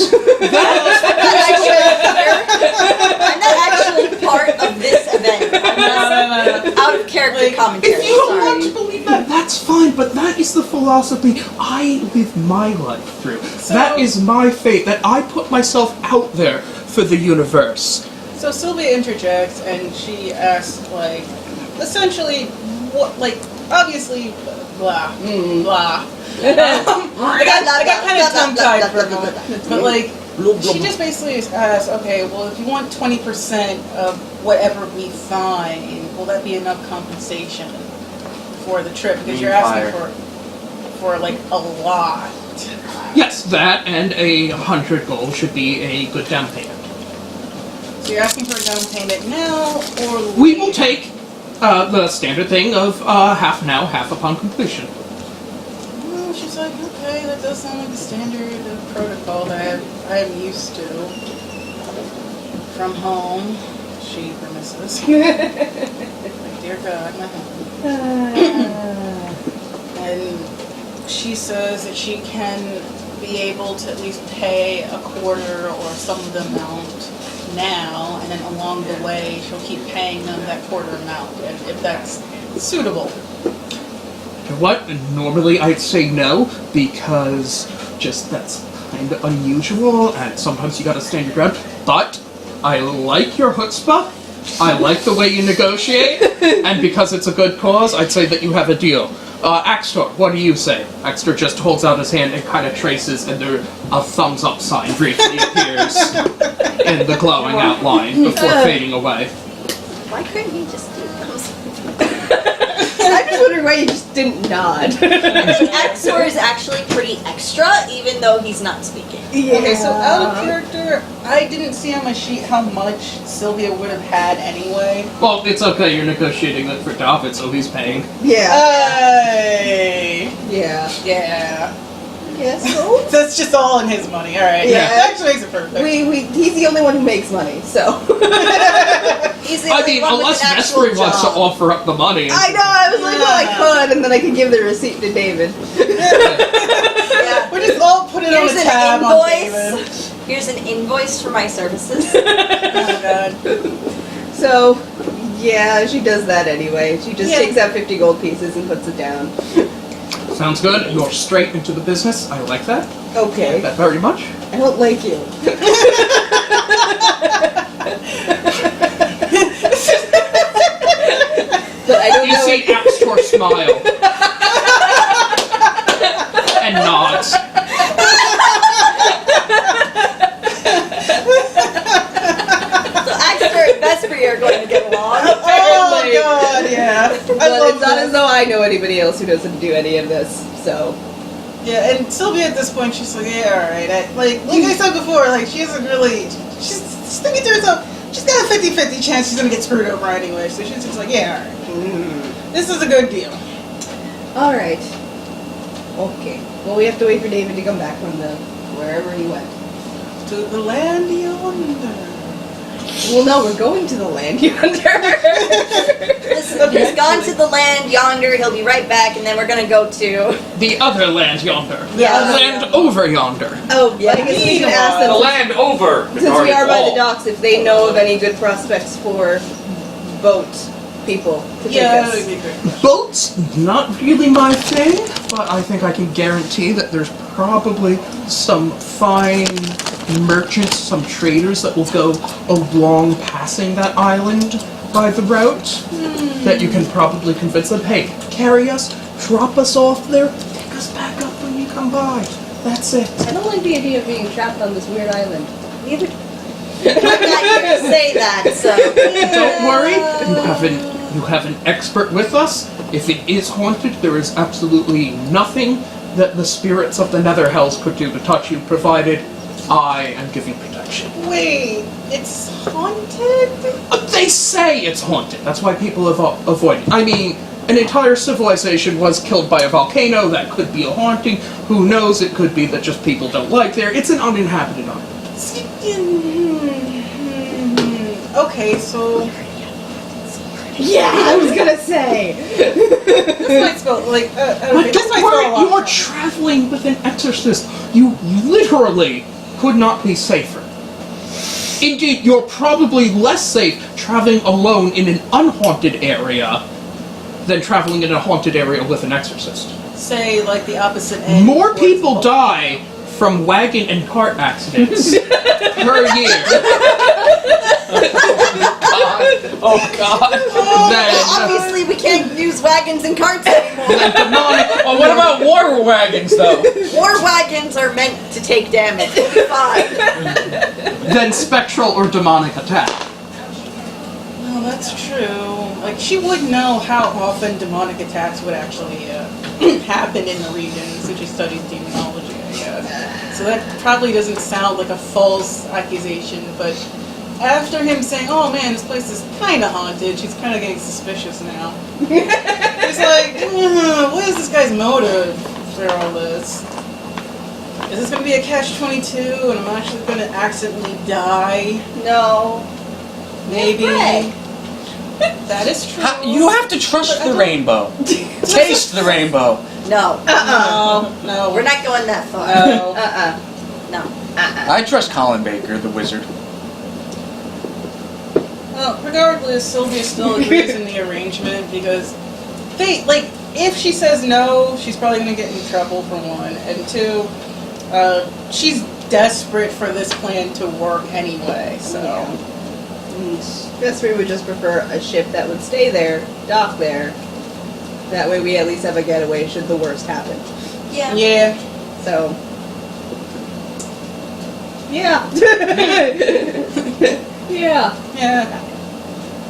not actually part of this event. I'm just out of character commentary. if you don't want to Sorry. believe that, that's fine, but that is the philosophy I live my life through. That is my fate, that I put myself out there for the universe. So Sylvia interjects and she asks, like, essentially, what, like, obviously, blah, blah. I got kind of tongue-tied for a moment, but, like, she just basically asks, okay, well, if you want 20% of whatever we find, will that be enough compensation for the trip? Because you're asking for like, a lot. Yes, that and 100 gold should be a good down payment. So you're asking for a down payment now, or We will take the standard thing of half now, half upon completion. Well, she's like, okay, that does sound like the standard protocol that I am used to. From home, she promises. Like, dear God, my home. And she says that she can be able to at least pay a quarter or some of the amount now, and then along the way she'll keep paying them that quarter amount if that's suitable. You know what? Normally I'd say no, because just that's kind of unusual, and sometimes you gotta stand your ground. But I like your chutzpah. I like the way you negotiate, and because it's a good cause, I'd say that you have a deal. Axtor, what do you say? Axtor just holds out his hand and kind of traces, and there a thumbs up sign briefly appears in the glowing outline before fading away. Why couldn't you just do those? I'm just wondering why you just didn't nod. Axor is actually pretty extra, even though he's not speaking. Okay, so out of character, I didn't see on my sheet how much Sylvia would have had anyway. Well, it's okay, you're negotiating that for David, so he's paying. Yeah. Hey! Yeah. Yeah. Yes. So That's just all in his money, alright. Yeah. That actually makes it perfect. he's the only one who makes money, so. He's the I only mean, one with unless an actual Vespery wants to job. offer up the money. I know, I was like, well, I could, and then I could give the receipt to David. Yeah. We'll just all put it Here's on a an tab on David. invoice. Here's an invoice for my services. Oh my god. So, yeah, she does that anyway. She just Yeah. takes out 50 gold pieces and puts it down. Sounds good. You're straight into the business. I like that. I like Okay. that very much. I don't like you. But I don't You know. see Axtor smile. And nods. I know anybody else who doesn't do any of this, so. Yeah, and Sylvia at this point, she's like, yeah, alright. Like I said before, like, she isn't really... She's thinking to herself, she's got a 50-50 chance she's gonna get screwed over anyway, so she's just like, yeah, alright. This is a good deal. Alright. Okay. Well, we have to wait for David to come back from wherever he went. To the land yonder. Well, no, we're going to the land yonder. Listen, he's gone to the land yonder. He'll be right back, and then we're gonna go to. The other land yonder. Yeah. The land over yonder. Oh, yeah. I guess we can ask The them, land over. the since we guarded are by wall. the docks, if they know of any good prospects for boat people to Yeah, take that us. would be great. Boats, not really my thing, but I think I can guarantee that there's probably some fine merchants, some traders that will go along passing that island by the route. That you can probably convince them, hey, carry us, drop us off there, take us back up when you come by. That's it. I don't like the idea of being trapped on this weird island. Neither. I'm not here to say that, so. Don't worry, you have an expert with us. If it is haunted, there is absolutely nothing that the spirits of the Nether Hells could do to touch you, provided I am giving protection. Wait, it's haunted? They say it's haunted. That's why people avoid it. I mean, an entire civilization was killed by a volcano. That could be a haunting. Who knows? It could be that just people don't like there. It's an uninhabited island. Okay, so Yeah, I was gonna say. this might spell like. But Okay, this might don't spell a worry, lot. you are traveling with an exorcist. You literally could not be safer. Indeed, you're probably less safe traveling alone in an unhaunted area than traveling in a haunted area with an exorcist. Say like the opposite end. More towards people the- die from wagon and cart accidents per year Oh God. than Obviously, we can't use wagons and carts anymore. demonic. Oh, what about war wagons though? War wagons are meant to take damage. Fine. Than spectral or demonic attack. No, that's true. Like she would know how often demonic attacks would actually happen in the region since she studies demonology, I guess. So that probably doesn't sound like a false accusation, but after him saying, "Oh man, this place is kind of haunted," she's kind of getting suspicious now. It's like, what is this guy's motive for all this? Is this going to be a catch-22 and I'm actually going to accidentally die? No. Maybe. Pray. That is true. You have to trust the rainbow. Taste the rainbow. No. No. We're not going that far. No. No. I trust Colin Baker, the wizard. Well, regardless, Sylvia still agrees in the arrangement because if she says no, she's probably going to get in trouble for one, and two, she's desperate for this plan to work anyway, so. Guess we would just prefer a ship that would stay there, dock there. That way we at least have a getaway should the worst happen. Yeah. Yeah. So. Yeah. Yeah. Yeah.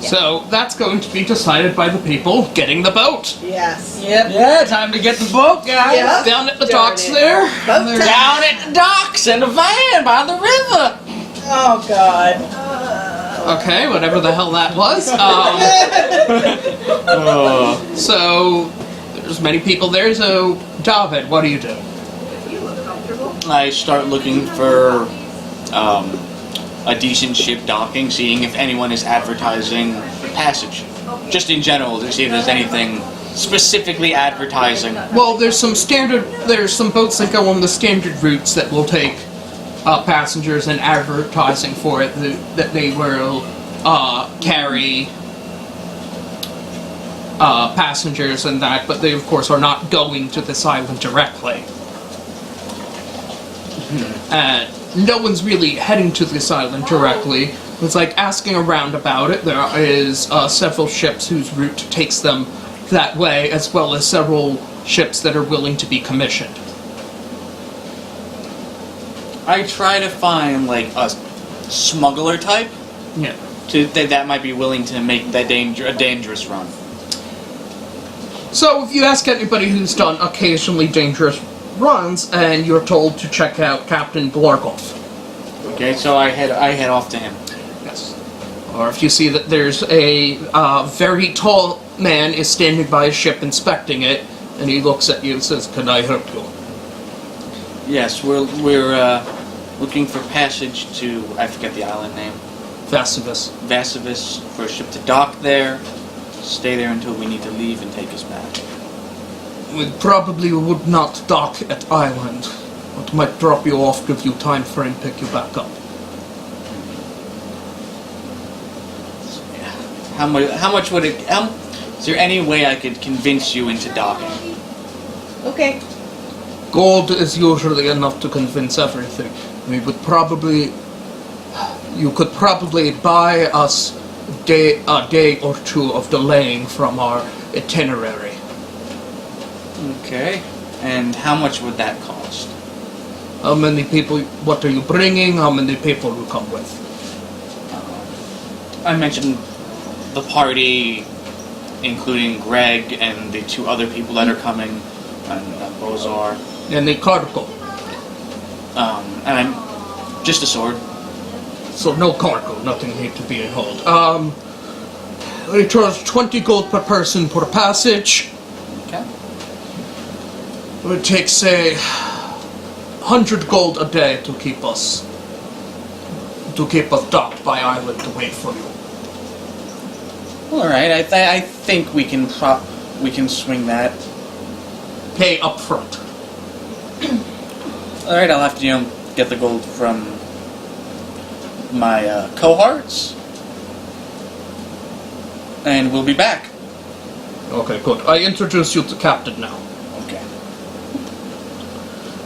So that's going to be decided by the people getting the boat. Yes. Yep. Yeah, time to get the boat, guys. Yeah. Down at the Darn docks it. there. Boat They're time. Down at the docks in a van by the river. Oh, God. Okay, whatever the hell that was. So there's many people there. So David, what do you do? You look comfortable. I start looking for a decent ship docking, seeing if anyone is advertising passage. Just in general, to see if there's anything specifically advertising. Well, there's some boats that go on the standard routes that will take passengers and advertising for it that they will carry passengers and that, but they of course are not going to this island directly. And no one's really heading to this island directly. It's like asking around about it. There is several ships whose route takes them that way, as well as several ships that are willing to be commissioned. I try to find like a smuggler type Yeah. that might be willing to make that a dangerous run. So if you ask anybody who's done occasionally dangerous runs, and you're told to check out Captain Blargoff. Okay, so I head off to him. Yes. Or if you see that there's a very tall man is standing by a ship inspecting it, and he looks at you and says, "Can I help you?" Yes, we're looking for passage to, I forget the island name, Vasivus. Vasivus, for a ship to dock there, stay there until we need to leave and take us back. We probably would not dock at island, but might drop you off, give you time frame, pick you back up. How much would it, is there any way I could convince you into docking? Okay. Gold is usually enough to convince everything. We would probably... You could probably buy us a day or two of delaying from our itinerary. Okay, and how much would that cost? How many people... What are you bringing? How many people you come with? I mentioned the party, including Greg and the 2 other people that are coming, and Bozar. And the cargo. And I'm just a sword. So no cargo, nothing need to be in hold. We charge 20 gold per person per passage. Okay. It would take, say, 100 gold a day to keep us docked by island to wait for you. All right. I think we can swing that. Pay up front. All right. I'll have to get the gold from my cohorts, and we'll be back. Okay, good. I introduce you to Captain now. Okay.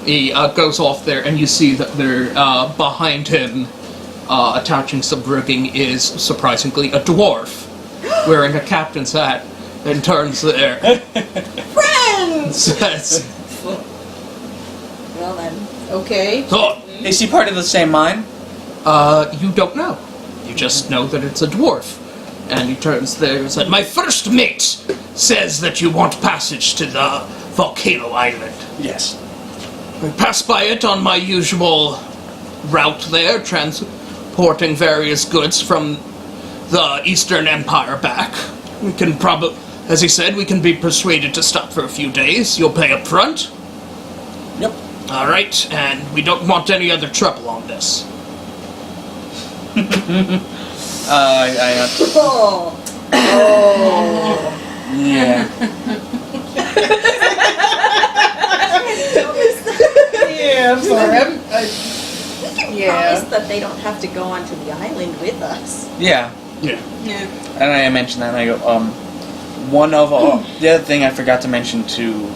He goes off there, and you see that there, behind him, attaching some rigging, is surprisingly a dwarf wearing a captain's hat, and turns there. Friends! Says, Well then. Okay. "So, Is he part of the same mine? you don't know. You just know that it's a dwarf." And he turns there and said, "My first mate says that you want passage to the volcano island. Yes. I pass by it on my usual route there, transporting various goods from the Eastern Empire back. We can probably, as he said, we can be persuaded to stop for a few days. You'll pay up front. Yep. All right, and we don't want any other trouble on this." Oh. Yeah. Yeah, I'm sorry. We can Yeah. promise that they don't have to go onto the island with us. Yeah. Yeah. Yeah. And I mentioned that, and I go, the other thing I forgot to mention to,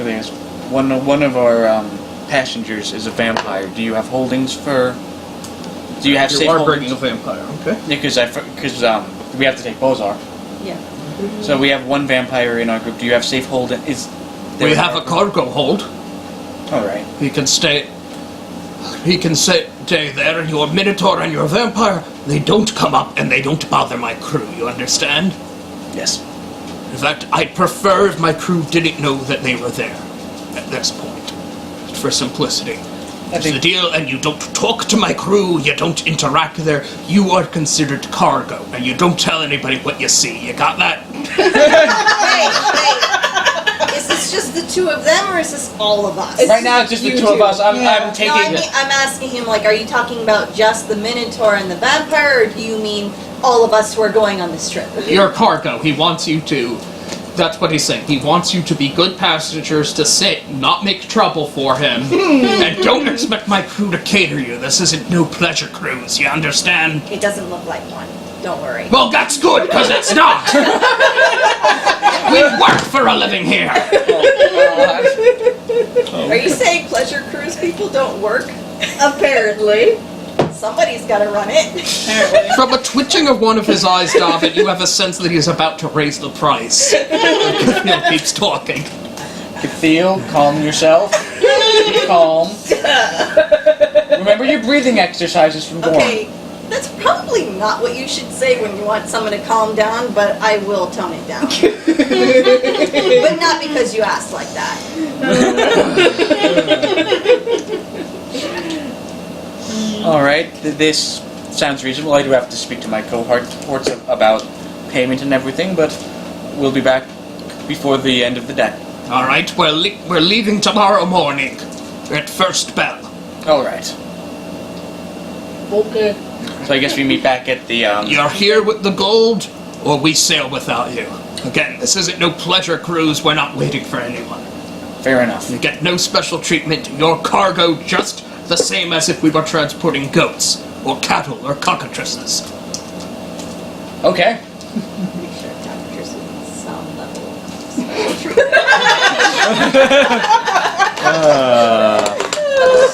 I think it's one of our passengers is a vampire. Do you have holdings for? Do you have You safe are holdings? bringing a vampire, okay? Because we have to take Bozar. Yeah. So we have one vampire in our group. Do you have safe holding? We have a cargo hold. All right. He can stay there, and your Minotaur and your vampire, they don't come up and they don't bother my crew, you understand? Yes. In fact, I'd prefer if my crew didn't know that they were there at this point, for simplicity. That's the deal, and you don't talk to my crew, you don't interact there, you are considered cargo, and you don't tell anybody what you see, you got that? Hey. Is this just the 2 of them, or is this all of us? Right now it's just the 2 of us. I'm taking. No, I'm asking him, like, are you talking about just the Minotaur and the vampire, or do you mean all of us who are going on this trip? You're cargo, he wants you to... That's what he's saying. He wants you to be good passengers, to sit, not make trouble for him, and don't expect my crew to cater you. This isn't no pleasure cruise, you understand? It doesn't look like one. Don't worry. Well, that's good, because it's not! We work for a living here! Are you saying pleasure cruise people don't work? Apparently. Somebody's got to run it. Apparently. From a twitching of one of his eyes, David, you have a sense that he is about to raise the price. He keeps talking. Theo, calm yourself. Calm. Remember your breathing exercises from Gorm. Okay, That's probably not what you should say when you want someone to calm down, but I will tone it down. But not because you asked like that. Alright, this sounds reasonable. I do have to speak to my cohorts about payment and everything, but we'll be back before the end of the day. All right, we're leaving tomorrow morning at first bell. Alright. Okay. So I guess we meet back at the, You're here with the gold, or we sail without you. Again, this isn't no pleasure cruise. We're not waiting for anyone. Fair enough. You get no special treatment. Your cargo just the same as if we were transporting goats, or cattle, or cockatrices. Okay. Make sure doctors with some level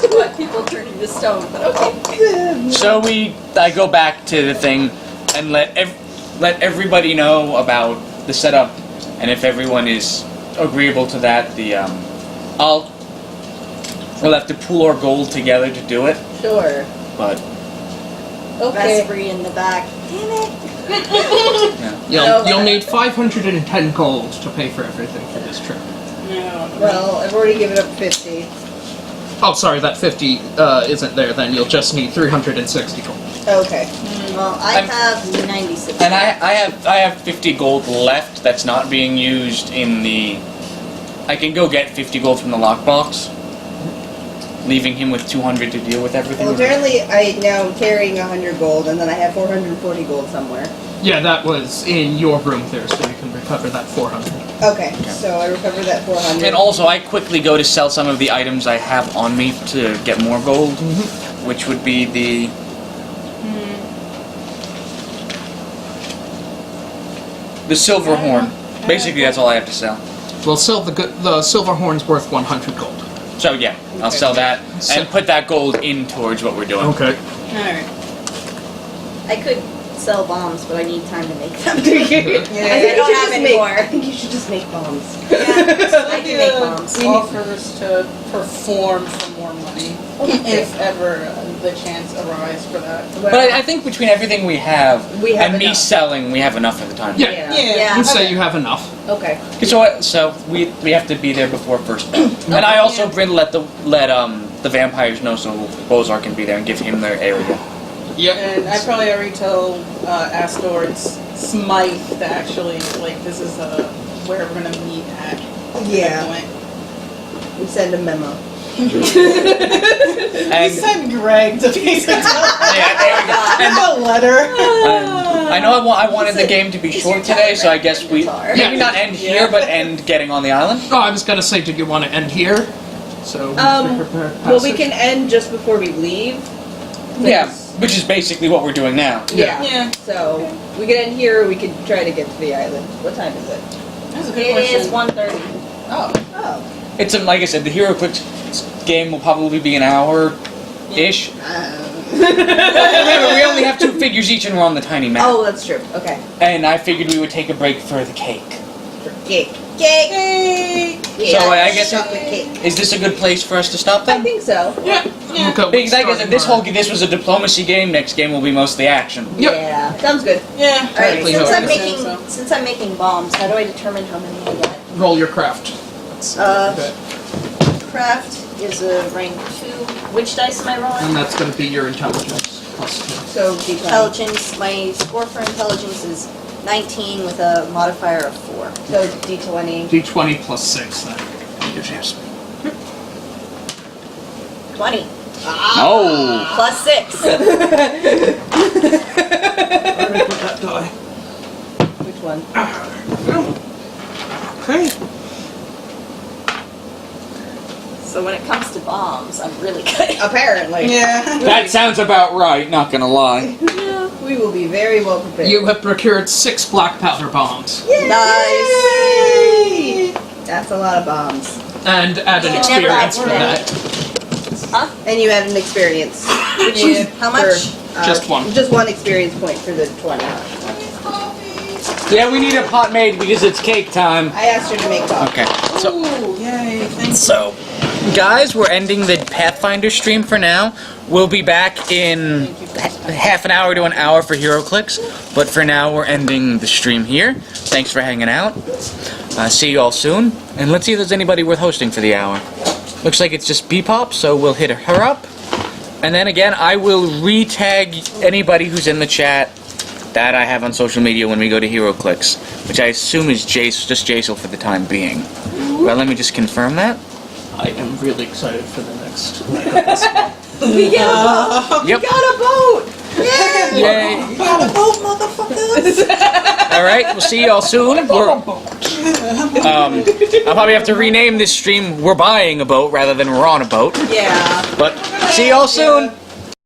of what people turn into stone, but okay. So I go back to the thing and let everybody know about the setup, and if everyone is agreeable to that, we'll have to pool our gold together to do it. Sure. But Okay. Vespery in the back. Damn it. You'll need 510 gold to pay for everything for this trip. No. Well, I've already given up 50. Oh, sorry, that 50 isn't there. Then you'll just need 360 gold. Okay. Well, I have 96. and I have 50 gold left that's not being used in the. I can go get 50 gold from the lockbox, leaving him with 200 to deal with everything. Well, apparently I now am carrying 100 gold, and then I have 440 gold somewhere. Yeah, that was in your room there, so you can recover that 400. Okay, so I recover that 400. And also, I quickly go to sell some of the items I have on me to get more gold, which would be the silver horn. Basically, that's all I have to sell. We'll sell the silver horn's worth 100 gold. So yeah, I'll sell that So- and put that gold in towards what we're doing. Okay. Alright. I could sell bombs, but I need time to make them. I think I you don't should have just any make- more. I think you should just make bombs. Yeah, I can make bombs. Offers to perform for more money, if ever the chance arises for that. But I think between everything we have and me enough. selling, we have enough at the time. Yeah. Yeah. You say you have enough. Okay. So we have to be there before first. And I also let the vampires know so Bozar can be there and give him their area. Yep. And I probably already tell Astor's Smythe that actually, like, this is where we're gonna meet at. Yeah. That point. We send a memo. We And sent Greg to basically and a letter. I know I wanted the game to be short today, so I guess we maybe not end here, but end getting on the island. Oh, I was gonna say, did you want to end here? So. prepare Well, we passage. can end just before we leave. Yeah, which is basically what we're doing now. Yeah. Yeah. So we can end here. Or we could try to get to the island. What time is it? That's a good It question. is 1:30. Oh. Oh. It's like I said, the Hero Clicks game will probably be an hour-ish. Remember, we only have 2 figures each, and we're on the tiny map. Oh, that's true. Okay. And I figured we would take a break for the cake. Cake. Cake! So I guess chocolate cake. is this a good place for us to stop I then? think so. Yeah. Okay, Because like I said, this was a diplomacy game. Next game will be mostly action. Yep. Yeah. Sounds good. Yeah. All right. Exactly. Since I'm making bombs, how do I determine how many I get? Roll your craft. Craft is a rank 2. Which dice am I rolling? And that's going to be your intelligence plus 2. So D20. Intelligence. My score for intelligence is 19 with a modifier of 4. So D20. D20 plus 6 then. Yes. 20 Oh. plus 6. Where did I put that die? Which one? Okay. So when it comes to bombs, I'm really good. Apparently. Yeah. That sounds about right. Not gonna lie. We will be very well prepared. You have procured 6 black powder bombs. Nice. That's a lot of bombs. And add an You can never experience for have that. And you add an experience. Which is how much? Just one. Just one experience point for the 20. Yeah, we need a pot made because it's cake time. I asked her to make coffee. Okay. So Ooh, yay! Thanks. so guys, we're ending the Pathfinder stream for now. We'll be back in half an hour to an hour for HeroClix, but for now we're ending the stream here. Thanks for hanging out. See you all soon, and let's see if there's anybody worth hosting for the hour. Looks like it's just Bebop, so we'll hit her up. And then again, I will re-tag anybody who's in the chat that I have on social media when we go to HeroClix, which I assume is just Jaisal for the time being. Well, let me just confirm that. I am really excited for the next. We got a boat! Yep. We got a boat! Yay! Got a boat, motherfuckers! Alright, we'll see y'all soon. I'll probably have to rename this stream We're Buying a Boat rather than We're on a Boat. Yeah. But see y'all soon!